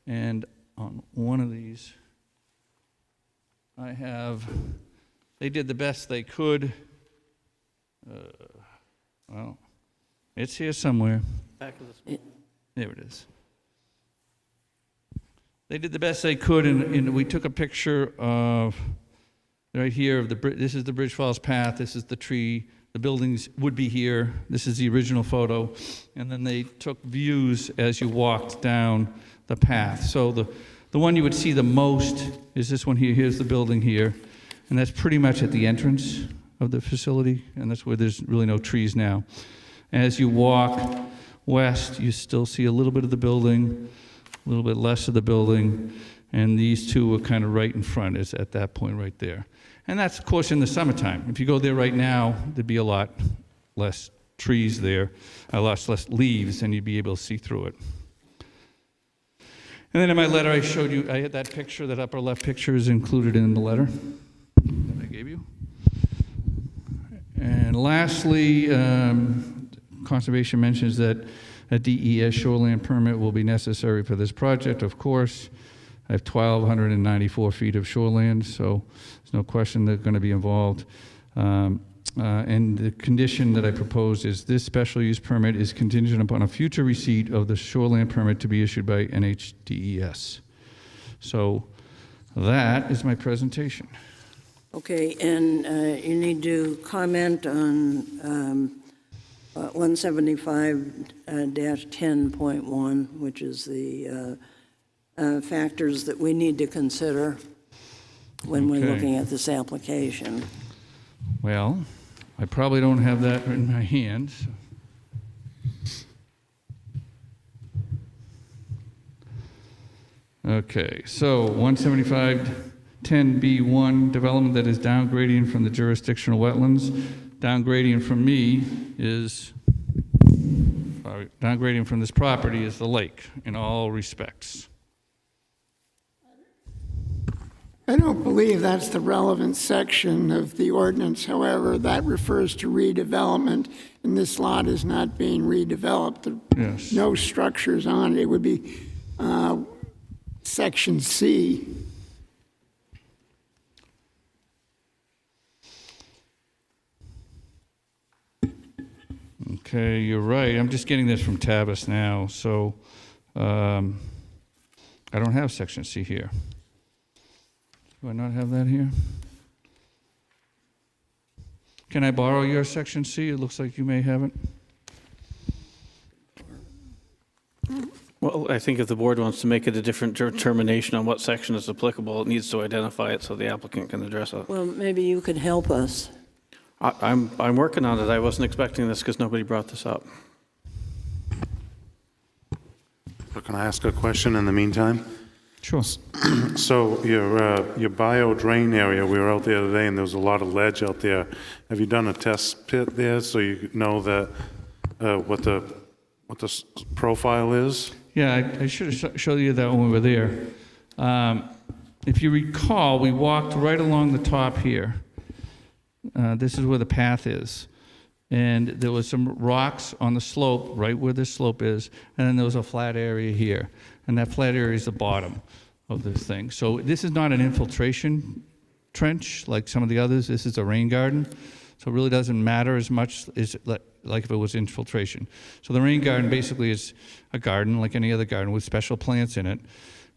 And on one of these, they did the best they could. Well, it's here somewhere. Back of the There it is. They did the best they could, and we took a picture of right here of this is the Bridge Falls Path. This is the tree. The buildings would be here. This is the original photo, and then they took views as you walked down the path. So the one you would see the most is this one here. Here's the building here, and that's pretty much at the entrance of the facility, and that's where there's really no trees now. As you walk west, you still see a little bit of the building, a little bit less of the building, and these two are kind of right in front, is at that point right there. And that's, of course, in the summertime. If you go there right now, there'd be a lot less trees there, a lot less leaves, and you'd be able to see through it. And then in my letter, I showed you, I had that picture, that upper left picture is included in the letter that I gave you. And lastly, Conservation mentions that a DES shoreline permit will be necessary for this project, of course. I have 1,294 feet of shoreland, so there's no question they're going to be involved. And the condition that I propose is this special use permit is contingent upon a future receipt of the shoreland permit to be issued by NHDES. So that is my presentation. Okay, and you need to comment on 175-10.1, which is the factors that we need to consider when we're looking at this application. Well, I probably don't have that in my hands. Okay, so 175-10B1, development that is downgrading from the jurisdictional wetlands. Downgrading from me is, downgrading from this property is the lake in all respects. I don't believe that's the relevant section of the ordinance. However, that refers to redevelopment, and this lot is not being redeveloped. Yes. No structures on it. It would be section C. Okay, you're right. I'm just getting this from Tavis now, so I don't have section C here. Do I not have that here? Can I borrow your section C? It looks like you may have it. Well, I think if the board wants to make it a different determination on what section is applicable, it needs to identify it so the applicant can address it. Well, maybe you could help us. I'm working on it. I wasn't expecting this because nobody brought this up. So can I ask a question in the meantime? Sure. So your bio drain area, we were out there today and there was a lot of ledge out there. Have you done a test pit there so you know that what the profile is? Yeah, I should have showed you that when we were there. If you recall, we walked right along the top here. This is where the path is. And there was some rocks on the slope, right where this slope is, and then there was a flat area here. And that flat area is the bottom of this thing. So this is not an infiltration trench like some of the others. This is a rain garden. So it really doesn't matter as much as like if it was infiltration. So the rain garden basically is a garden like any other garden with special plants in it,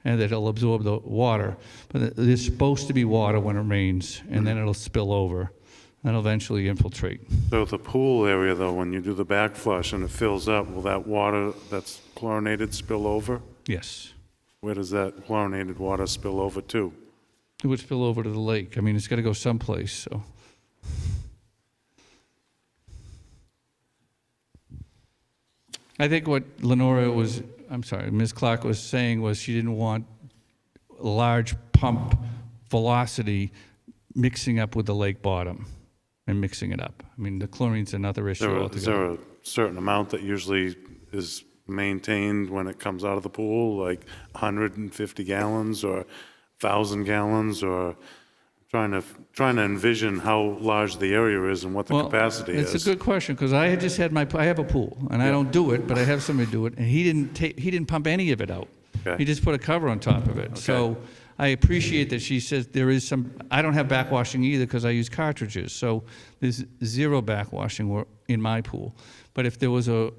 and that it'll absorb the water. But there's supposed to be water when it rains, and then it'll spill over. And eventually infiltrate. So the pool area, though, when you do the backflush and it fills up, will that water that's chlorinated spill over? Yes. Where does that chlorinated water spill over to? It would spill over to the lake. I mean, it's got to go someplace, so. I think what Ms. Clark was saying was she didn't want large pump velocity mixing up with the lake bottom. And mixing it up. I mean, the chlorine's another issue altogether. Is there a certain amount that usually is maintained when it comes out of the pool, like 150 gallons or 1,000 gallons, or trying to envision how large the area is and what the capacity is? It's a good question because I had just had I have a pool and I don't do it, but I have somebody do it, and he didn't pump any of it out. Okay. He just put a cover on top of it. Okay. So I appreciate that she says there is some. I don't have backwashing either because I use cartridges. So there's zero backwashing in my pool. But if there was a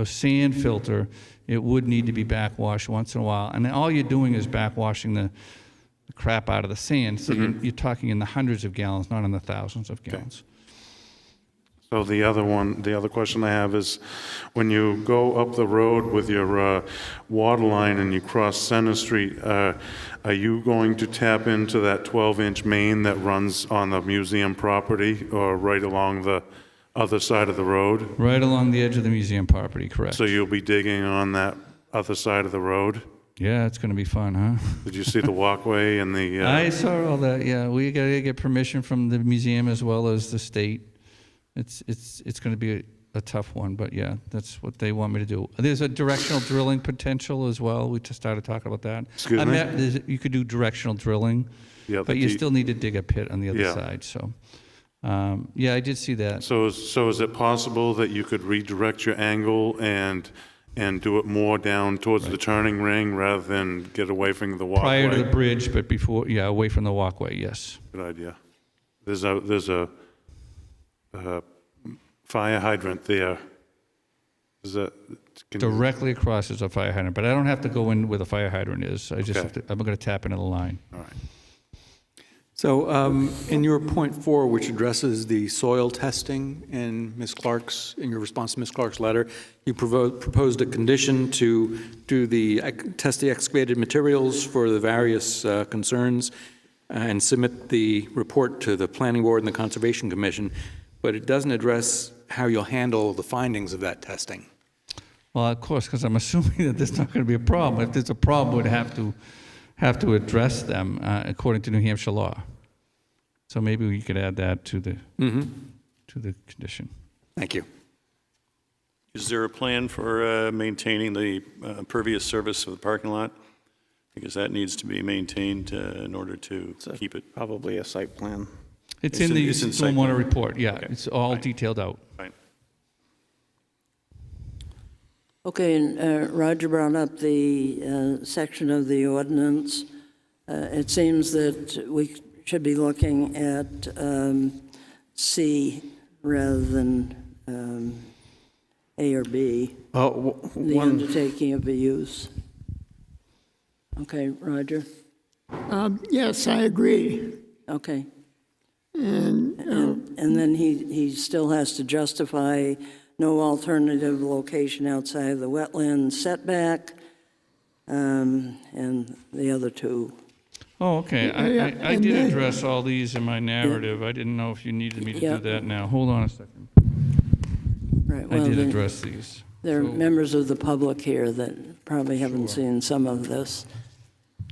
sand filter, it would need to be backwashed once in a while. And all you're doing is backwashing the crap out of the sand. So you're talking in the hundreds of gallons, not in the thousands of gallons. So the other question I have is, when you go up the road with your water line and you cross Center Street, are you going to tap into that 12-inch main that runs on the museum property or right along the other side of the road? Right along the edge of the museum property, correct. So you'll be digging on that other side of the road? Yeah, it's going to be fun, huh? Did you see the walkway and the... I saw all that, yeah. We got to get permission from the museum as well as the state. It's going to be a tough one, but yeah, that's what they want me to do. There's a directional drilling potential as well. We just started talking about that. Excuse me? You could do directional drilling, but you still need to dig a pit on the other side. So, yeah, I did see that. So is it possible that you could redirect your angle and do it more down towards the turning ring rather than get away from the walkway? Prior to the bridge, but before, yeah, away from the walkway, yes. Good idea. There's a fire hydrant there. Directly across is a fire hydrant, but I don't have to go in where the fire hydrant is. I just have to, I'm going to tap into the line. All right. So in your point 4, which addresses the soil testing in your response to Ms. Clark's letter, you proposed a condition to test the excavated materials for the various concerns and submit the report to the Planning Board and the Conservation Commission, but it doesn't address how you'll handle the findings of that testing. Well, of course, because I'm assuming that there's not going to be a problem. If there's a problem, we'd have to address them according to New Hampshire law. So maybe we could add that to the condition. Thank you. Is there a plan for maintaining the pervious surface of the parking lot? Because that needs to be maintained in order to keep it. Probably a site plan. It's in the it's in site stormwater plan. report, yeah. Okay. It's all Fine. detailed out. Fine. Okay, and Roger brought up the section of the ordinance. It seems that we should be looking at C rather than A or B, the undertaking of the use. Okay, Roger? Yes, I agree. Okay. And then he still has to justify no alternative location outside of the wetland setback, and the other two. Oh, okay. I did address all these in my narrative. I didn't know if you needed me to Yeah. do that now. Hold on a second. Right. I Well, did then address these. there are So- members of the public here that probably haven't seen some of this.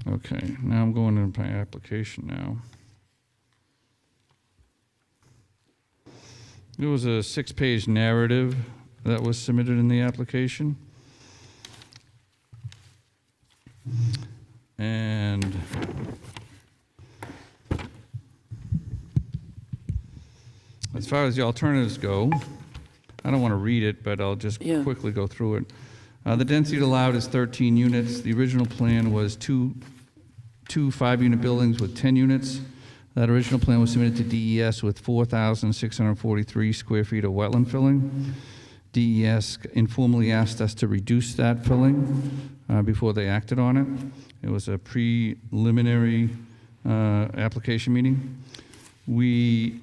Okay, now I'm going into my application now. There was a 6-page narrative that was submitted in the application. And as far as the alternatives go, I don't want to read it, but I'll just quickly go through it. The density allowed is 13 units. The original plan was two 5-unit buildings with 10 units. That original plan was submitted to DES with 4,643 square feet of wetland filling. DES informally asked us to reduce that filling before they acted on it. It was a preliminary application meeting. We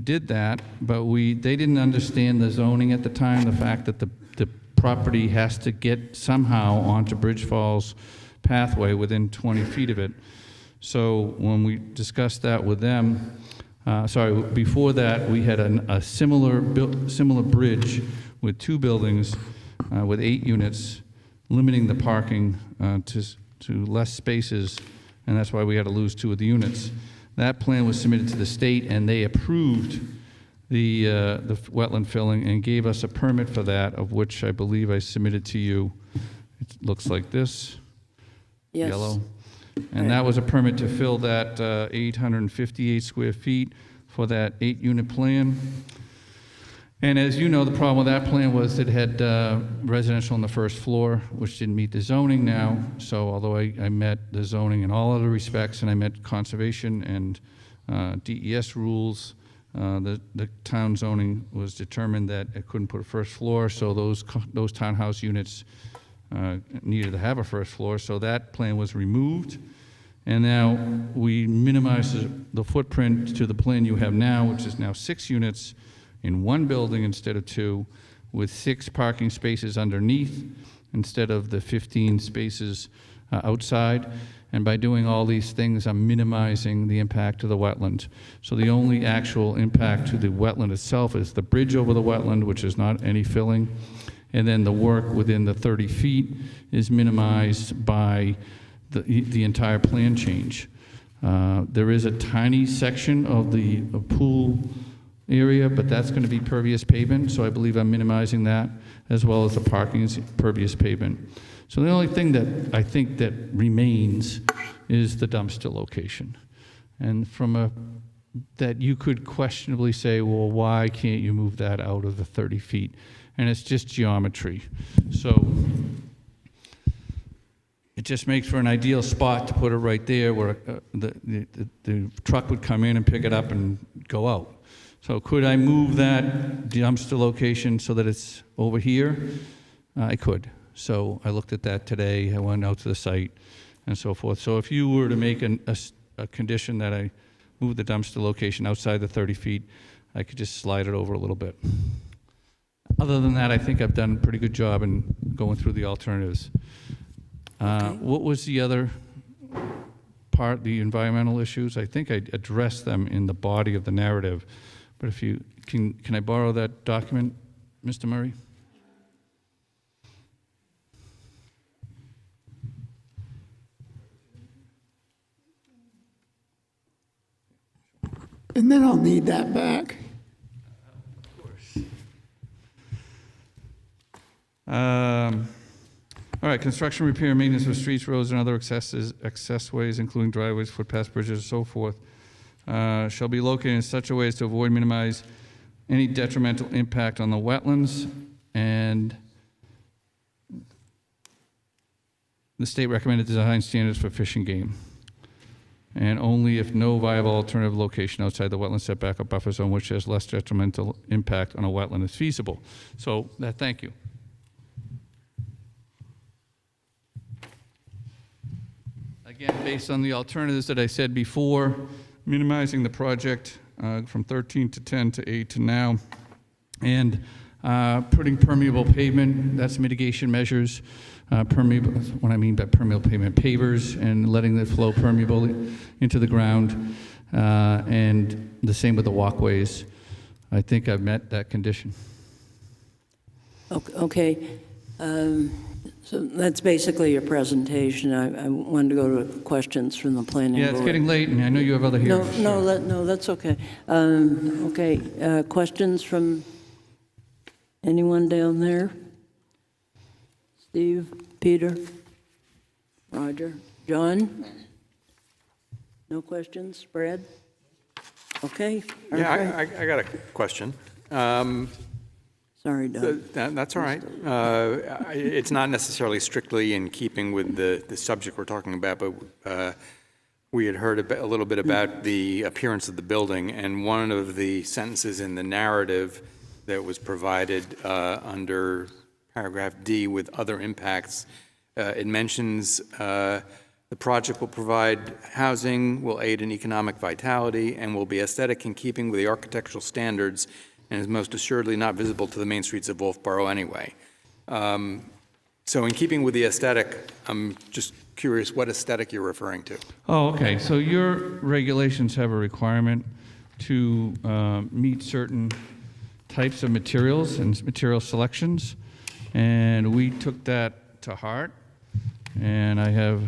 did that, but they didn't understand the zoning at the time, the fact that the property has to get somehow onto Bridge Falls pathway within 20 feet of it. So when we discussed that with them, before that, we had a similar bridge with 2 buildings with 8 units, limiting the parking to less spaces, and that's why we had to lose 2 of the units. That plan was submitted to the state, and they approved the wetland filling and gave us a permit for that, of which I believe I submitted to you. It looks like this, Yes. yellow. And that was a permit to fill that 858 square feet for that 8-unit plan. And as you know, the problem with that plan was it had residential on the first floor, which didn't meet the zoning now. So although I met the zoning in all other respects, and I met conservation and DES rules, the town zoning was determined that it couldn't put a first floor, so those townhouse units needed to have a first floor, so that plan was removed. And now we minimized the footprint to the plan you have now, which is now 6 units in 1 building instead of 2, with 6 parking spaces underneath instead of the 15 spaces outside. And by doing all these things, I'm minimizing the impact to the wetland. So the only actual impact to the wetland itself is the bridge over the wetland, which is not any filling. And then the work within the 30 feet is minimized by the entire plan change. There is a tiny section of the pool area, but that's going to be pervious pavement, so I believe I'm minimizing that, as well as the parking is pervious pavement. So the only thing that I think that remains is the dumpster location. And that you could questionably say, well, why can't you move that out of the 30 feet? And it's just geometry. So it just makes for an ideal spot to put it right there where the truck would come in and pick it up and go out. So could I move that dumpster location so that it's over here? I could. So I looked at that today. I went out to the site and so forth. So if you were to make a condition that I move the dumpster location outside the 30 feet, I could just slide it over a little bit. Other than that, I think I've done a pretty good job in going through the alternatives. What was the other part, the environmental issues? I think I addressed them in the body of the narrative. But if you can I borrow that document, Mr. Murray? And then I'll need that back. All right, construction, repair, and maintenance of streets, roads, and other accessways, including driveways, footpaths, bridges, and so forth, shall be located in such a way as to avoid, minimize any detrimental impact on the wetlands, and the state recommended design standards for fish and game. And only if no viable alternative location outside the wetland setback or buffer zone which has less detrimental impact on a wetland is feasible. So, thank you. Again, based on the alternatives that I said before, minimizing the project from 13 to 10 to 8 to now, and putting permeable pavement, that's mitigation measures. Permeable, what I mean by permeable pavement, pavers, and letting it flow permeable into the ground, and the same with the walkways. I think I've met that condition. Okay. So that's basically your presentation. I wanted to go to questions from the planning board. Yeah, it's getting late, and I know you have other hearings. No, that's okay. Okay, questions from anyone down there? Steve, Peter, Roger, John? No questions? Brad? Okay. Yeah, I got a question. Sorry, Doug. That's all right. It's not necessarily strictly in keeping with the subject we're talking about, but we had heard a little bit about the appearance of the building, and one of the sentences in the narrative that was provided under paragraph D with other impacts, it mentions the project will provide housing, will aid in economic vitality, and will be aesthetic in keeping with the architectural standards, and is most assuredly not visible to the main streets of Wolfeboro anyway. So in keeping with the aesthetic, I'm just curious what aesthetic you're referring to. Oh, okay. So your regulations have a requirement to meet certain types of materials and material selections, and we took that to heart. And I have,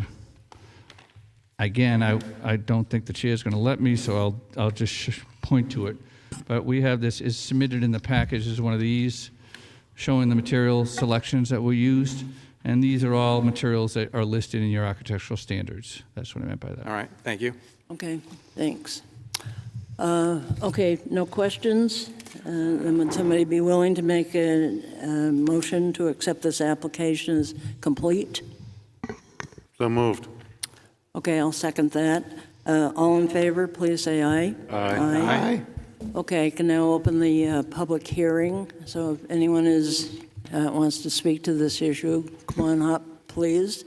again, I don't think the chair is going to let me, so I'll just point to it. But we have this is submitted in the package as one of these, showing the material selections that were used. And these are all materials that are listed in your architectural standards. That's what I meant by that. All right, thank you. Okay, thanks. Okay, no questions? Then would somebody be willing to make a motion to accept this application as complete? So moved. Okay, I'll second that. All in favor, please say aye. Aye. Okay, I can now open the public hearing. So if anyone wants to speak to this issue, come on up, please.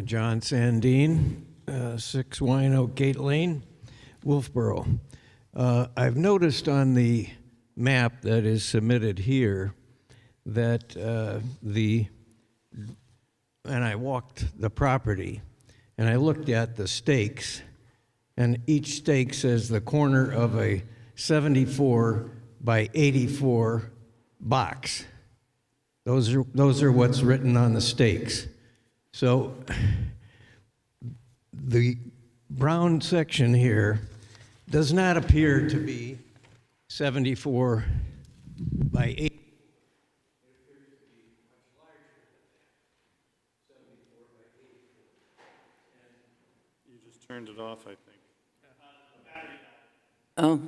John Sandine, 6 Wine Oak Gate Lane, Wolfeboro. I've noticed on the map that is submitted here that and I walked the property and I looked at the stakes, and each stake says the corner of a 74 by 84 box. Those are what's written on the stakes. So the brown section here does not appear to be 74 by 8. Turned it off, I think. Oh.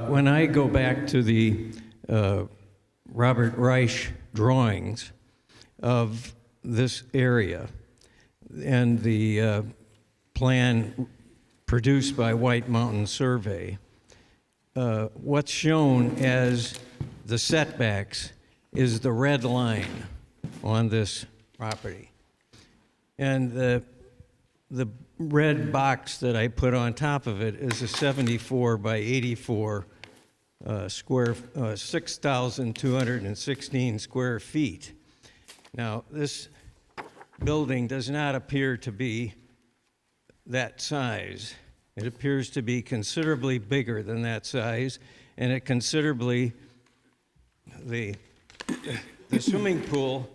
When I go back to the Robert Reich drawings of this area and the plan produced by White Mountain Survey, what's shown as the setbacks is the red line on this property. And the red box that I put on top of it is a 74 by 84 6,216 square feet. Now, this building does not appear to be that size. It appears to be considerably bigger than that size, and it considerably, the swimming pool,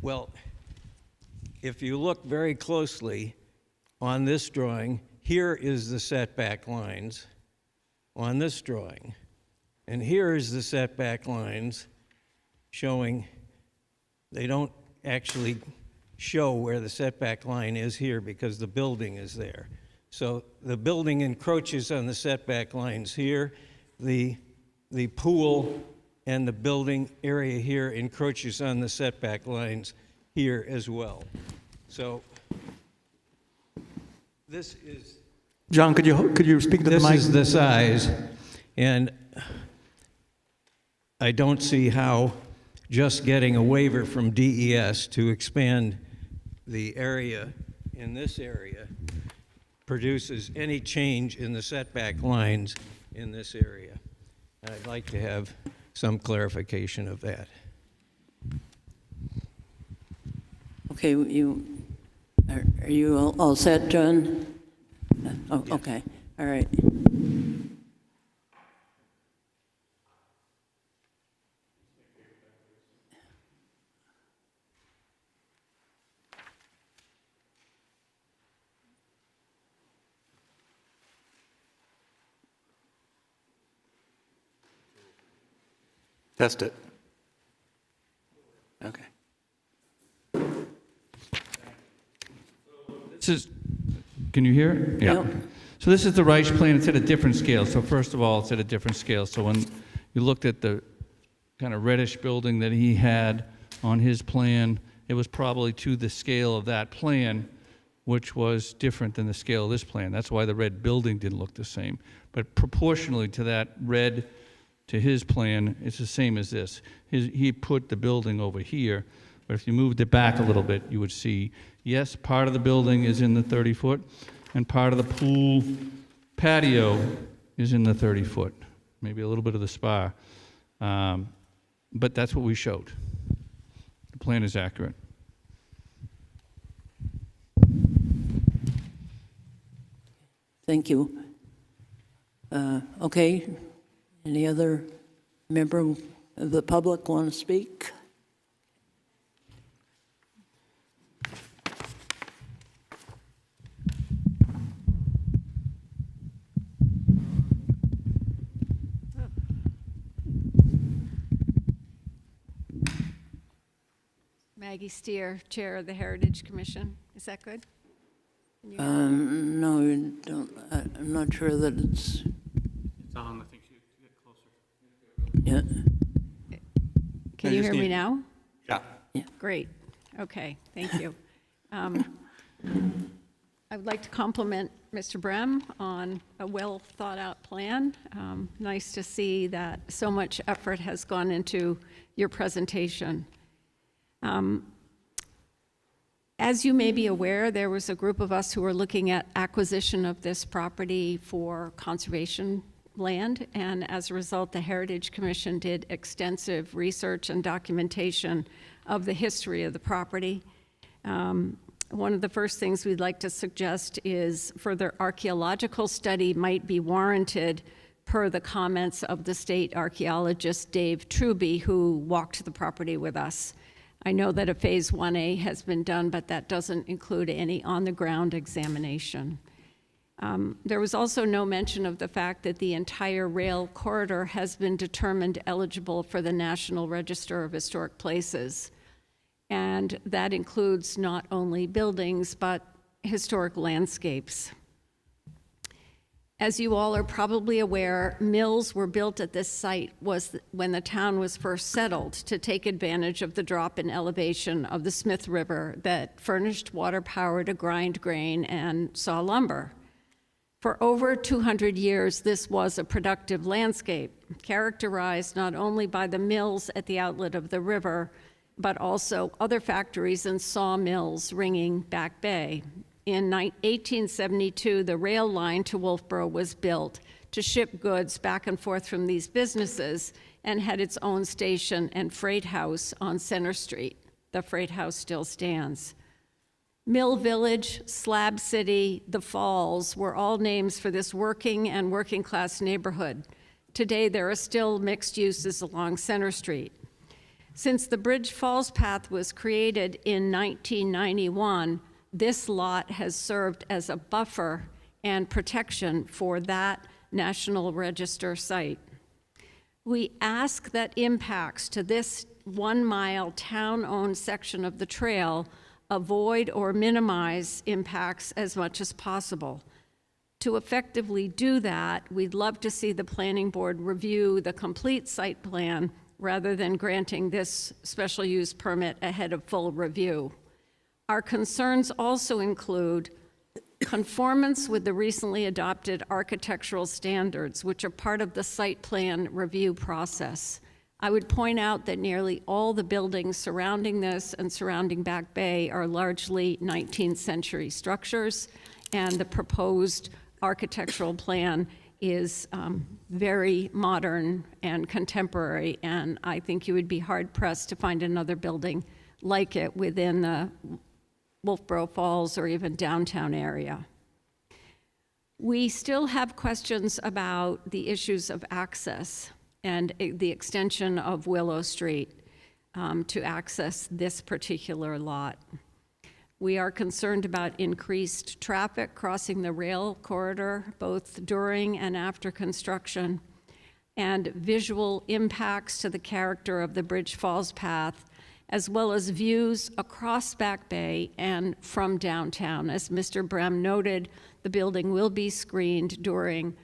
well, if you look very closely on this drawing, here is the setback lines on this drawing. And here is the setback lines showing, they don't actually show where the setback line is here because the building is there. So the building encroaches on the setback lines here. The pool and the building area here encroaches on the setback lines here as well. So this is... John, could you speak to the mic? This is the size, and I don't see how just getting a waiver from DES to expand the area in this area produces any change in the setback lines in this area. And I'd like to have some clarification of that. Okay, are you all set, John? Oh, okay, all right. Test it. Okay. This is, can you hear? Yeah. So this is the Reich plan. It's at a different scale. So first of all, it's at a different scale. So when you looked at the kind of reddish building that he had on his plan, it was probably to the scale of that plan, which was different than the scale of this plan. That's why the red building didn't look the same. But proportionally to that red, to his plan, it's the same as this. He put the building over here, but if you moved it back a little bit, you would see, yes, part of the building is in the 30-foot, and part of the pool patio is in the 30-foot, maybe a little bit of the spa. But that's what we showed. The plan is accurate. Thank you. Okay, any other member of the public want to speak? Maggie Steer, Chair of the Heritage Commission. Is that good? No, you don't. I'm not sure that it's. It's on. I think you get closer. Yeah. Can you hear me now? Yeah. Great. Okay. Thank you. I would like to compliment Mr. Brem on a well thought out plan. Nice to see that so much effort has gone into your presentation. As you may be aware, there was a group of us who were looking at acquisition of this property for conservation land, and as a result, the Heritage Commission did extensive research and documentation of the history of the property. One of the first things we'd like to suggest is further archaeological study might be warranted per the comments of the state archaeologist Dave Truby, who walked the property with us. I know that a Phase 1A has been done, but that doesn't include any on-the-ground examination. There was also no mention of the fact that the entire rail corridor has been determined eligible for the National Register of Historic Places. And that includes not only buildings, but historic landscapes. As you all are probably aware, mills were built at this site when the town was first settled to take advantage of the drop in elevation of the Smith River that furnished water power to grind grain and saw lumber. For over 200 years, this was a productive landscape, characterized not only by the mills at the outlet of the river, but also other factories and sawmills ringing Back Bay. In 1872, the rail line to Wolfeboro was built to ship goods back and forth from these businesses and had its own station and freight house on Center Street. the freight house still stands. Mill Village, Slab City, The Falls were all names for this working and working class neighborhood. Today, there are still mixed uses along Center Street. Since the Bridge Falls path was created in 1991, this lot has served as a buffer and protection for that National Register site. We ask that impacts to this 1-mile town-owned section of the trail avoid or minimize impacts as much as possible. To effectively do that, we'd love to see the planning board review the complete site plan rather than granting this special use permit ahead of full review. Our concerns also include conformance with the recently adopted architectural standards, which are part of the site plan review process. I would point out that nearly all the buildings surrounding this and surrounding Back Bay are largely 19th century structures, and the proposed architectural plan is very modern and contemporary, and I think you would be hard-pressed to find another building like it within the Wolfeboro Falls or even downtown area. We still have questions about the issues of access and the extension of Willow Street to access this particular lot. We are concerned about increased traffic crossing the rail corridor, both during and after construction, and visual impacts to the character of the Bridge Falls path, as well as views across Back Bay and from downtown. As Mr. Brem noted, the building will be screened during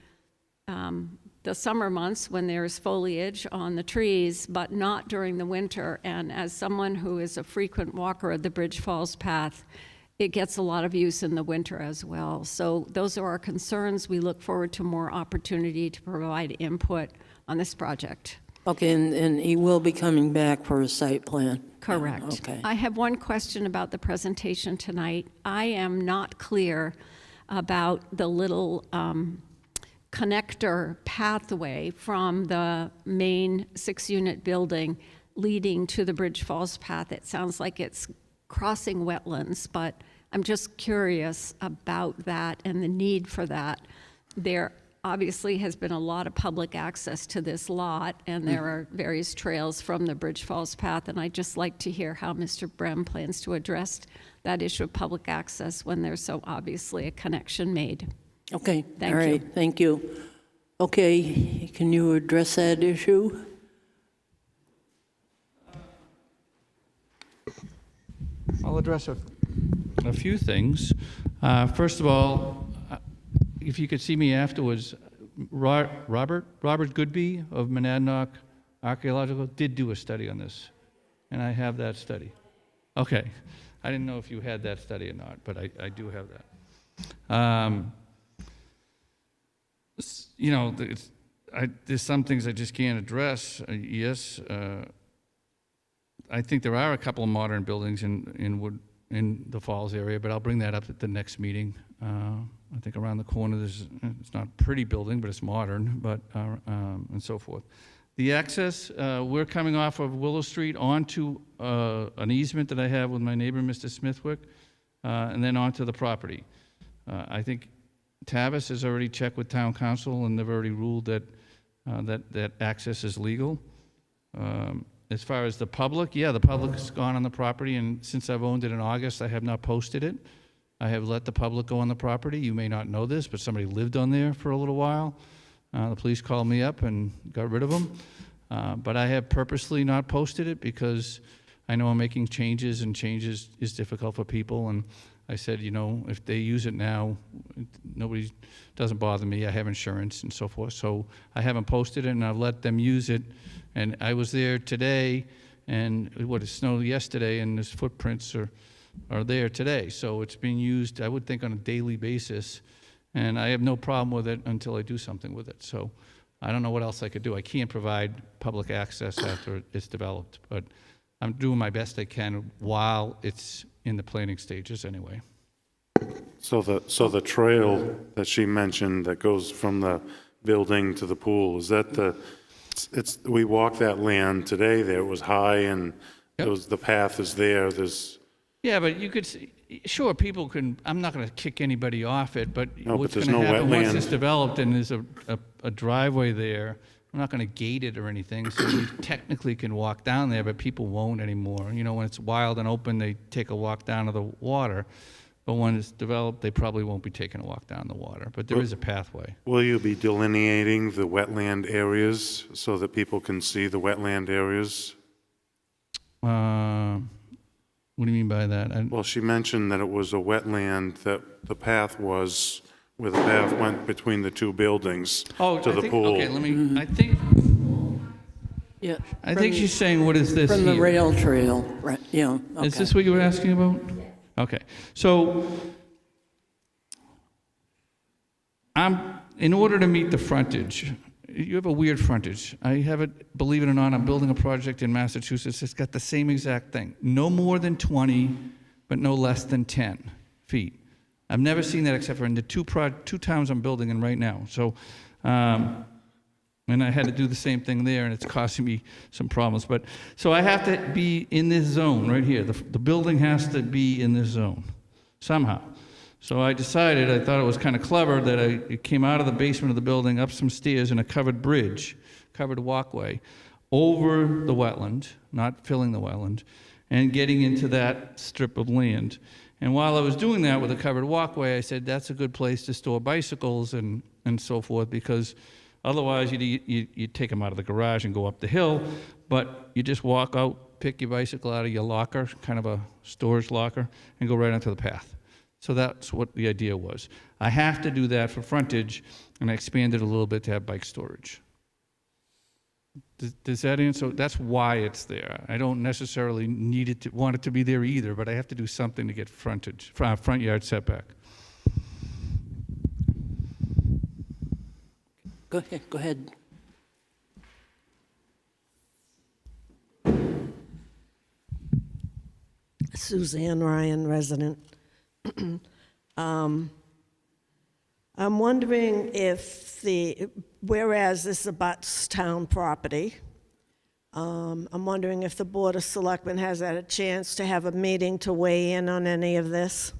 the summer months when there's foliage on the trees, but not during the winter. And as someone who is a frequent walker of the Bridge Falls path, it gets a lot of use in the winter as well. So those are our concerns. We look forward to more opportunity to provide input on this project. Okay, and he will be coming back for a site plan? Correct. Okay. I have one question about the presentation tonight. I am not clear about the little connector pathway from the main 6-unit building leading to the Bridge Falls path. It sounds like it's crossing wetlands, but I'm just curious about that and the need for that. There obviously has been a lot of public access to this lot, and there are various trails from the Bridge Falls path, and I'd just like to hear how Mr. Brem plans to address that issue of public access when there's so obviously a connection made. Okay, Thank all you. right, thank you. Okay, can you address that issue? I'll address a few things. First of all, if you could see me afterwards, Robert Goodby of Monadnock Archaeological did do a study on this, and I have that study. Okay, I didn't know if you had that study or not, but I do have that. You know, there's some things I just can't address. Yes, I think there are a couple of modern buildings in the Falls area, but I'll bring that up at the next meeting. I think around the corner it's not a pretty building, but it's modern, but and so forth. The access, we're coming off of Willow Street onto an easement that I have with my neighbor, Mr. Smithwick, and then onto the property. I think Tavis has already checked with town council, and they've already ruled that that access is legal. As far as the public, yeah, the public's gone on the property, and since I've owned it in August, I have not posted it. I have let the public go on the property. You may not know this, but somebody lived on there for a little while. The police called me up and got rid of them. But I have purposely not posted it because I know I'm making changes, and changes is difficult for people. And I said, you know, if they use it now, nobody doesn't bother me. I have insurance and so forth. So I haven't posted it, and I've let them use it. And I was there today, and it snowed yesterday, and there's footprints are there today. So it's being used, I would think, on a daily basis. And I have no problem with it until I do something with it. So I don't know what else I could do. I can't provide public access after it's developed, but I'm doing my best I can while it's in the planning stages anyway. So the trail that she mentioned that goes from the building to the pool, is that we walked that land today there. It was high and The path is there, there's, Yeah, but you could, sure, people can, I'm not going to kick anybody off it, but No, but what's there's going to no happen once wetland. it's developed and there's a driveway there, I'm not going to gate it or anything, so you technically can walk down there, but people won't anymore. You know, when it's wild and open, they take a walk down to the water, but when it's developed, they probably won't be taking a walk down the water, but there is a pathway. will you be delineating the wetland areas so that people can see the wetland areas? What do you mean by that? Well, she mentioned that it was a wetland, that the path was, where the path went between the two buildings Oh, to I the think, pool. okay, let me, I think, Yeah. I think she's saying, what is this From the here? rail trail, right, yeah. Is okay. this what you were asking about? Okay, so in order to meet the frontage, you have a weird frontage. I have it, believe it or not, I'm building a project in Massachusetts that's got the same exact thing. No more than 20, but no less than 10 feet. I've never seen that except for in the two towns I'm building in right now. So, and I had to do the same thing there, and it's costing me some problems. But so I have to be in this zone right here. The building has to be in this zone somehow. So I decided, I thought it was kind of clever that it came out of the basement of the building, up some stairs in a covered bridge, covered walkway, over the wetland, not filling the wetland, and getting into that strip of land. And while I was doing that with a covered walkway, I said, that's a good place to store bicycles and so forth, because otherwise you'd take them out of the garage and go up the hill, but you just walk out, pick your bicycle out of your locker, kind of a storage locker, and go right onto the path. So that's what the idea was. I have to do that for frontage, and I expanded a little bit to have bike storage. Does that answer? That's why it's there. I don't necessarily want it to be there either, but I have to do something to get frontage, front yard setback. Go ahead. Suzanne Ryan, resident. I'm wondering if whereas this abuts town property, I'm wondering if the Board of Selectmen has had a chance to have a meeting to weigh in on any of this?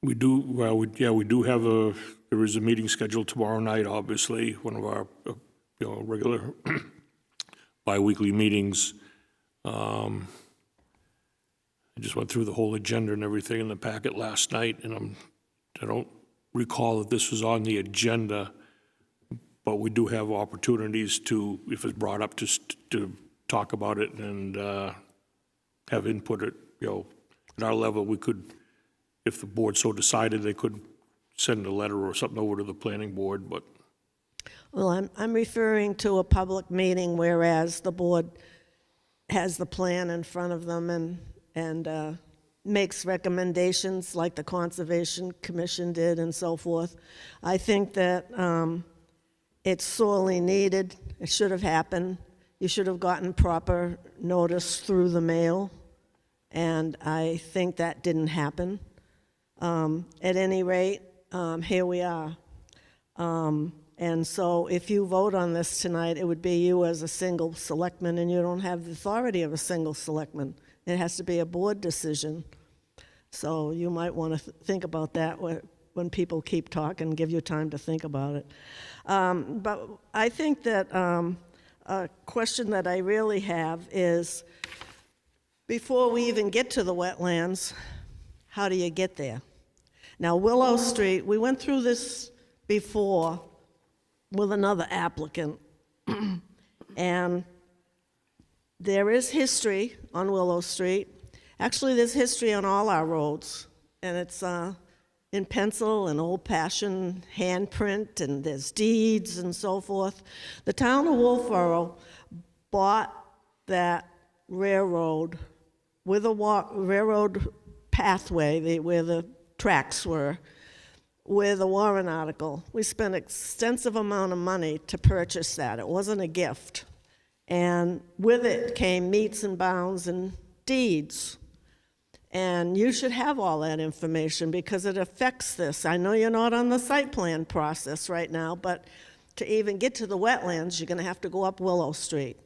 We do, well, we do have there is a meeting scheduled tomorrow night, obviously, one of our, regular bi-weekly meetings. I just went through the whole agenda and everything in the packet last night, and I don't recall that this was on the agenda, but we do have opportunities to, if it's brought up, to talk about it and have input at, at our level. We could, if the board so decided, they could send a letter or something over to the planning board, but. Well, I'm referring to a public meeting, whereas the board has the plan in front of them and makes recommendations like the Conservation Commission did and so forth. I think that it's sorely needed. It should have happened. You should have gotten proper notice through the mail, and I think that didn't happen. At any rate, here we are. And so if you vote on this tonight, it would be you as a single selectman, and you don't have the authority of a single selectman. It has to be a board decision. So you might want to think about that when people keep talking, give you time to think about it. But I think that a question that I really have is, before we even get to the wetlands, how do you get there? Now, Willow Street, we went through this before with another applicant, and there is history on Willow Street. Actually, there's history on all our roads, and it's in pencil and old-fashioned handprint, and there's deeds and so forth. The town of Wolfeboro bought that railroad with a railroad pathway where the tracks were, with a warrant article. We spent an extensive amount of money to purchase that. It wasn't a gift. And with it came meets and bounds and deeds. And you should have all that information because it affects this. I know you're not on the site plan process right now, but to even get to the wetlands, you're going to have to go up Willow Street.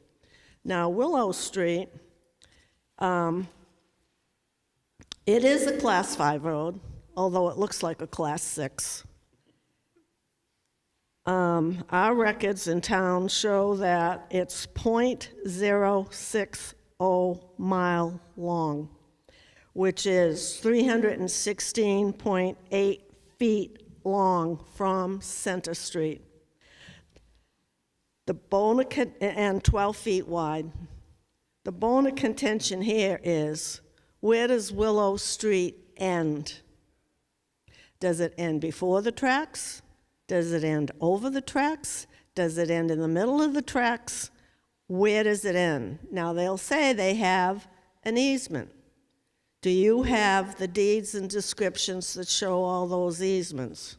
Now, Willow Street, it is a Class 5 road, although it looks like a Class 6. Our records in town show that it's .060 mile long, which is 316.8 feet long from Center Street. The bone of and 12 feet wide. The bone of contention here is, where does Willow Street end? Does it end before the tracks? Does it end over the tracks? Does it end in the middle of the tracks? Where does it end? Now, they'll say they have an easement. Do you have the deeds and descriptions that show all those easements?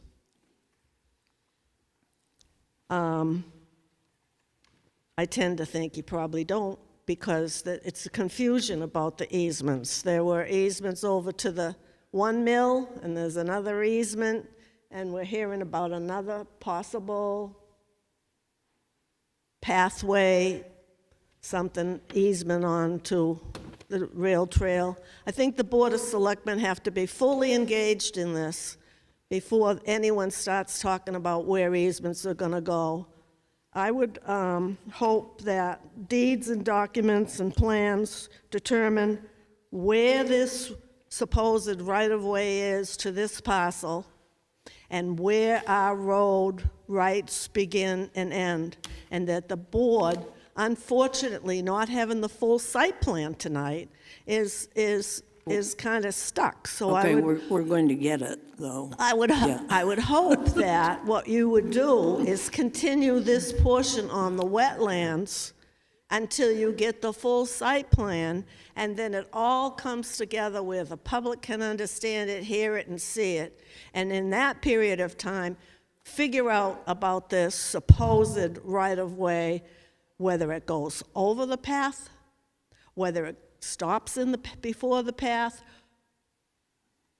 I tend to think you probably don't, because it's a confusion about the easements. There were easements over to the one mill, and there's another easement, and we're hearing about another possible pathway, something easement on to the rail trail. I think the Board of Selectmen have to be fully engaged in this before anyone starts talking about where easements are going to go. I would hope that deeds and documents and plans determine where this supposed right-of-way is to this parcel and where our road rights begin and end, and that the board, unfortunately, not having the full site plan tonight, is kind of stuck. So Okay, I would, we're going to get it, though. I would hope that what you would do is continue this portion on the wetlands until you get the full site plan, and then it all comes together where the public can understand it, hear it, and see it. And in that period of time, figure out about this supposed right-of-way, whether it goes over the path, whether it stops before the path.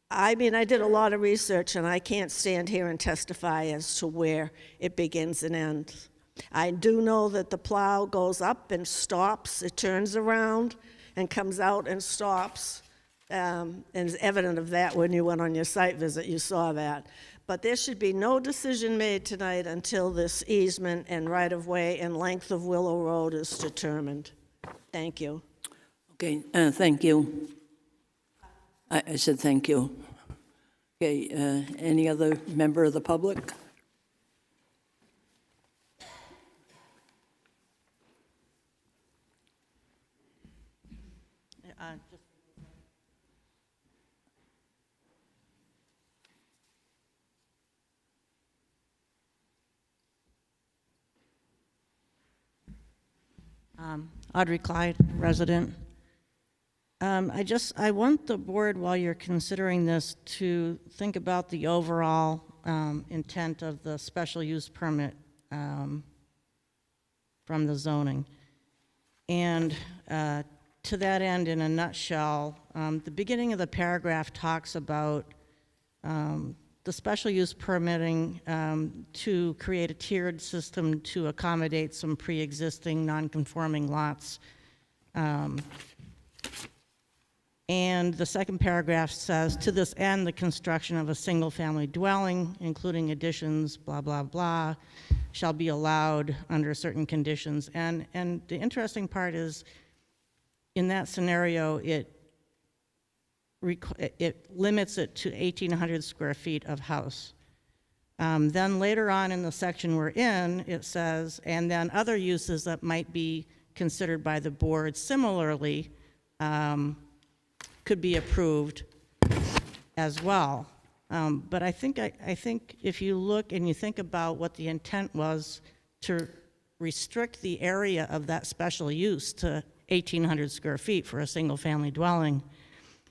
I mean, I did a lot of research, and I can't stand here and testify as to where it begins and ends. I do know that the plow goes up and stops, it turns around and comes out and stops, and it's evident of that when you went on your site visit, you saw that. But there should be no decision made tonight until this easement and right-of-way and length of Willow Road is determined. Thank you. Okay, thank you. I said thank you. Okay, any other member of the public? Audrey Clyde, resident. I want the board, while you're considering this, to think about the overall intent of the special use permit from the zoning. And to that end, in a nutshell, the beginning of the paragraph talks about the special use permitting to create a tiered system to accommodate some pre-existing non-conforming lots. And the second paragraph says, to this end, the construction of a single-family dwelling, including additions, blah, blah, blah, shall be allowed under certain conditions. And the interesting part is, in that scenario, it limits it to 1,800 square feet of house. Then later on in the section we're in, it says, and then other uses that might be considered by the board similarly could be approved as well. But I think if you look and you think about what the intent was to restrict the area of that special use to 1,800 square feet for a single-family dwelling,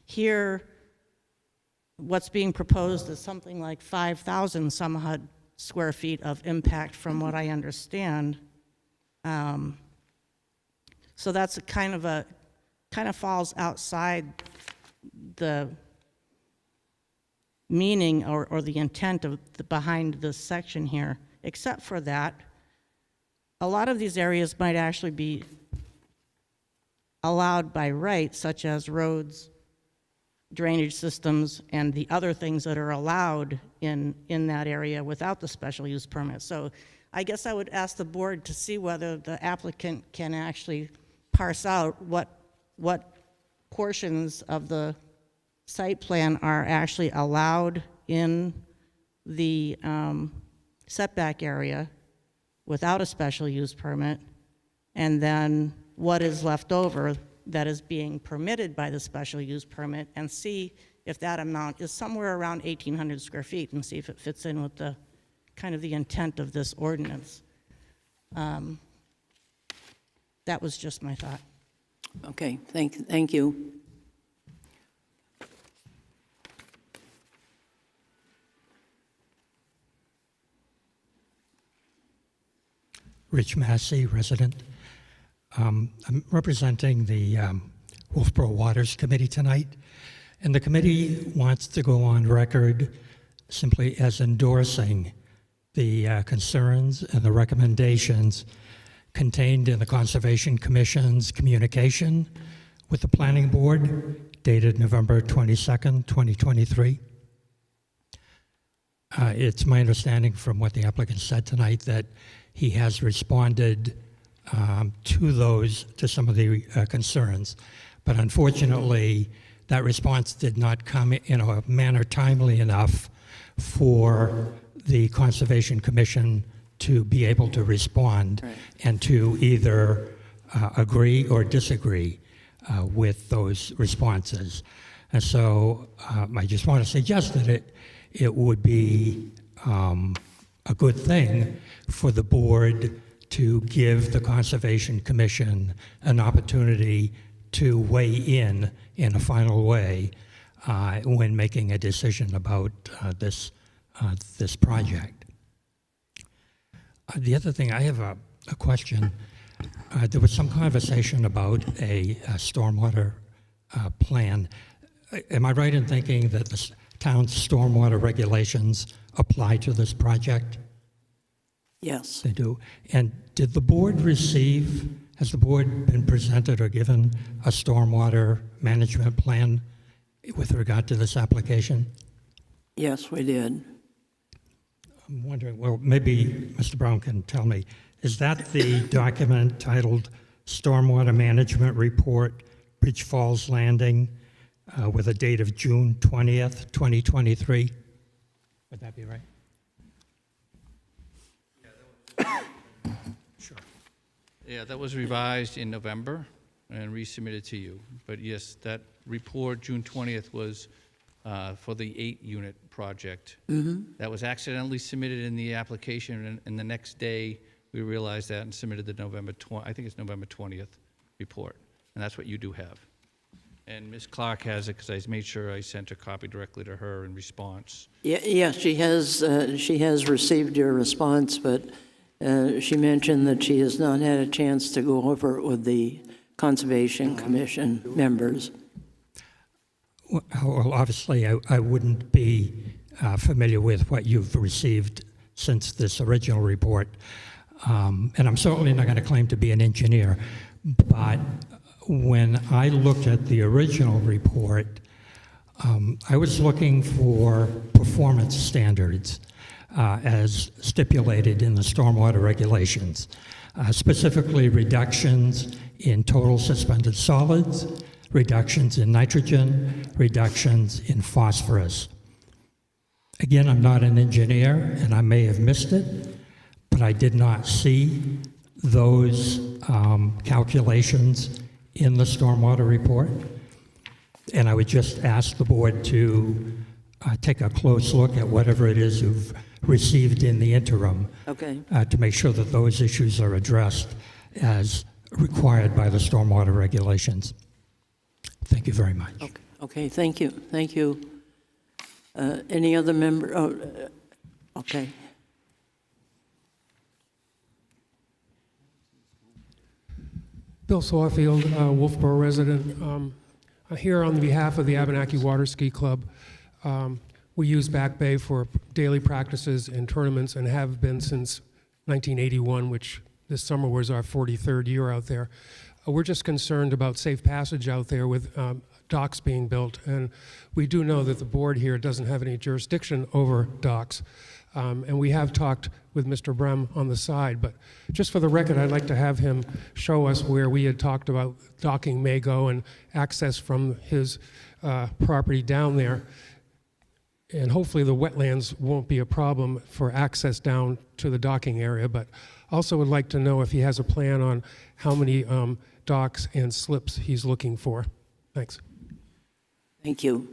here what's being proposed is something like 5,000 some odd square feet of impact, from what I understand. So that's kind of falls outside the meaning or the intent of behind this section here, except for that, a lot of these areas might actually be allowed by right, such as roads, drainage systems, and the other things that are allowed in that area without the special use permit. So I guess I would ask the board to see whether the applicant can actually parse out what portions of the site plan are actually allowed in the setback area without a special use permit, and then what is left over that is being permitted by the special use permit, and see if that amount is somewhere around 1,800 square feet, and see if it fits in with the kind of the intent of this ordinance. That was just my thought. Okay, thank you. Rich Massey, resident. I'm representing the Wolfeboro Waters Committee tonight, and the committee wants to go on record simply as endorsing the concerns and the recommendations contained in the Conservation Commission's communication with the Planning Board dated November 22nd, 2023. It's my understanding from what the applicant said tonight that he has responded to some of the concerns, but unfortunately that response did not come in a manner timely enough for the Conservation Commission to be able to respond and to either agree or disagree with those responses. And so I just want to suggest that it would be a good thing for the board to give the Conservation Commission an opportunity to weigh in a final way when making a decision about this project. The other thing, I have a question. There was some conversation about a stormwater plan. Am I right in thinking that the town's stormwater regulations apply to this project? Yes. They do. And has the board been presented or given a stormwater management plan with regard to this application? Yes, we did. I'm wondering, well, maybe Mr. Brown can tell me, is that the document titled Stormwater Management Report, Bridge Falls Landing, with a date of June 20th, 2023? Would that be right? Sure. Yeah, that was revised in November and resubmitted to you. But yes, that report, June 20th, was for the 8-unit project. That was accidentally submitted in the application, and the next day we realized that and submitted the November 20th report. And that's what you do have. And Ms. Clark has it because I made sure I sent a copy directly to her in response. Yeah, she has received your response, but she mentioned that she has not had a chance to go over it with the Conservation Commission members. Well, obviously, I wouldn't be familiar with what you've received since this original report. And I'm certainly not going to claim to be an engineer, but when I looked at the original report, I was looking for performance standards as stipulated in the stormwater regulations, specifically reductions in total suspended solids, reductions in nitrogen, reductions in phosphorus. Again, I'm not an engineer, and I may have missed it, but I did not see those calculations in the stormwater report. And I would just ask the board to take a close look at whatever it is you've received in the interim, to make sure that those issues are addressed as required by the stormwater regulations. Thank you very much. Okay, thank you. Thank you. Any other member? Oh, okay. Bill Sawfield, Wolfeboro resident. Here on behalf of the Abenaki Water Ski Club. We use Back Bay for daily practices and tournaments and have been since 1981, which this summer was our 43rd year out there. We're just concerned about safe passage out there with docks being built. And we do know that the board here doesn't have any jurisdiction over docks. And we have talked with Mr. Brem on the side, but just for the record, I'd like to have him show us where we had talked about docking may go and access from his property down there. And hopefully the wetlands won't be a problem for access down to the docking area, but also would like to know if he has a plan on how many docks and slips he's looking for. Thanks. Thank you.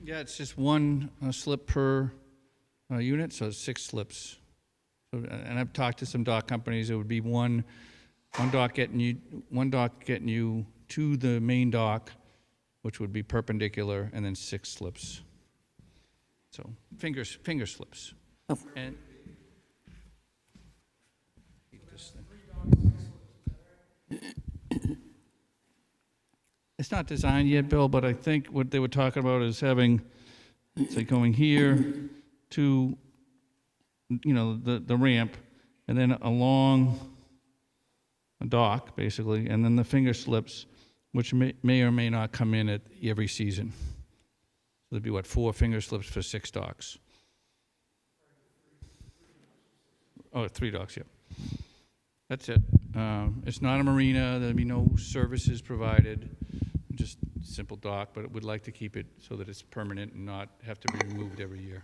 Yeah, it's just one slip per unit, so 6 slips. So, and I've talked to some dock companies. It would be one dock getting you to the main dock, which would be perpendicular, and then 6 slips. So finger slips. Oh. And keep this thing. It's not designed yet, Bill, but I think what they were talking about is having, say, going here to, the ramp, and then along a dock, basically, and then the finger slips, which may or may not come in at every season. So there'd be, 4 finger slips for 6 docks? Oh, 3 docks, yeah. That's it. It's not a marina. There'd be no services provided. Just simple dock, but would like to keep it so that it's permanent and not have to be removed every year.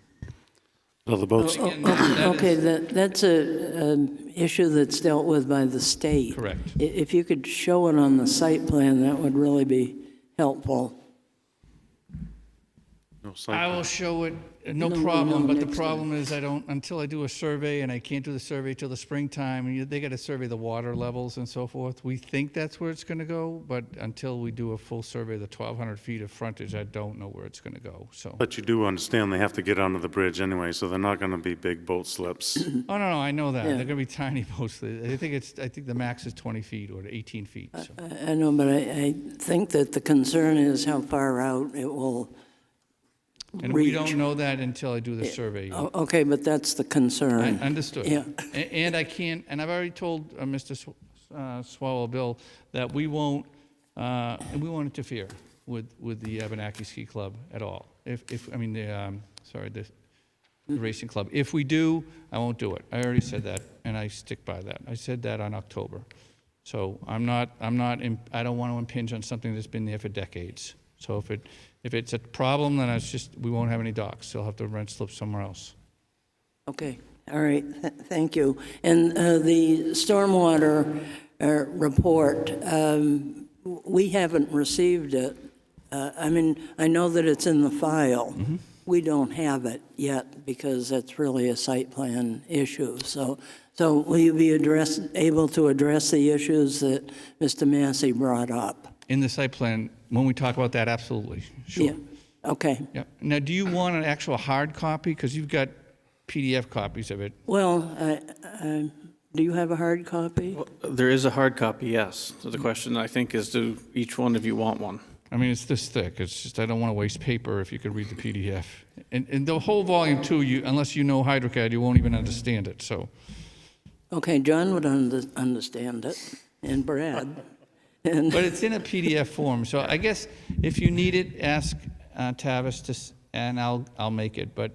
So the boats. That's an issue that's dealt with by the state. Correct. If you could show it on the site plan, that would really be helpful. I will show it, no problem, but the problem is until I do a survey, and I can't do the survey till the springtime, they got to survey the water levels and so forth. We think that's where it's going to go, but until we do a full survey of the 1,200 feet of frontage, I don't know where it's going to go, so. But you do understand they have to get onto the bridge anyway, so they're not going to be big boat slips. Oh, no, I know that. Yeah. They're going to be tiny boats. I think the max is 20 feet or 18 feet, so. I know, but I think that the concern is how far out it will And reach. we don't know that until I do the survey. Okay, but that's the concern. Understood. Yeah. And I can't, and I've already told Mr. Swallow Bill that we won't interfere with the Abenaki Ski Club at all. The racing club. If we do, I won't do it. I already said that, and I stick by that. I said that on October. So I don't want to impinge on something that's been there for decades. So if it's a problem, then we won't have any docks. They'll have to rent slips somewhere else. Okay, all right, thank you. And the stormwater report, we haven't received it. I know that it's in the file. Mm-hmm. We don't have it yet because that's really a site plan issue. So will you be able to address the issues that Mr. Massey brought up? In the site plan, when we talk about that, absolutely, sure. Yeah. Okay. Yeah. Now, do you want an actual hard copy? Because you've got PDF copies of it. Well, do you have a hard copy? Well, there is a hard copy, yes. So the question, I think, is do each one of you want one? I mean, it's this thick. It's just I don't want to waste paper if you could read the PDF. And the whole volume, too, unless you know HydroCAD, you won't even understand it, so. Okay, John would understand it, and Brad. But it's in a PDF form, so I guess if you need it, ask Tavis and I'll make it. But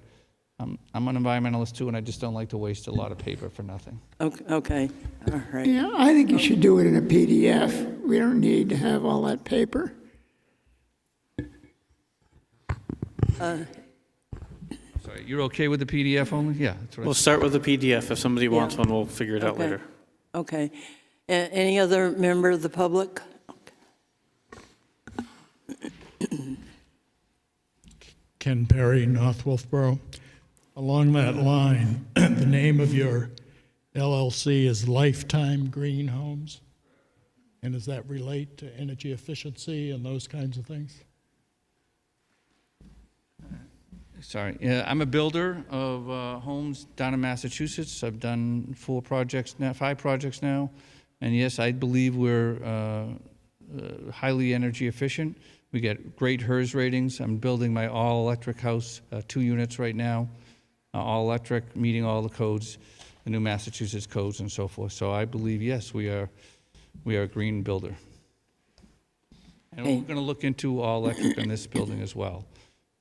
I'm an environmentalist too, and I just don't like to waste a lot of paper for nothing. Okay, all right. Yeah, I think you should do it in a PDF. We don't need to have all that paper. Sorry, you're okay with the PDF only? Yeah, that's what We'll start with the PDF. If somebody wants one, we'll figure it out later. Okay. Any other member of the public? Ken Perry, North Wolfeboro. Along that line, the name of your LLC is Lifetime Green Homes. And does that relate to energy efficiency and those kinds of things? Sorry. Yeah, I'm a builder of homes down in Massachusetts. I've done 5 projects now. And yes, I believe we're highly energy efficient. We get great HERS ratings. I'm building my all-electric house, 2 units right now, all-electric, meeting all the codes, the new Massachusetts codes and so forth. So I believe, yes, we are a green builder. And we're going to look into all-electric in this building as well.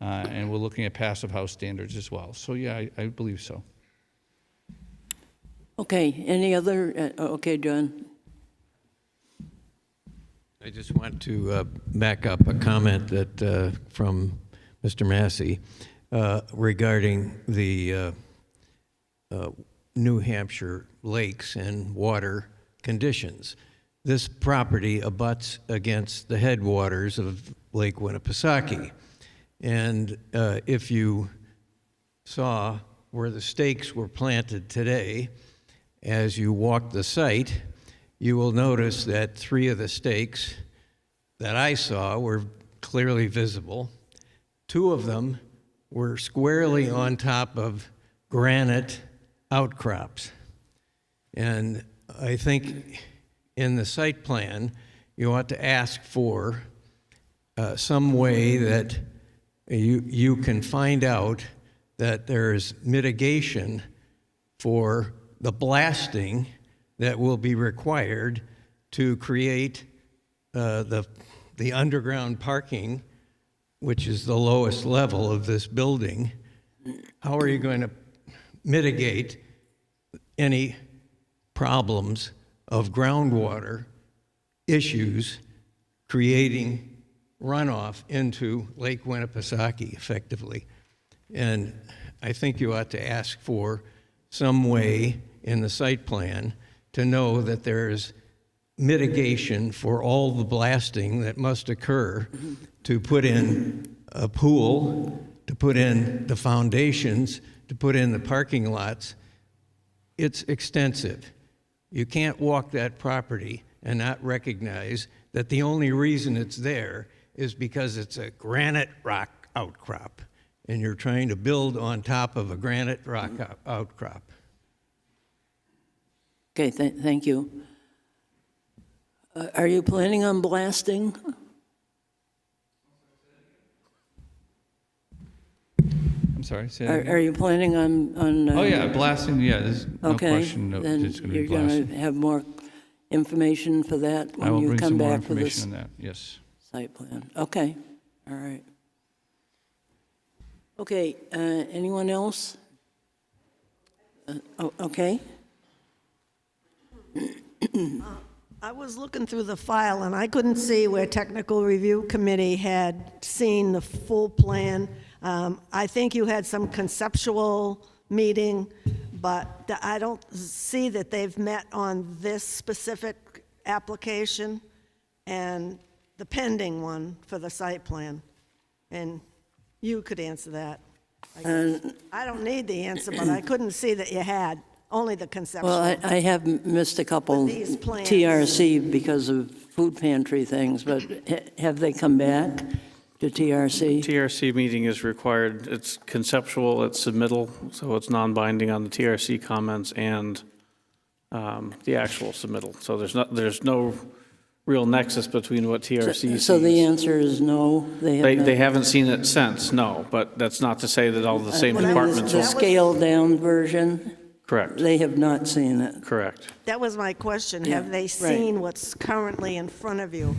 And we're looking at passive house standards as well. So yeah, I believe so. Okay, any other, okay, John. I just want to back up a comment that from Mr. Massey regarding the New Hampshire lakes and water conditions. This property abuts against the headwaters of Lake Winnipesaukee. And if you saw where the stakes were planted today, as you walk the site, you will notice that 3 of the stakes that I saw were clearly visible. 2 of them were squarely on top of granite outcrops. And I think in the site plan, you ought to ask for some way that you can find out that there's mitigation for the blasting that will be required to create the underground parking, which is the lowest level of this building. How are you going to mitigate any problems of groundwater issues creating runoff into Lake Winnipesaukee effectively? And I think you ought to ask for some way in the site plan to know that there's mitigation for all the blasting that must occur to put in a pool, to put in the foundations, to put in the parking lots. It's extensive. You can't walk that property and not recognize that the only reason it's there is because it's a granite rock outcrop, and you're trying to build on top of a granite rock outcrop. Okay, thank you. Are you planning on blasting? I'm sorry, say that again. Are you planning on oh yeah, blasting, yeah, there's no question that then it's going to be you're blasted. going to have more information for that I will when you bring come some more back for this information on that, yes. site plan. Okay, all right. Okay, anyone else? Okay. I was looking through the file, and I couldn't see where Technical Review Committee had seen the full plan. I think you had some conceptual meeting, but I don't see that they've met on this specific application and the pending one for the site plan. And you could answer that. I don't need the answer, but I couldn't see that you had. Only the conceptual. Well, I have missed a couple these plans. TRC because of food pantry things, but have they come back to TRC? TRC meeting is required. It's conceptual, it's submittal, so it's non-binding on the TRC comments and the actual submittal. So there's no real nexus between what TRC sees. So the answer is no? They haven't seen it since, no, but that's not to say that all the same departments The will. scaled down version? Correct. They have not seen it. Correct. That was my question. Yeah, Have they right. seen what's currently in front of you?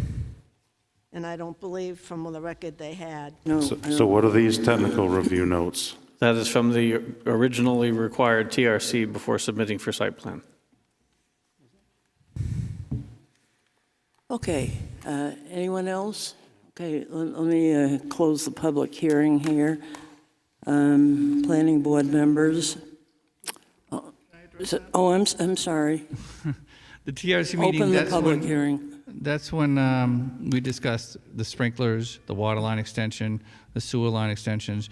And I don't believe from the record they had. No. So what are these technical review notes? That is from the originally required TRC before submitting for site plan. Okay, anyone else? Okay, let me close the public hearing here. Planning board members. I'm sorry. The TRC meeting, Open the public hearing. That's when we discussed the sprinklers, the water line extension, the sewer line extensions,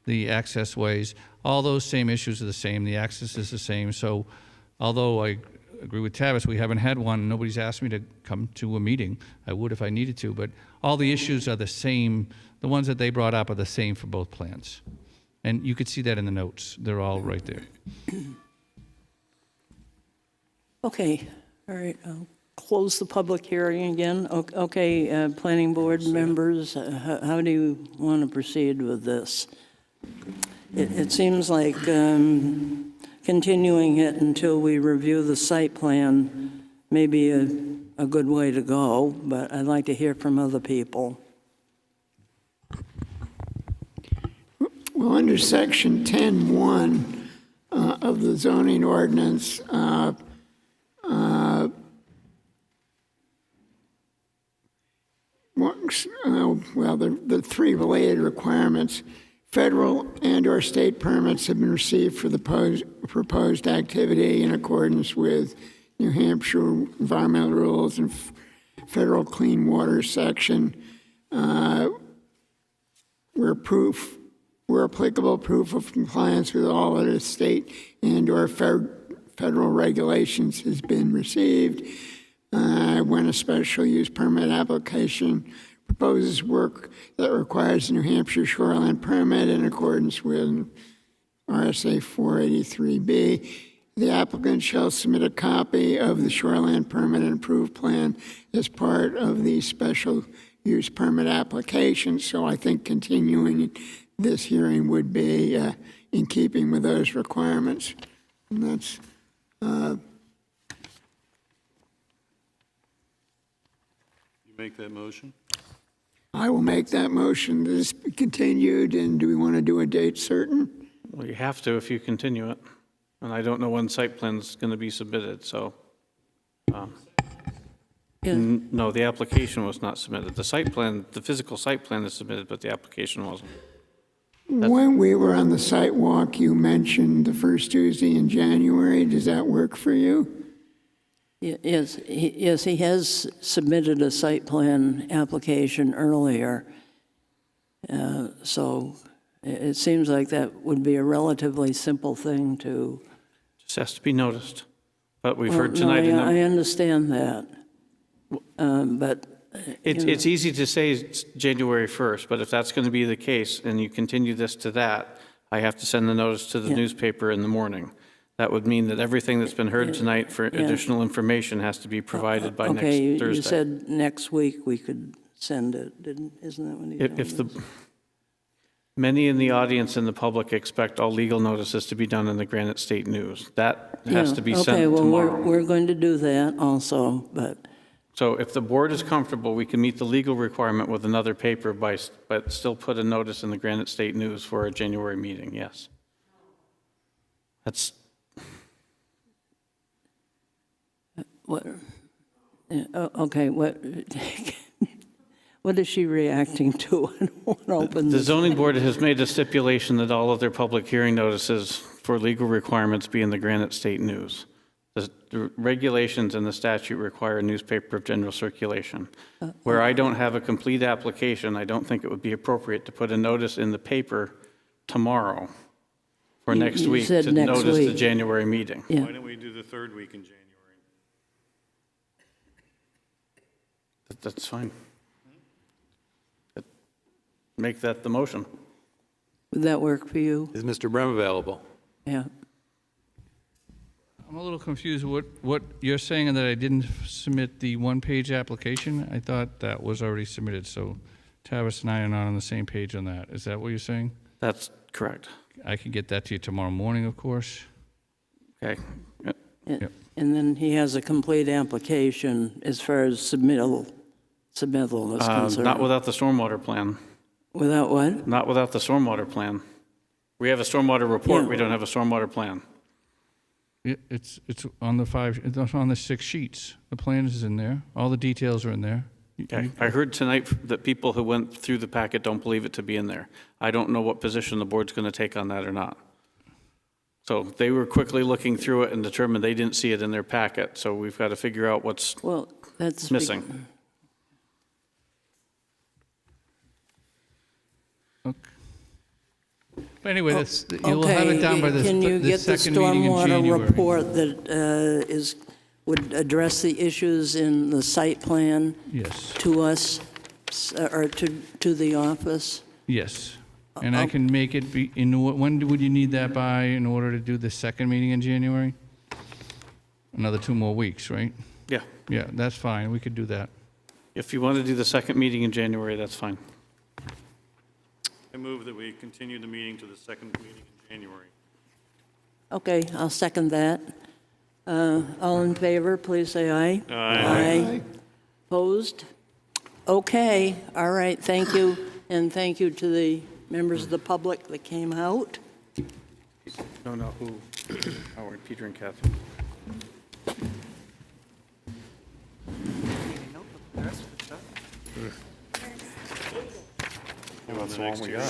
the access ways. All those same issues are the same. The access is the same. So although I agree with Tavis, we haven't had one. Nobody's asked me to come to a meeting. I would if I needed to, but all the issues are the same. The ones that they brought up are the same for both plans. And you could see that in the notes. They're all right there. Okay, all right, I'll close the public hearing again? Okay, planning board members, how do you want to proceed with this? It seems like continuing it until we review the site plan may be a good way to go, but I'd like to hear from other people. Well, under section 10.1 of the zoning ordinance, the three related requirements, federal and/or state permits have been received for the proposed activity in accordance with New Hampshire environmental rules and federal clean water section. Where applicable, proof of compliance with all other state and/or federal regulations has been received. When a special use permit application proposes work that requires a New Hampshire shoreline permit in accordance with RSA 483B, the applicant shall submit a copy of the shoreline permit and approved plan as part of the special use permit application. So I think continuing this hearing would be in keeping with those requirements. And that's You make that motion? I will make that motion. This be continued, and do we want to do a date certain? Well, you have to if you continue it. And I don't know when site plan's going to be submitted, so. No, the application was not submitted. The site plan, the physical site plan is submitted, but the application wasn't. When we were on the site walk, you mentioned the first Tuesday in January. Does that work for you? Yes, he has submitted a site plan application earlier. So it seems like that would be a relatively simple thing to. Just has to be noticed. But we've heard tonight. No, I understand that. But it's easy to say it's January 1st, but if that's going to be the case and you continue this to that, I have to send the notice to the newspaper in the morning. That would mean that everything that's been heard tonight for additional information has to be provided by next Thursday. You said next week we could send it, isn't that what you If many in the audience and the public expect all legal notices to be done in the Granite State News, that has to be sent tomorrow. Okay, well, we're going to do that also, but. So if the board is comfortable, we can meet the legal requirement with another paper but still put a notice in the Granite State News for a January meeting, yes. That's. What? Okay, what is she reacting to? I don't want to open The zoning board has made a stipulation that all of their public hearing notices for legal requirements be in the Granite State News. The regulations and the statute require a newspaper of general circulation. Where I don't have a complete application, I don't think it would be appropriate to put a notice in the paper tomorrow for next week to notice the January meeting. Yeah. Why don't we do the third week in January? That's fine. Make that the motion. Would that work for you? Is Mr. Brem available? Yeah. I'm a little confused what you're saying, that I didn't submit the one-page application. I thought that was already submitted, so Tavis and I are not on the same page on that. Is that what you're saying? That's correct. I can get that to you tomorrow morning, of course. Okay. Yep. And then he has a complete application as far as submittal is concerned. Not without the stormwater plan. Without what? Not without the stormwater plan. We have a stormwater report, we don't have a stormwater plan. It's on it's on the 6 sheets. The plan is in there. All the details are in there. Okay. I heard tonight that people who went through the packet don't believe it to be in there. I don't know what position the board's going to take on that or not. So they were quickly looking through it and determined they didn't see it in their packet. So we've got to figure out what's missing. Okay. But anyway, you'll have it down by the Can you get the second meeting in January. stormwater report that would address the issues in the site plan? Yes. To us, or to the office? Yes. And I can make it be, when would you need that by in order to do the second meeting in January? another 2 more weeks, right? Yeah. Yeah, that's fine. We could do that. If you want to do the second meeting in January, that's fine. I move that we continue the meeting to the second meeting in January. Okay, I'll second that. All in favor, please say aye. Aye. Opposed? Okay, all right, thank you, and thank you to the members of the public that came out. No, who? Howard, Peter and Kathy. That's the one we got.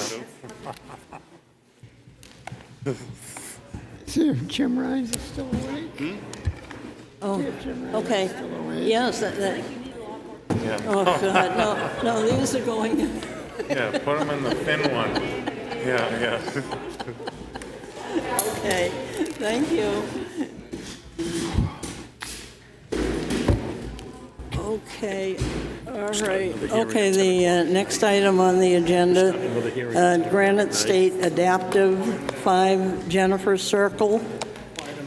See if Jim Rhines is still awake. Oh, See if Jim Rhines okay. is still awake. Yes, Yeah. oh, God, no, these are going, Yeah, put them in the thin one. Yeah. okay, thank you. Okay, all right. Okay, the next item on the agenda, Granite State Adaptive 5 Jennifer Circle,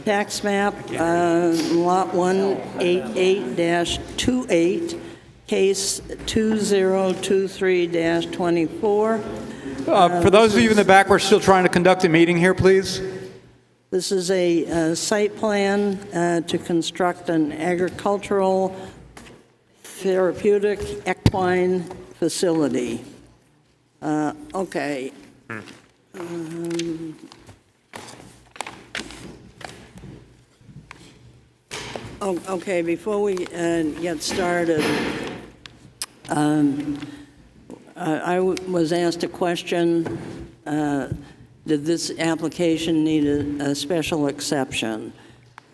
tax map, lot 188-28, case 2023-24. For those of you in the back, we're still trying to conduct a meeting here, please. This is a site plan to construct an agricultural therapeutic equine facility. Okay. Okay, before we get started, I was asked a question, did this application need a special exception?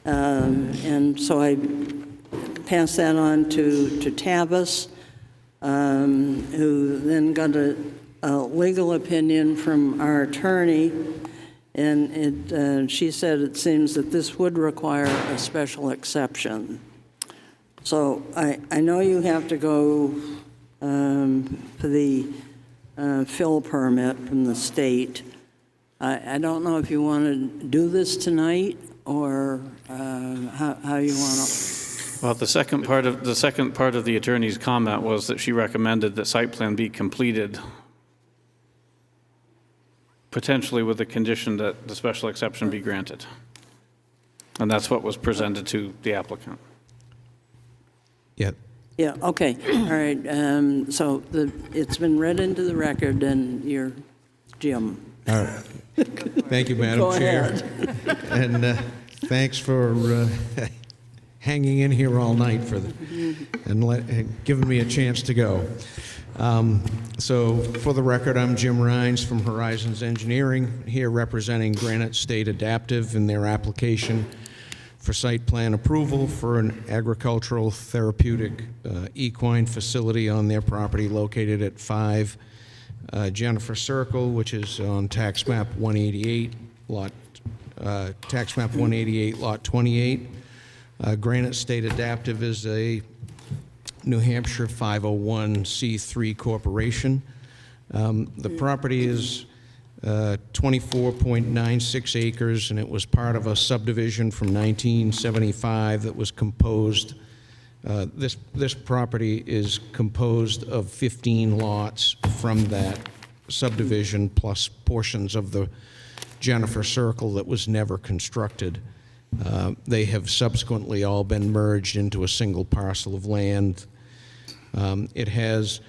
And so I passed that on to Tavis, who then got a legal opinion from our attorney, and she said it seems that this would require a special exception. So I know you have to go for the fill permit from the state. I don't know if you want to do this tonight or how you want to. Well, the second part of the attorney's comment was that she recommended that site plan be completed, potentially with the condition that the special exception be granted. And that's what was presented to the applicant. Yeah. Yeah, okay, all right. So it's been read into the record, and you're Jim. All right. Thank you, Madam Go Chair. ahead. And thanks for hanging in here all night and giving me a chance to go. So for the record, I'm Jim Rhines from Horizons Engineering, here representing Granite State Adaptive in their application for site plan approval for an agricultural therapeutic equine facility on their property located at 5 Jennifer Circle, which is on tax map 188, lot 28. Granite State Adaptive is a New Hampshire 501c3 corporation. The property is 24.96 acres, and it was part of a subdivision from 1975 that was composed. This property is composed of 15 lots from that subdivision, plus portions of the Jennifer Circle that was never constructed. They have subsequently all been merged into a single parcel of land. It has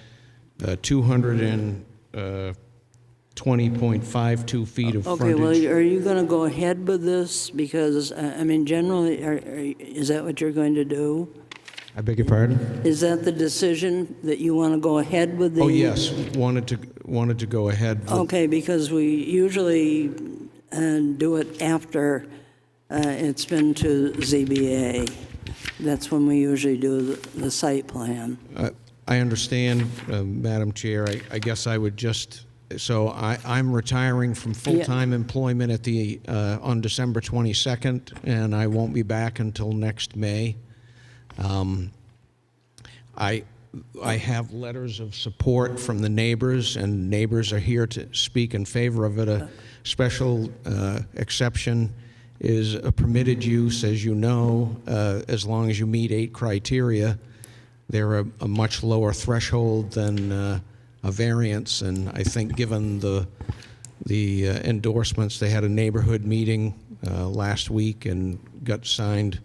220.52 feet of Okay, frontage. well, are you going to go ahead with this? Because, I mean, generally, is that what you're going to do? I beg your pardon? Is that the decision, that you want to go ahead with the? Oh, yes, wanted to go ahead. Okay, because we usually do it after it's been to ZBA. That's when we usually do the site plan. I understand, Madam Chair. I guess I would just, so I'm retiring from full-time employment at on December 22nd, and I won't be back until next May. I have letters of support from the neighbors, and neighbors are here to speak in favor of it. A special exception is a permitted use, as you know, as long as you meet 8 criteria. They're a much lower threshold than a variance, and I think given the endorsements, they had a neighborhood meeting last week and got signed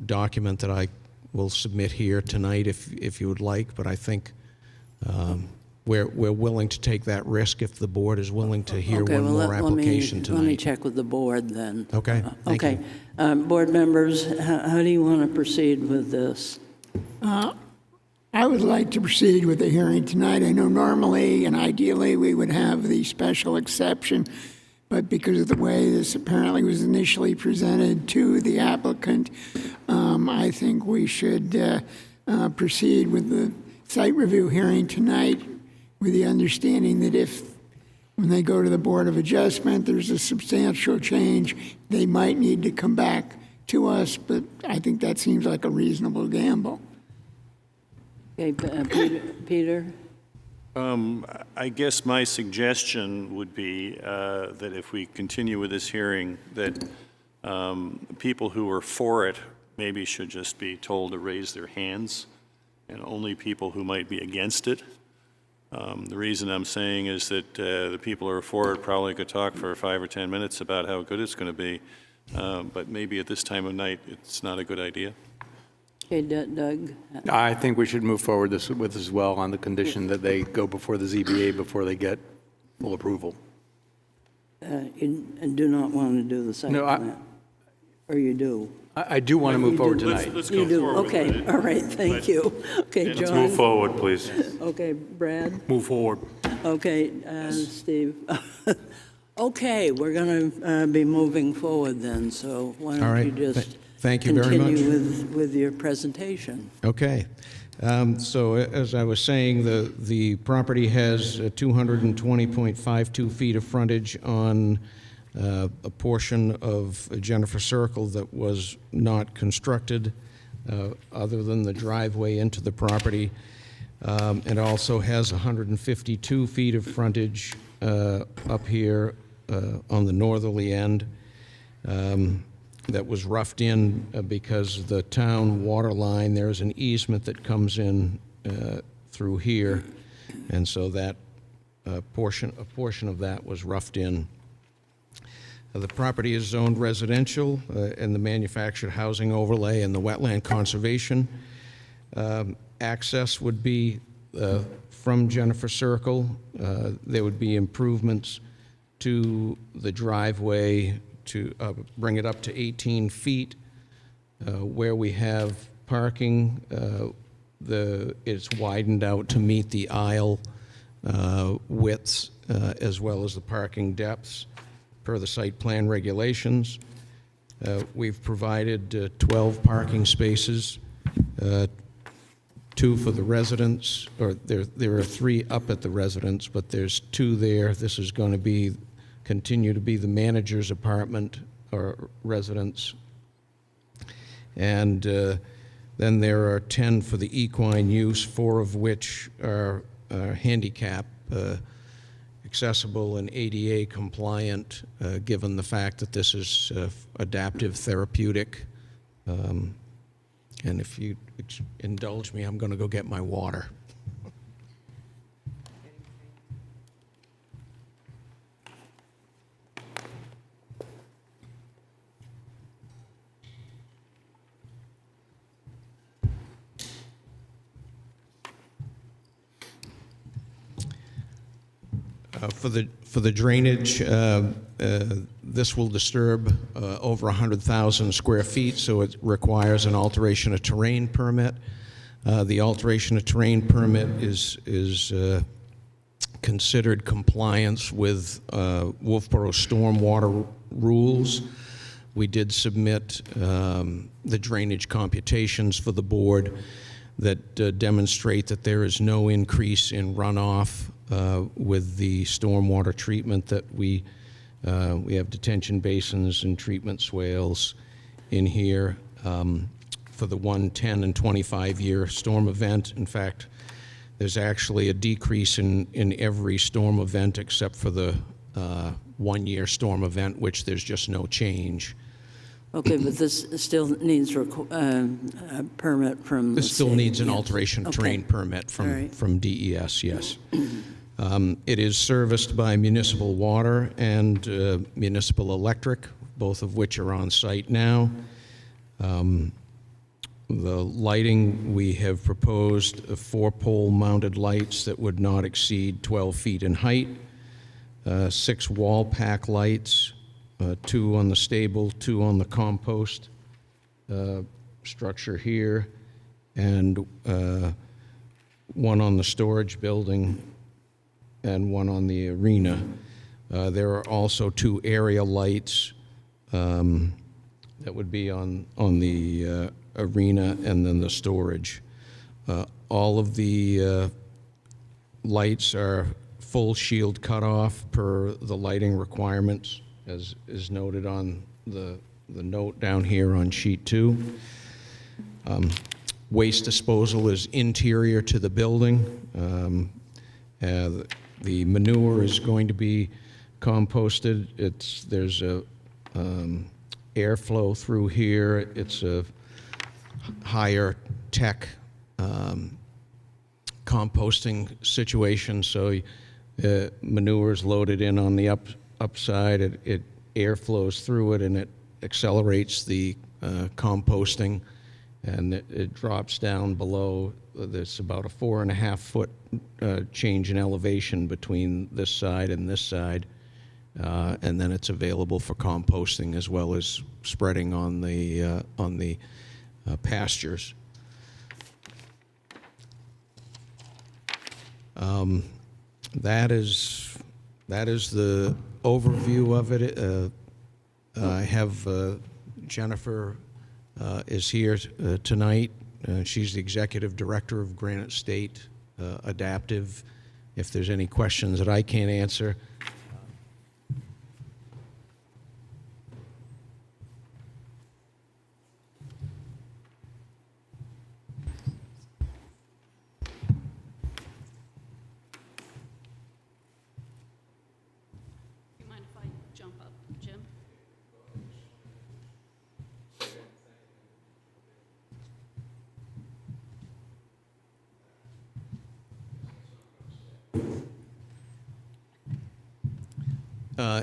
document that I will submit here tonight if you would like, but I think we're willing to take that risk if the board is willing to hear one more application tonight. Let me check with the board then. Okay, thank you. Board members, how do you want to proceed with this? I would like to proceed with the hearing tonight. I know normally and ideally we would have the special exception, but because of the way this apparently was initially presented to the applicant, I think we should proceed with the site review hearing tonight with the understanding that if, when they go to the Board of Adjustment, there's a substantial change, they might need to come back to us, but I think that seems like a reasonable gamble. Okay, Peter? I guess my suggestion would be that if we continue with this hearing, that people who are for it maybe should just be told to raise their hands, and only people who might be against it. The reason I'm saying is that the people who are for it probably could talk for 5 or 10 minutes about how good it's going to be, but maybe at this time of night it's not a good idea. Okay, Doug? I think we should move forward with this as well on the condition that they go before the ZBA before they get full approval. You do not want to do the site plan? Or you do? I do want to move forward tonight. Let's You go do, forward okay, with it. all right, thank you. Okay, Let's John? move forward, please. Okay, Brad? Move forward. Okay, Steve? Okay, we're going to be moving forward then, so why All don't right, you just thank you very much. continue with your presentation? Okay. So as I was saying, the property has 220.52 feet of frontage on a portion of Jennifer Circle that was not constructed other than the driveway into the property. It also has 152 feet of frontage up here on the northerly end that was roughed in because the town water line, there's an easement that comes in through here, and so that a portion of that was roughed in. The property is zoned residential in the manufactured housing overlay and the wetland conservation. Access would be from Jennifer Circle. There would be improvements to the driveway to bring it up to 18 feet. Where we have parking, it's widened out to meet the aisle widths as well as the parking depths per the site plan regulations. We've provided 12 parking spaces, 2 for the residents, or there are 3 up at the residence, but there's 2 there. This is going to continue to be the manager's apartment or residence. And then there are 10 for the equine use, 4 of which are handicap accessible and ADA compliant, given the fact that this is adaptive therapeutic. And if you indulge me, I'm going to go get my water. For the drainage, this will disturb over 100,000 square feet, so it requires an alteration of terrain permit. The alteration of terrain permit is considered compliance with Wolfeboro stormwater rules. We did submit the drainage computations for the board that demonstrate that there is no increase in runoff with the stormwater treatment that we have detention basins and treatment swales in here for the 1, 10, and 25-year storm event. In fact, there's actually a decrease in every storm event except for the one-year storm event, which there's just no change. Okay, but this still needs a permit from the This still state. needs an Yes. alteration Okay. terrain permit All right. from DES, yes. It is serviced by municipal water and municipal electric, both of which are on site now. The lighting, we have proposed 4-pole mounted lights that would not exceed 12 feet in height, 6 wall pack lights, 2 on the stable, 2 on the compost structure here, and 1 on the storage building and 1 on the arena. There are also 2 area lights that would be on the arena and then the storage. All of the lights are full shield cutoff per the lighting requirements, as is noted on the note down here on sheet 2. Waste disposal is interior to the building. The manure is going to be composted. There's a airflow through here. It's a higher tech composting situation, so manure is loaded in on the upside. It air flows through it, and it accelerates the composting, and it drops down below. There's about a 4.5 foot change in elevation between this side and this side, and then it's available for composting as well as spreading on the pastures. That is the overview of it. I have Jennifer is here tonight. She's the executive director of Granite State Adaptive. If there's any questions that I can't answer.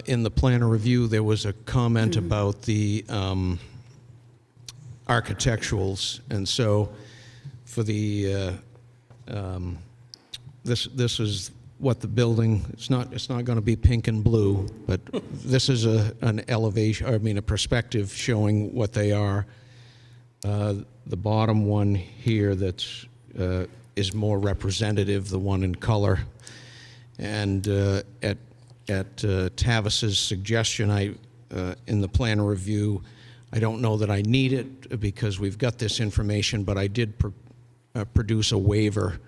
In the planner review, there was a comment about the architecturals, and so for the this is what the building. It's not going to be pink and blue, but this is an elevation. I mean, a perspective showing what they are. The bottom one here that's is more representative, the one in color, and at Tavis's suggestion, in the plan review, I don't know that I need it because we've got this information, but I did produce a waiver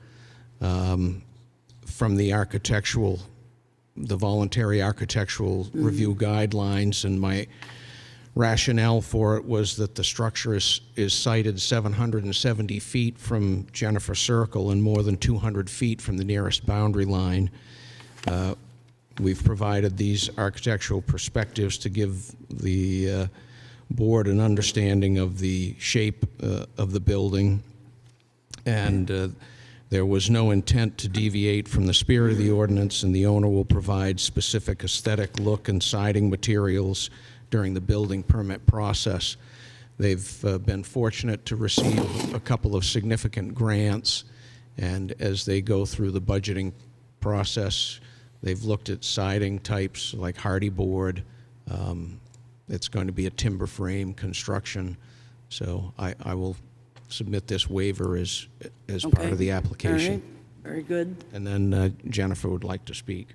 from the voluntary architectural review guidelines, and my rationale for it was that the structure is sited 770 feet from Jennifer Circle and more than 200 feet from the nearest boundary line. We've provided these architectural perspectives to give the board an understanding of the shape of the building, and there was no intent to deviate from the spirit of the ordinance, and the owner will provide specific aesthetic look and siding materials during the building permit process. They've been fortunate to receive a couple of significant grants, and as they go through the budgeting process, they've looked at siding types like hardy board. It's going to be a timber frame construction. So I will submit this waiver as part of the application. All right. Very good. And then Jennifer would like to speak.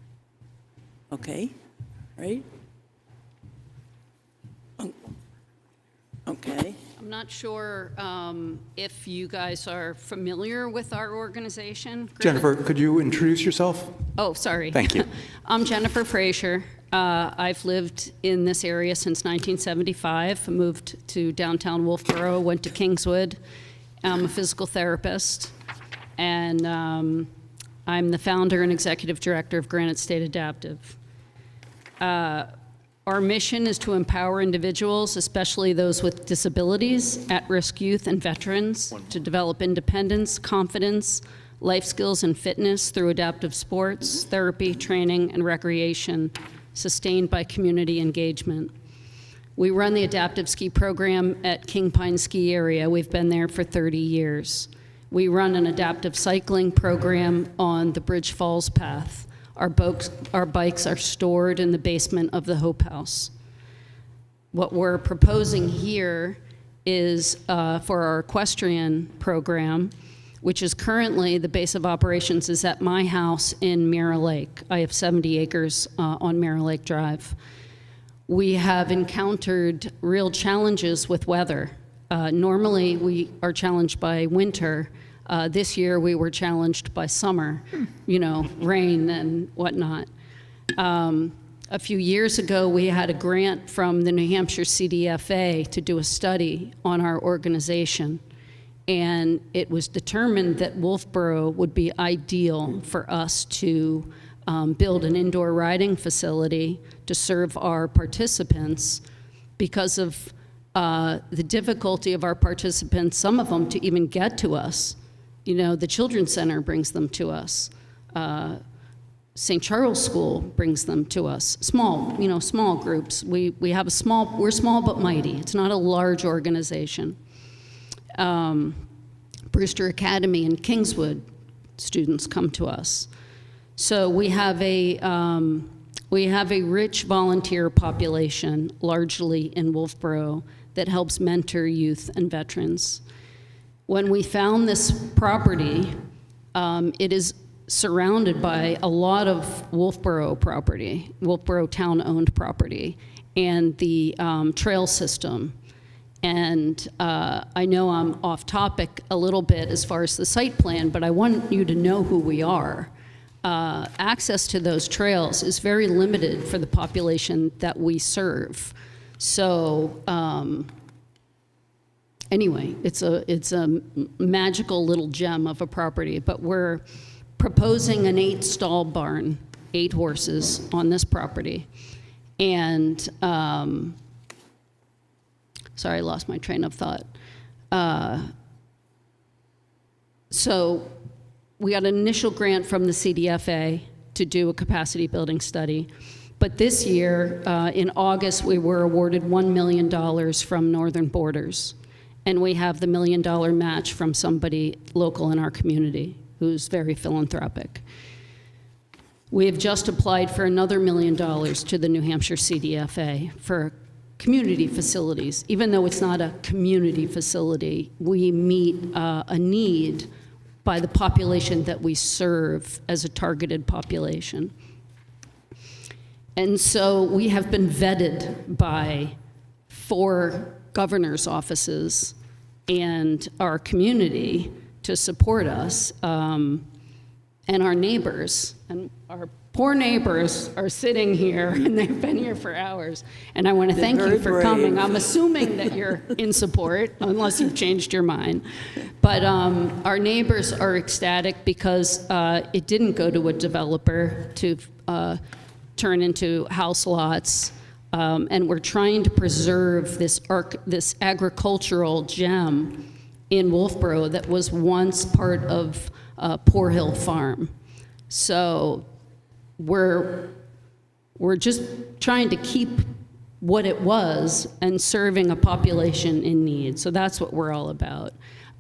Okay. Right. Okay. I'm not sure if you guys are familiar with our organization. Jennifer, could you introduce yourself? Oh, sorry. Thank you. I'm Jennifer Frazier. I've lived in this area since 1975. I moved to downtown Wolfeboro, went to Kingswood. I'm a physical therapist, and I'm the founder and executive director of Granite State Adaptive. Our mission is to empower individuals, especially those with disabilities, at-risk youth, and veterans, to develop independence, confidence, life skills, and fitness through adaptive sports, therapy, training, and recreation, sustained by community engagement. We run the adaptive ski program at King Pine Ski Area. We've been there for 30 years. We run an adaptive cycling program on the Bridge Falls Path. Our bikes are stored in the basement of the Hope House. What we're proposing here is for our equestrian program, which is currently, the base of operations is at my house in Mirror Lake. I have 70 acres on Mirror Lake Drive. We have encountered real challenges with weather. Normally, we are challenged by winter. This year, we were challenged by summer, rain and whatnot. A few years ago, we had a grant from the New Hampshire CDFA to do a study on our organization. And it was determined that Wolfeboro would be ideal for us to build an indoor riding facility to serve our participants because of the difficulty of our participants, some of them to even get to us. The Children's Center brings them to us. St. Charles School brings them to us. Small groups. We're small but mighty. It's not a large organization. Brewster Academy in Kingswood, students come to us. So we have a rich volunteer population, largely in Wolfeboro, that helps mentor youth and veterans. When we found this property, it is surrounded by a lot of Wolfeboro property, Wolfeboro town-owned property, and the trail system. And I know I'm off topic a little bit as far as the site plan, but I want you to know who we are. Access to those trails is very limited for the population that we serve. So anyway, it's a magical little gem of a property, but we're proposing an 8-stall barn, 8 horses on this property. And sorry, I lost my train of thought. So we got an initial grant from the CDFA to do a capacity building study. But this year, in August, we were awarded $1 million from Northern Borders. And we have the $1 million match from somebody local in our community who's very philanthropic. We have just applied for another $1 million to the New Hampshire CDFA for community facilities. Even though it's not a community facility, we meet a need by the population that we serve as a targeted population. And so we have been vetted by 4 governor's offices and our community to support us, and our neighbors. And our poor neighbors are sitting here, and they've been here for hours. And I want to thank you for coming. I'm assuming that you're in support, unless you've changed your mind. But our neighbors are ecstatic because it didn't go to a developer to turn into house lots. And we're trying to preserve this agricultural gem in Wolfeboro that was once part of Poor Hill Farm. So we're just trying to keep what it was and serving a population in need. So that's what we're all about.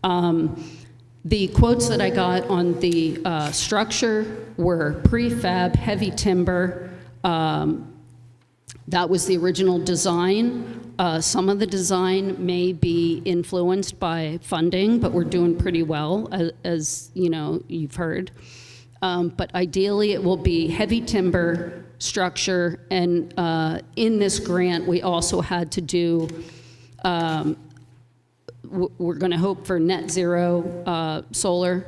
The quotes that I got on the structure were prefab, heavy timber. That was the original design. Some of the design may be influenced by funding, but we're doing pretty well, as you've heard. But ideally, it will be heavy timber structure. And in this grant, we also had to do, we're going to hope for net zero solar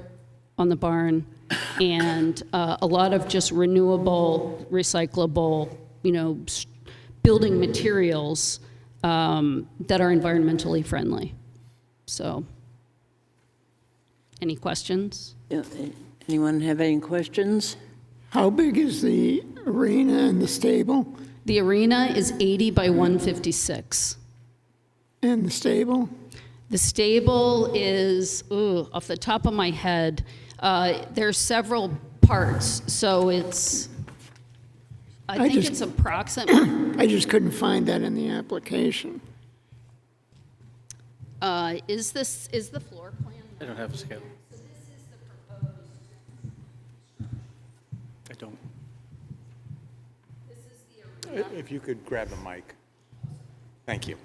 on the barn, and a lot of just renewable, recyclable, building materials that are environmentally friendly. So, any questions? Anyone have any questions? How big is the arena and the stable? The arena is 80 by 156. And the stable? The stable is, off the top of my head, there's several parts, so I think it's approximate. I just couldn't find that in the application. Is the floor plan? I don't have a scale. So this is the proposed. I don't. This is the arena. If you could grab the mic. Thank you.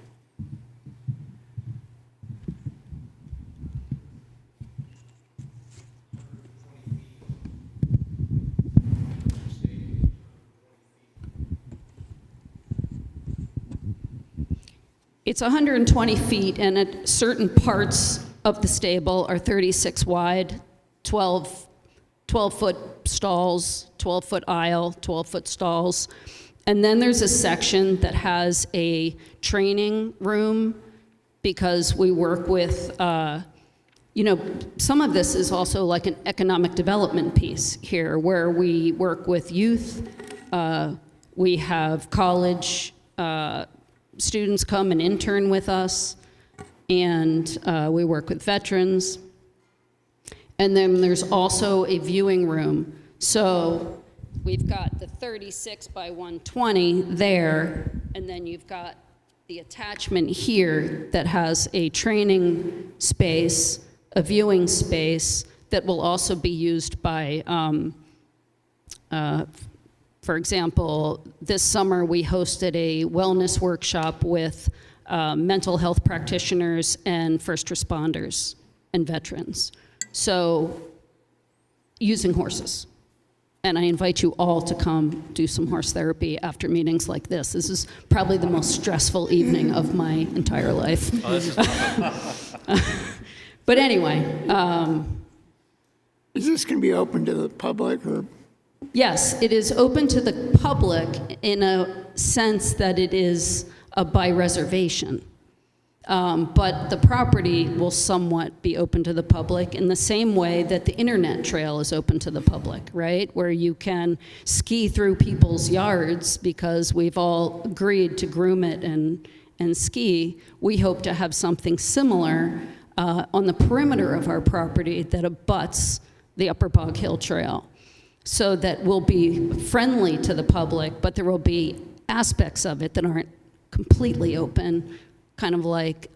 It's 120 feet, and at certain parts of the stable are 36 wide, 12-foot stalls, 12-foot aisle, 12-foot stalls. And then there's a section that has a training room because we work with, some of this is also like an economic development piece here where we work with youth. We have college students come and intern with us, and we work with veterans. And then there's also a viewing room. So we've got the 36 by 120 there, and then you've got the attachment here that has a training space, a viewing space that will also be used by, for example, this summer we hosted a wellness workshop with mental health practitioners and first responders and veterans. So, using horses. And I invite you all to come do some horse therapy after meetings like this. This is probably the most stressful evening of my entire life. Oh, this is But anyway. Is this going to be open to the public or? Yes, it is open to the public in a sense that it is by reservation. But the property will somewhat be open to the public in the same way that the internet trail is open to the public, right? Where you can ski through people's yards because we've all agreed to groom it and ski. We hope to have something similar on the perimeter of our property that abuts the Upper Bog Hill Trail, so that will be friendly to the public, but there will be aspects of it that aren't completely open, kind of like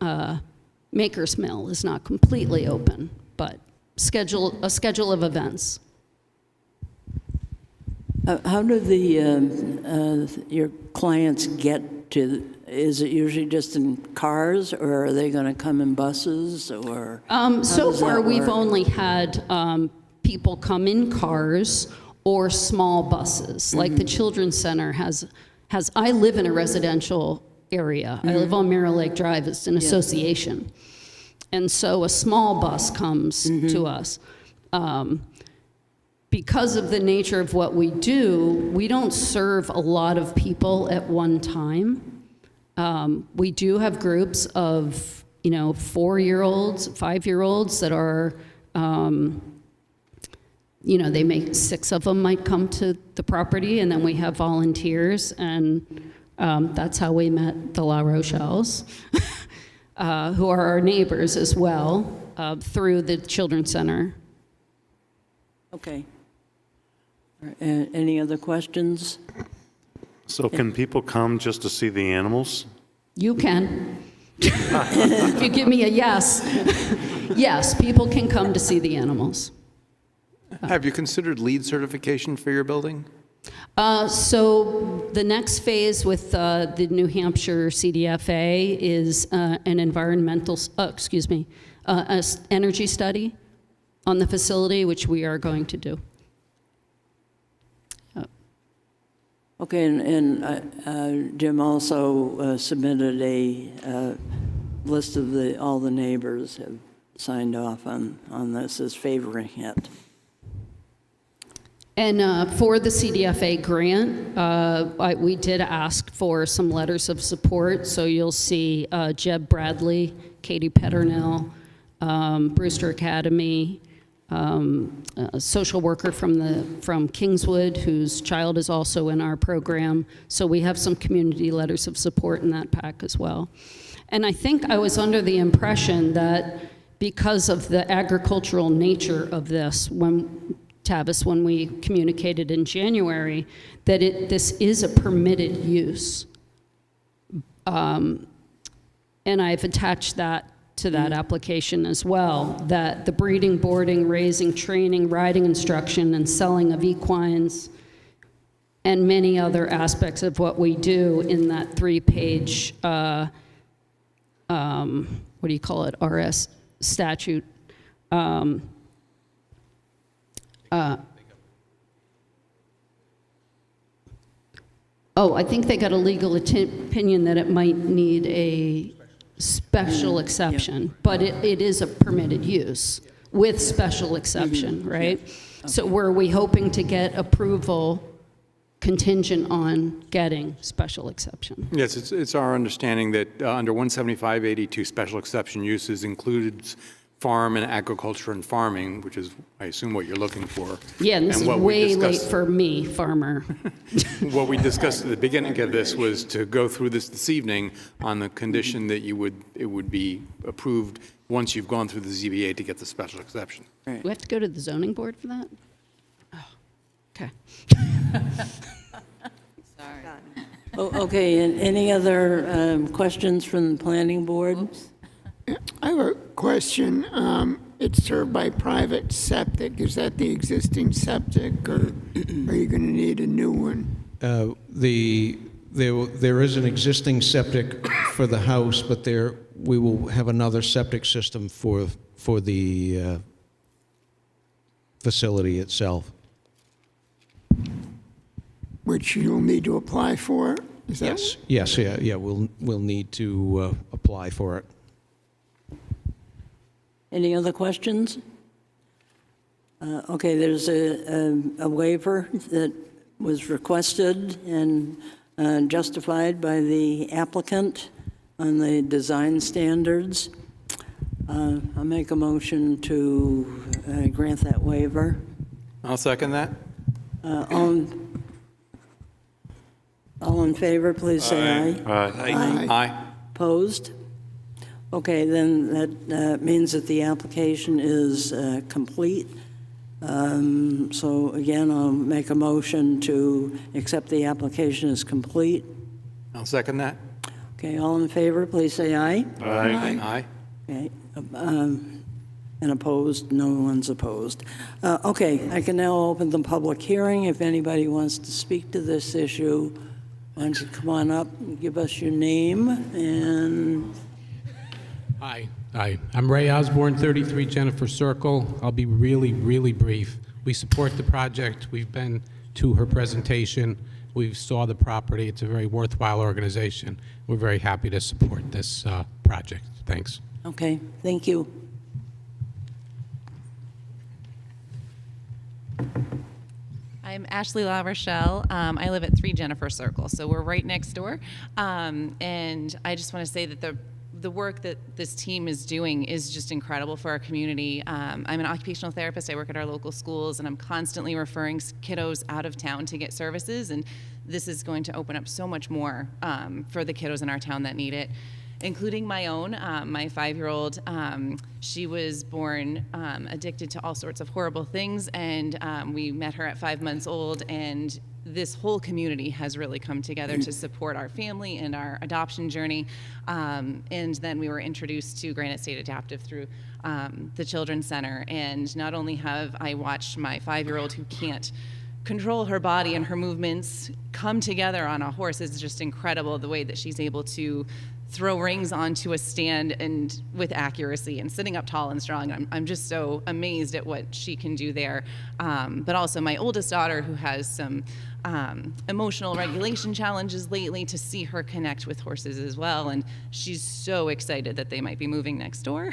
Maker's Mill is not completely open, but a schedule of events. How do your clients get to? Is it usually just in cars, or are they going to come in buses, or? So far, we've only had people come in cars or small buses. Like the Children's Center has. I live in a residential area. I live on Mirror Lake Drive. It's an association. And so a small bus comes to us. Because of the nature of what we do, we don't serve a lot of people at one time. We do have groups of, 4-year-olds, 5-year-olds that are, they make 6 of them might come to the property, and then we have volunteers, and that's how we met the La Rochelles, who are our neighbors as well, through the Children's Center. Okay. Any other questions? So can people come just to see the animals? You can. If you give me a yes. Yes, people can come to see the animals. Have you considered LEED certification for your building? So the next phase with the New Hampshire CDFA is an environmental, energy study on the facility, which we are going to do. Okay, and Jim also submitted a list of all the neighbors have signed off on this as favoring it. And for the CDFA grant, we did ask for some letters of support. So you'll see Jeb Bradley, Katie Peternell, Brewster Academy, a social worker from Kingswood, whose child is also in our program. So we have some community letters of support in that pack as well. And I think I was under the impression that because of the agricultural nature of this, when we communicated in January, that this is a permitted use. And I've attached that to that application as well, that the breeding, boarding, raising, training, riding instruction, and selling of equines, and many other aspects of what we do in that 3-page, what do you call it, RS statute. Oh, I think they got a legal opinion that it might need a special exception, but it is a permitted use with special exception, right? So were we hoping to get approval contingent on getting special exception? Yes, it's our understanding that under 17582, special exception uses includes farm and agriculture and farming, which is, I assume, what you're looking for. Yeah, and this is way late for me, farmer. What we discussed at the beginning of this was to go through this evening on the condition that it would be approved once you've gone through the ZBA to get the special exception. Do we have to go to the zoning board for that? Oh, okay. Oh, okay, and any other questions from the planning board? I have a question. It's served by private septic. Is that the existing septic, or are you going to need a new one? There is an existing septic for the house, but we will have another septic system for the facility itself. Which you'll need to apply for? Is that Yes. Yeah. We'll need to apply for it. Any other questions? Okay, there's a waiver that was requested and justified by the applicant on the design standards. I'll make a motion to grant that waiver. I'll second that. All in favor, please say aye. Aye. Aye. Opposed? Okay, then that means that the application is complete. So again, I'll make a motion to accept the application as complete. I'll second that. Okay, all in favor, please say aye. Aye. Aye. Okay, and opposed? No one's opposed. Okay, I can now open the public hearing. If anybody wants to speak to this issue, why don't you come on up and give us your name and... Hi. I'm Ray Osborne, 33 Jennifer Circle. I'll be really brief. We support the project. We've been to her presentation. We saw the property. It's a very worthwhile organization. We're very happy to support this project. Thanks. Okay, thank you. I'm Ashley La Rochelle. I live at 3 Jennifer Circle, so we're right next door. And I just want to say that the work that this team is doing is just incredible for our community. I'm an occupational therapist. I work at our local schools, and I'm constantly referring kiddos out of town to get services, and this is going to open up so much more for the kiddos in our town that need it, including my own. My 5-year-old, she was born addicted to all sorts of horrible things, and we met her at 5 months old, and this whole community has really come together to support our family and our adoption journey. And then we were introduced to Granite State Adaptive through the Children's Center. And not only have I watched my 5-year-old, who can't control her body and her movements, come together on a horse. It's just incredible the way that she's able to throw rings onto a stand and with accuracy and sitting up tall and strong. I'm just so amazed at what she can do there. But also my oldest daughter, who has some emotional regulation challenges lately, to see her connect with horses as well. And she's so excited that they might be moving next door.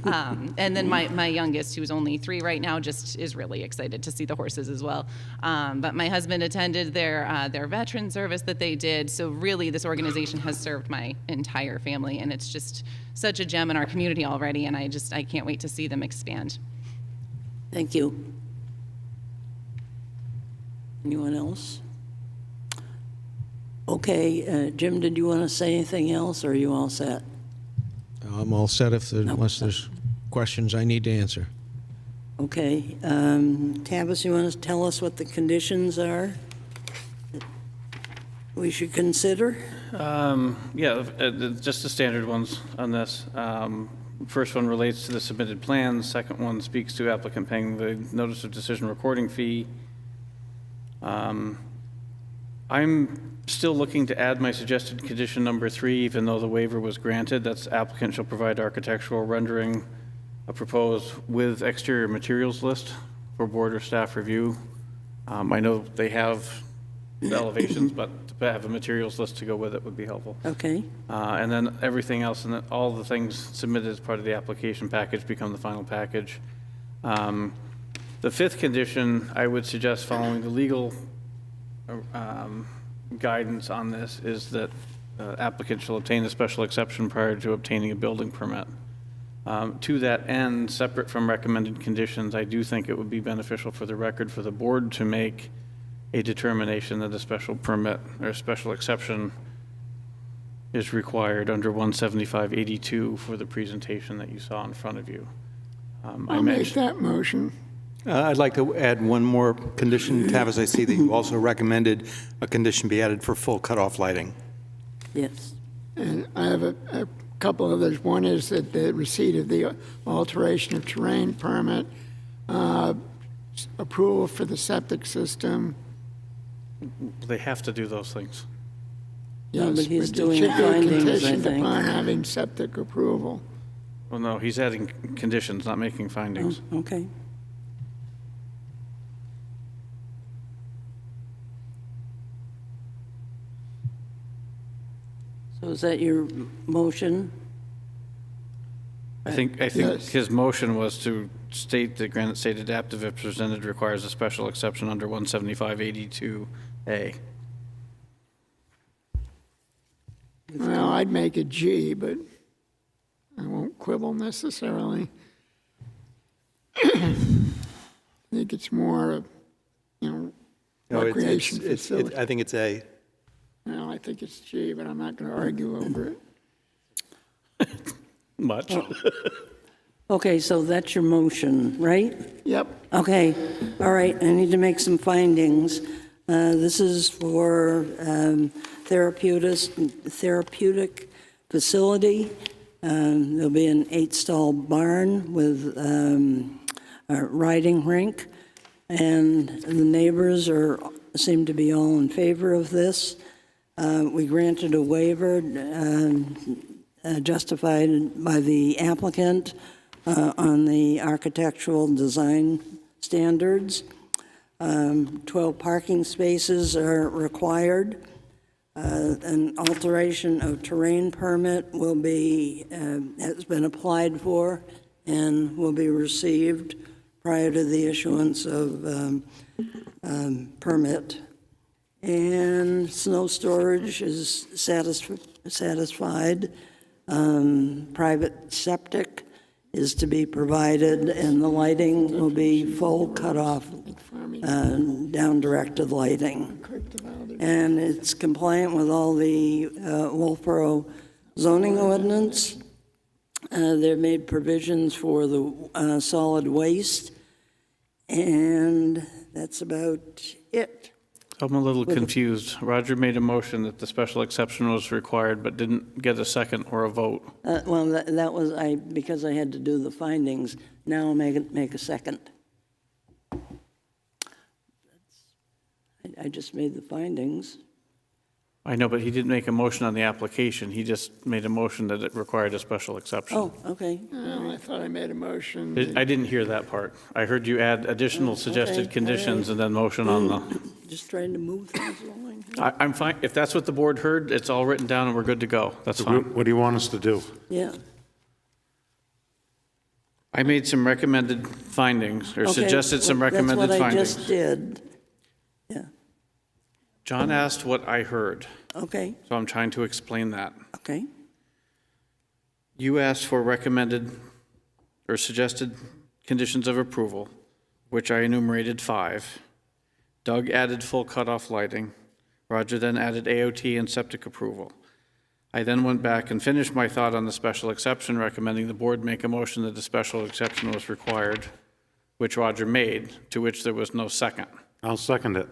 And then my youngest, who's only 3 right now, just is really excited to see the horses as well. But my husband attended their veteran service that they did. So really this organization has served my entire family, and it's just such a gem in our community already, and I can't wait to see them expand. Thank you. Anyone else? Okay, Jim, did you want to say anything else, or are you all set? I'm all set unless there's questions I need to answer. Okay, Tavis, you want to tell us what the conditions are that we should consider? Yeah, just the standard ones on this. First one relates to the submitted plans. Second one speaks to applicant paying the notice of decision recording fee. I'm still looking to add my suggested condition number 3, even though the waiver was granted. That's applicant shall provide architectural rendering proposed with exterior materials list for board or staff review. I know they have the elevations, but to have a materials list to go with it would be helpful. Okay. And then everything else, and all the things submitted as part of the application package become the final package. The 5th condition, I would suggest following the legal guidance on this, is that applicant shall obtain a special exception prior to obtaining a building permit. To that end, separate from recommended conditions, I do think it would be beneficial for the record for the board to make a determination that a special permit or a special exception is required under 17582 for the presentation that you saw in front of you. I'll make that motion. I'd like to add one more condition. Tavis, I see that you also recommended a condition be added for full cutoff lighting. Yes. And I have a couple others. One is that the receipt of the alteration of terrain permit, approval for the septic system. They have to do those things. No, Yes, but he's it doing should be findings, I conditioned think. upon having septic approval. Well, no, he's adding conditions, not making findings. Oh, okay. So is that your motion? I think Yes. his motion was to state that Granite State Adaptive, if presented, requires a special exception under 17582A. Well, I'd make it G, but I won't quibble necessarily. I think it's more of, recreation facility. I think it's A. Well, I think it's G, but I'm not going to argue over it. Much. Okay, so that's your motion, right? Yep. Okay, all right, I need to make some findings. This is for therapeutic facility. There'll be an 8-stall barn with a riding rink, and the neighbors seem to be all in favor of this. We granted a waiver justified by the applicant on the architectural design standards. 12 parking spaces are required. An alteration of terrain permit will be, has been applied for and will be received prior to the issuance of permit. And snow storage is satisfied. Private septic is to be provided, and the lighting will be full cutoff, down-directed lighting. And it's compliant with all the Wolfeboro zoning ordinance. They've made provisions for the solid waste, and that's about it. I'm a little confused. Roger made a motion that the special exception was required, but didn't get a second or a vote. Well, that was because I had to do the findings. Now I'll make a second. I just made the findings. I know, but he didn't make a motion on the application. He just made a motion that it required a special exception. Oh, okay. Oh, I thought I made a motion. I didn't hear that part. I heard you add additional suggested okay, conditions and then motion on the... Just trying to move things along. I'm fine. If that's what the board heard, it's all written down and we're good to go. That's fine. What do you want us to do? Yeah. I made some recommended findings, or Okay, suggested some well, recommended that's what findings. I just did. Yeah. John asked what I heard. Okay. So I'm trying to explain that. Okay. You asked for recommended or suggested conditions of approval. which I enumerated 5. Doug added full cutoff lighting. Roger then added AOT and septic approval. I then went back and finished my thought on the special exception, recommending the board make a motion that the special exception was required, which Roger made, to which there was no second. I'll second it.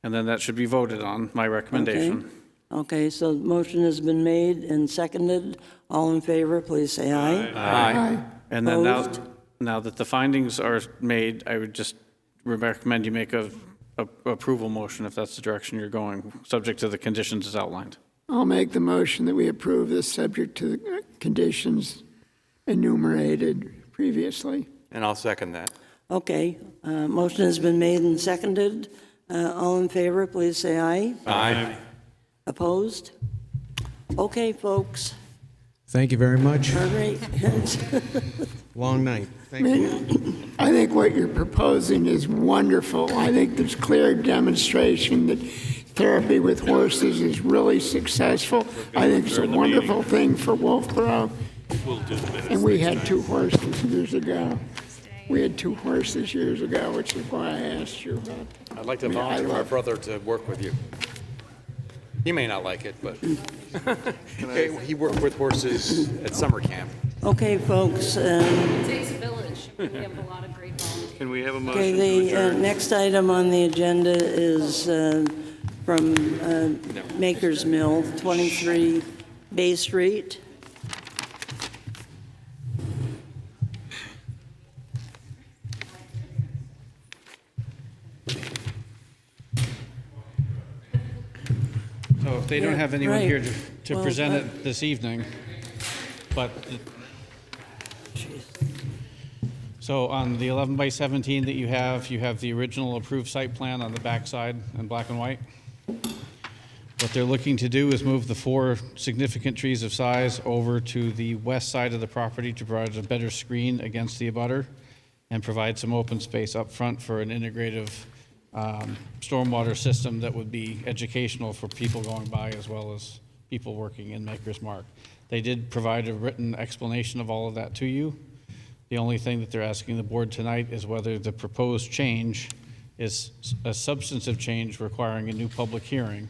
And then that should be voted on, my recommendation. Okay, so the motion has been made and seconded. All in favor, please say aye. Aye. And then Opposed? now that the findings are made, I would just recommend you make a approval motion if that's the direction you're going, subject to the conditions as outlined. I'll make the motion that we approve this subject to the conditions enumerated previously. And I'll second that. Okay, motion has been made and seconded. All in favor, please say aye. Aye. Opposed? Okay, folks. Thank you very much. All right. Long night. Thank you. I think what you're proposing is wonderful. I think there's clear demonstration that therapy with horses is really successful. I think it's a wonderful thing for Wolfeboro. And we had 2 horses years ago. We had 2 horses years ago, which is why I asked you about. I'd like to volunteer my brother to work with you. He may not like it, but he worked with horses at summer camp. Okay, folks. It takes a village. We have a lot of great volunteers. Can we have a motion Okay, to the adjourn? next item on the agenda is from Maker's Mill, 23 Bay Street. So if they don't have anyone right. here to Well, present it this evening, but, so on the 11 by 17 that you have the original approved site plan on the backside in black and white. What they're looking to do is move the 4 significant trees of size over to the west side of the property to provide a better screen against the abutter and provide some open space up front for an integrative stormwater system that would be educational for people going by as well as people working in Maker's Mark. They did provide a written explanation of all of that to you. The only thing that they're asking the board tonight is whether the proposed change is a substantive change requiring a new public hearing,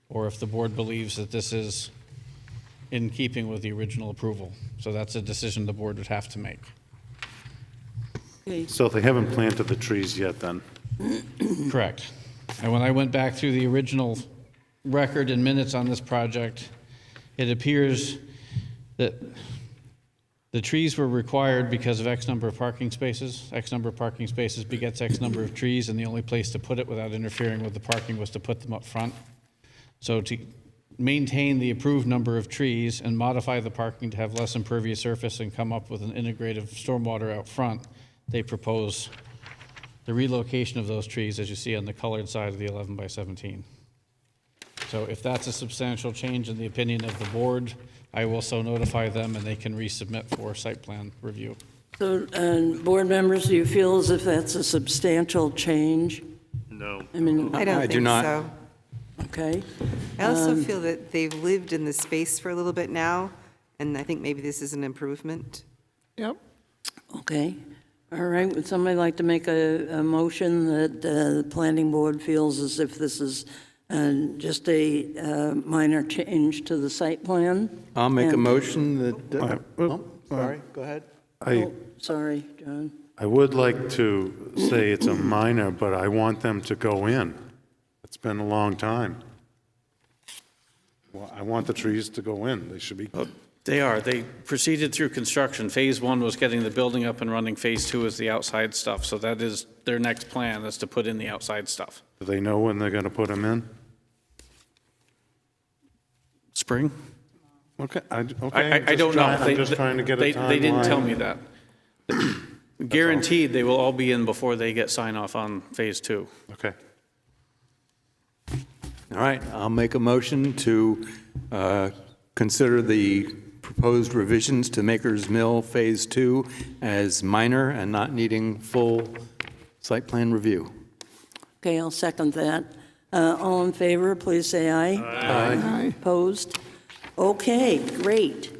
or if the board believes that this is in keeping with the original approval. So that's a decision the board would have to make. Okay. So they haven't planted the trees yet then? Correct. And when I went back through the original record and minutes on this project, it appears that the trees were required because of X number of parking spaces. X number of parking spaces begets X number of trees, and the only place to put it without interfering with the parking was to put them up front. So to maintain the approved number of trees and modify the parking to have less impervious surface and come up with an integrative stormwater out front, they propose the relocation of those trees, as you see on the colored side of the 11 by 17. So if that's a substantial change in the opinion of the board, I will so notify them and they can resubmit for site plan review. So, board members, do you feel as if that's a substantial change? No. I mean, I don't I do think not. so. okay. I also feel that they've lived in the space for a little bit now, and I think maybe this is an improvement. Yep. Okay. All right. Would somebody like to make a motion that the planning board feels as if this is just a minor change to the site plan? I'll make a And- motion that, sorry, go ahead. Sorry, John. I would like to say it's a minor, but I want them to go in. It's been a long time. Well, I want the trees to go in. They should be. They are. They proceeded through construction. Phase 1 was getting the building up and running. Phase 2 is the outside stuff. So that is their next plan, is to put in the outside stuff. Do they know when they're going to put them in? Spring? Okay. I don't know. I'm just trying to get a timeline. They didn't tell me that. Guaranteed they will all be in before they get sign off on Phase 2. Okay. All right, I'll make a motion to consider the proposed revisions to Maker's Mill Phase 2 as minor and not needing full site plan review. Okay, I'll second that. All in favor, please say aye. Aye. Opposed? Okay, great.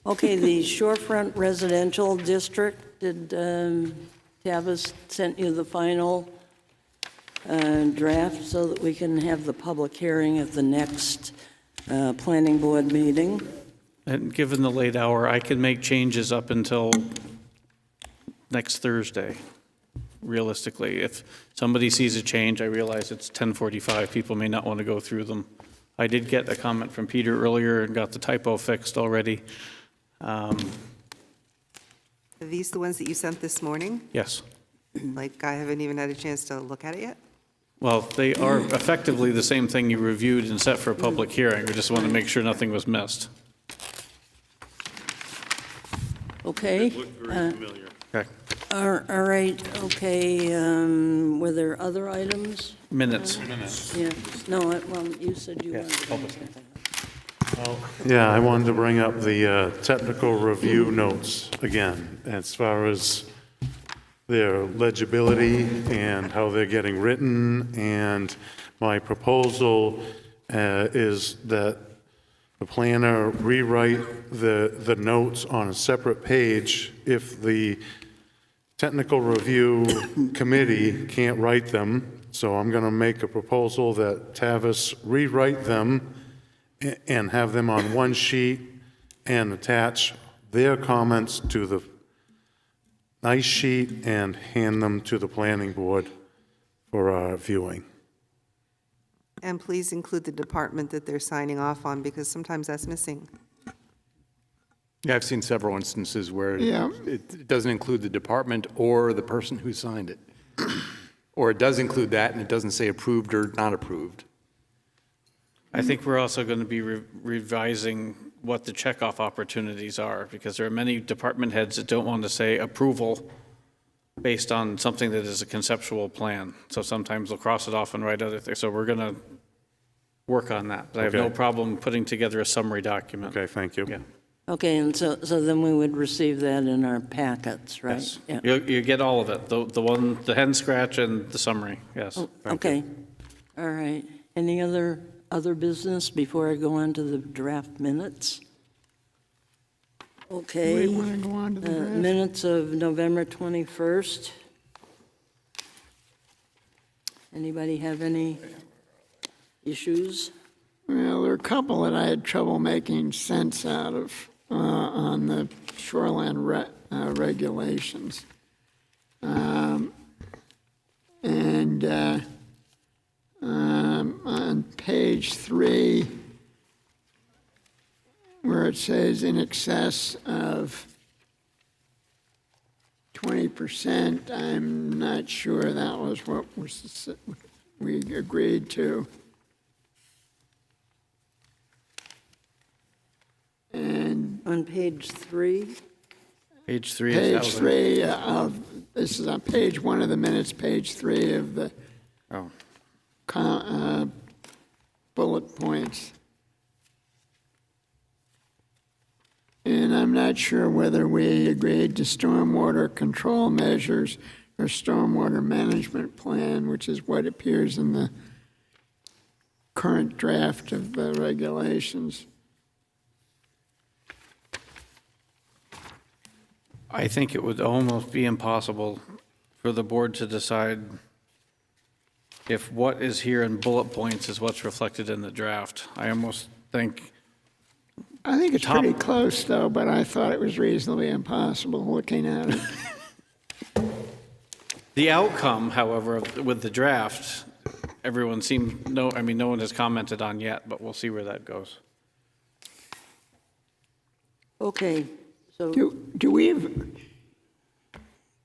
Okay, the Shorefront Residential District, did Tavis sent you the final draft so that we can have the public hearing at the next planning board meeting. And given the late hour, I can make changes up until next Thursday, realistically. If somebody sees a change, I realize it's 10:45, people may not want to go through them. I did get a comment from Peter earlier and got the typo fixed already. Are these the ones that you sent this morning? Yes. Like, I haven't even had a chance to look at it yet? Well, they are effectively the same thing you reviewed and set for a public hearing. We just want to make sure nothing was missed. Okay. Okay. All right, okay, were there other items? Minutes. Yeah, no, well, you said you wanted to bring something up. Yeah, I wanted to bring up the technical review notes again, as far as their legibility and how they're getting written. And my proposal is that the planner rewrite the notes on a separate page if the technical review committee can't write them. So I'm going to make a proposal that Tavis rewrite them and have them on one sheet and attach their comments to the nice sheet and hand them to the planning board for viewing. And please include the department that they're signing off on, because sometimes that's missing. Yeah, I've seen several instances where Yeah. it doesn't include the department or the person who signed it. Or it does include that and it doesn't say approved or not approved. I think we're also going to be revising what the checkoff opportunities are, because there are many department heads that don't want to say approval based on something that is a conceptual plan. So sometimes they'll cross it off and write other things. So we're going to work on that. But I have no Okay. problem putting together a summary document. Okay, thank you. Yeah. Okay, and so then we would receive that in our packets, right? Yes. Yeah. You get all of it, the one, the head scratch and the summary, yes. Okay, all right. Any other business before I go on to the draft minutes? Okay. We want to go on to the draft? Minutes of November 21st. Anybody have any issues? Well, there are a couple that I had trouble making sense out of on the shoreline regulations. On page 3, where it says in excess of 20%, I'm not sure that was what we agreed to. And on page 3? Page 3 Page 3 of, this is on page 1 of the minutes, page 3 of the bullet points. And I'm not sure whether we agreed to stormwater control measures or stormwater management plan, which is what appears in the current draft of the regulations. I think it would almost be impossible for the board to decide if what is here in bullet points is what's reflected in the draft. I almost think. I think it's pretty close, though, but I thought it was reasonably impossible looking at it. The outcome, however, with the draft, everyone seemed, no one has commented on yet, but we'll see where that goes. Okay, so. Do we have,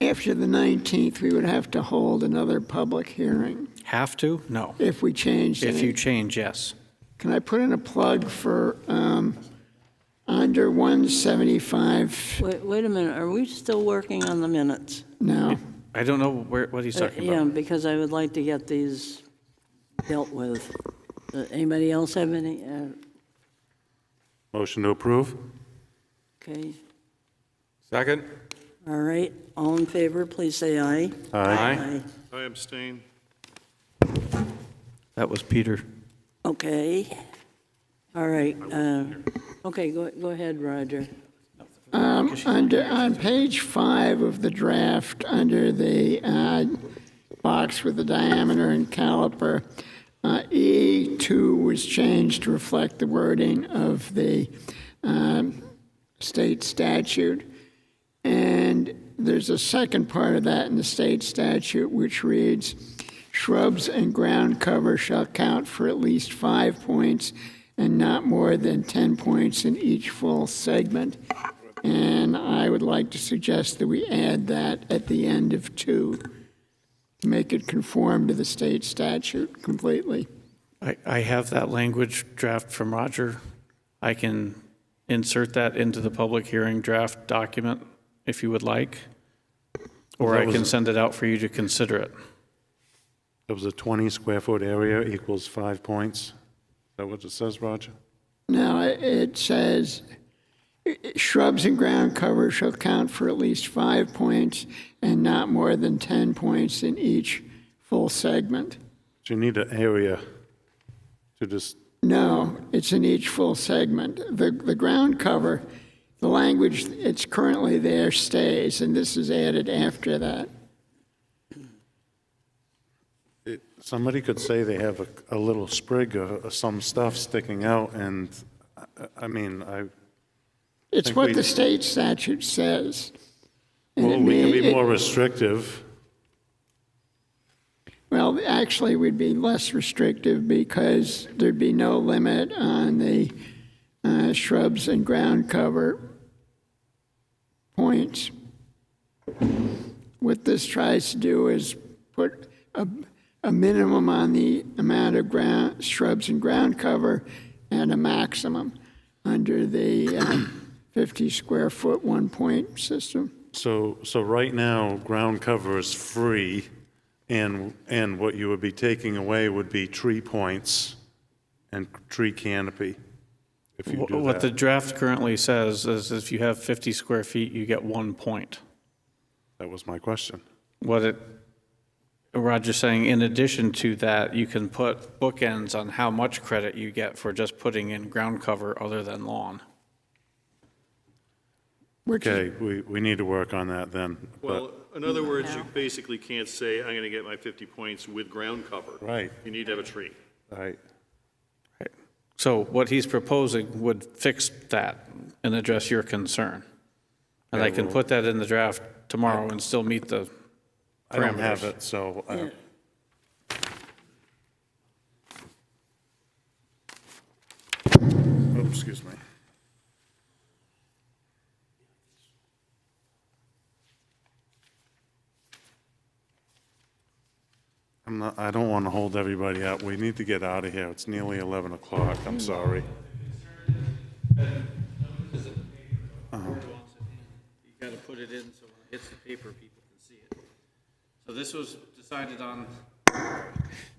after the 19th, we would have to hold another public hearing? Have to? No. If we change If you change, yes. Can I put in a plug for under 175? Wait a minute, are we still working on the minutes? No. I don't know what he's talking Yeah, about. because I would like to get these dealt with. Anybody else have any? Motion to approve? Okay, Second? all right, all in favor, please say aye. Aye. I abstain. That was Peter. Okay, all right, okay, go ahead, Roger. On page 5 of the draft, under the box with the diameter and caliper, E2 was changed to reflect the wording of the state statute. And there's a second part of that in the state statute which reads, shrubs and ground cover shall count for at least 5 points and not more than 10 points in each full segment. And I would like to suggest that we add that at the end of 2 to make it conform to the state statute completely. I have that language draft from Roger. I can insert that into the public hearing draft document if you would like, or I can send it out for you to consider it. It was a 20 square foot area equals 5 points. Is that what it says, Roger? No, it says shrubs and ground cover shall count for at least 5 points and not more than 10 points in each full segment. Do you need an area to just... No, it's in each full segment. The ground cover, the language it's currently there stays, and this is added after that. Somebody could say they have a little sprig of some stuff sticking out, and I mean, It's what the state statute says. Well, we can be more restrictive. Well, actually, we'd be less restrictive because there'd be no limit on the shrubs and ground cover points. What this tries to do is put a minimum on the amount of shrubs and ground cover and a maximum under the 50 square foot 1 point system. So right now, ground cover is free, and what you would be taking away would be tree points and tree canopy, if you do that. What the draft currently says is if you have 50 square feet, you get 1 point. That was my question. Roger's saying, in addition to that, you can put bookends on how much credit you get for just putting in ground cover other than lawn. Okay, we need to work on that then. Well, in other words, you basically can't say, I'm going to get my 50 points with ground cover. Right. You need to have a tree. Right. So what he's proposing would fix that and address your concern. And I can put that in the draft tomorrow and still meet the parameters. I don't have it, so... Oh, excuse me. I don't want to hold everybody up. We need to get out of here. It's nearly 11 o'clock. I'm sorry. You got to put it in so when it hits the paper, people can see it. So this was decided on.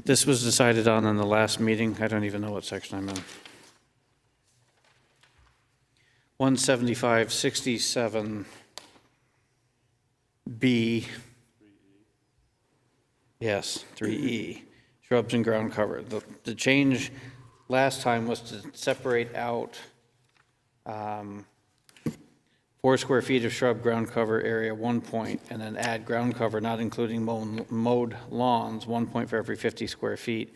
This was decided on in the last meeting. I don't even know what section I'm in. 175-67B. Yes, 3E, shrubs and ground cover. The change last time was to separate out 4 square feet of shrub ground cover area, 1 point, and then add ground cover, not including mowed lawns, 1 point for every 50 square feet.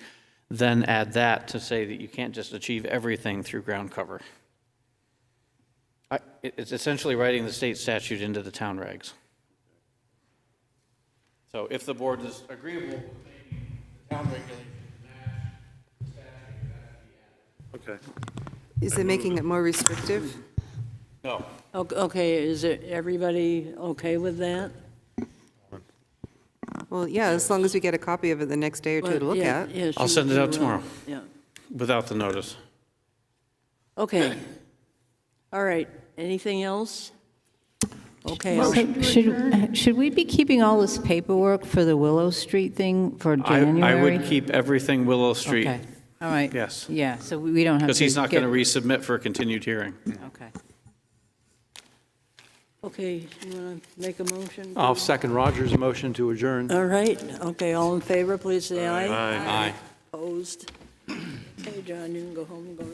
Then add that to say that you can't just achieve everything through ground cover. It's essentially writing the state statute into the town regs. So if the board is agreeable with making the town regulations match the statute, that would be added. Is it making it more restrictive? No. Okay, is it everybody okay with that? Well, yeah, as long as we get a copy of it the next day or two to look at. Yeah, I'll send it out tomorrow. Yeah. Without the notice. Okay. All right. Anything else? Okay. Should we be keeping all this paperwork for the Willow Street thing for January? I would keep everything Willow Street. Okay, all right. Yes. Yeah, so we don't have to. Because he's not going to resubmit for a continued hearing. Okay. Okay, you want to make a motion? I'll second Roger's motion to adjourn. All right. Okay, all in favor, please say aye. Aye. Opposed? Okay, John, you can go home and go.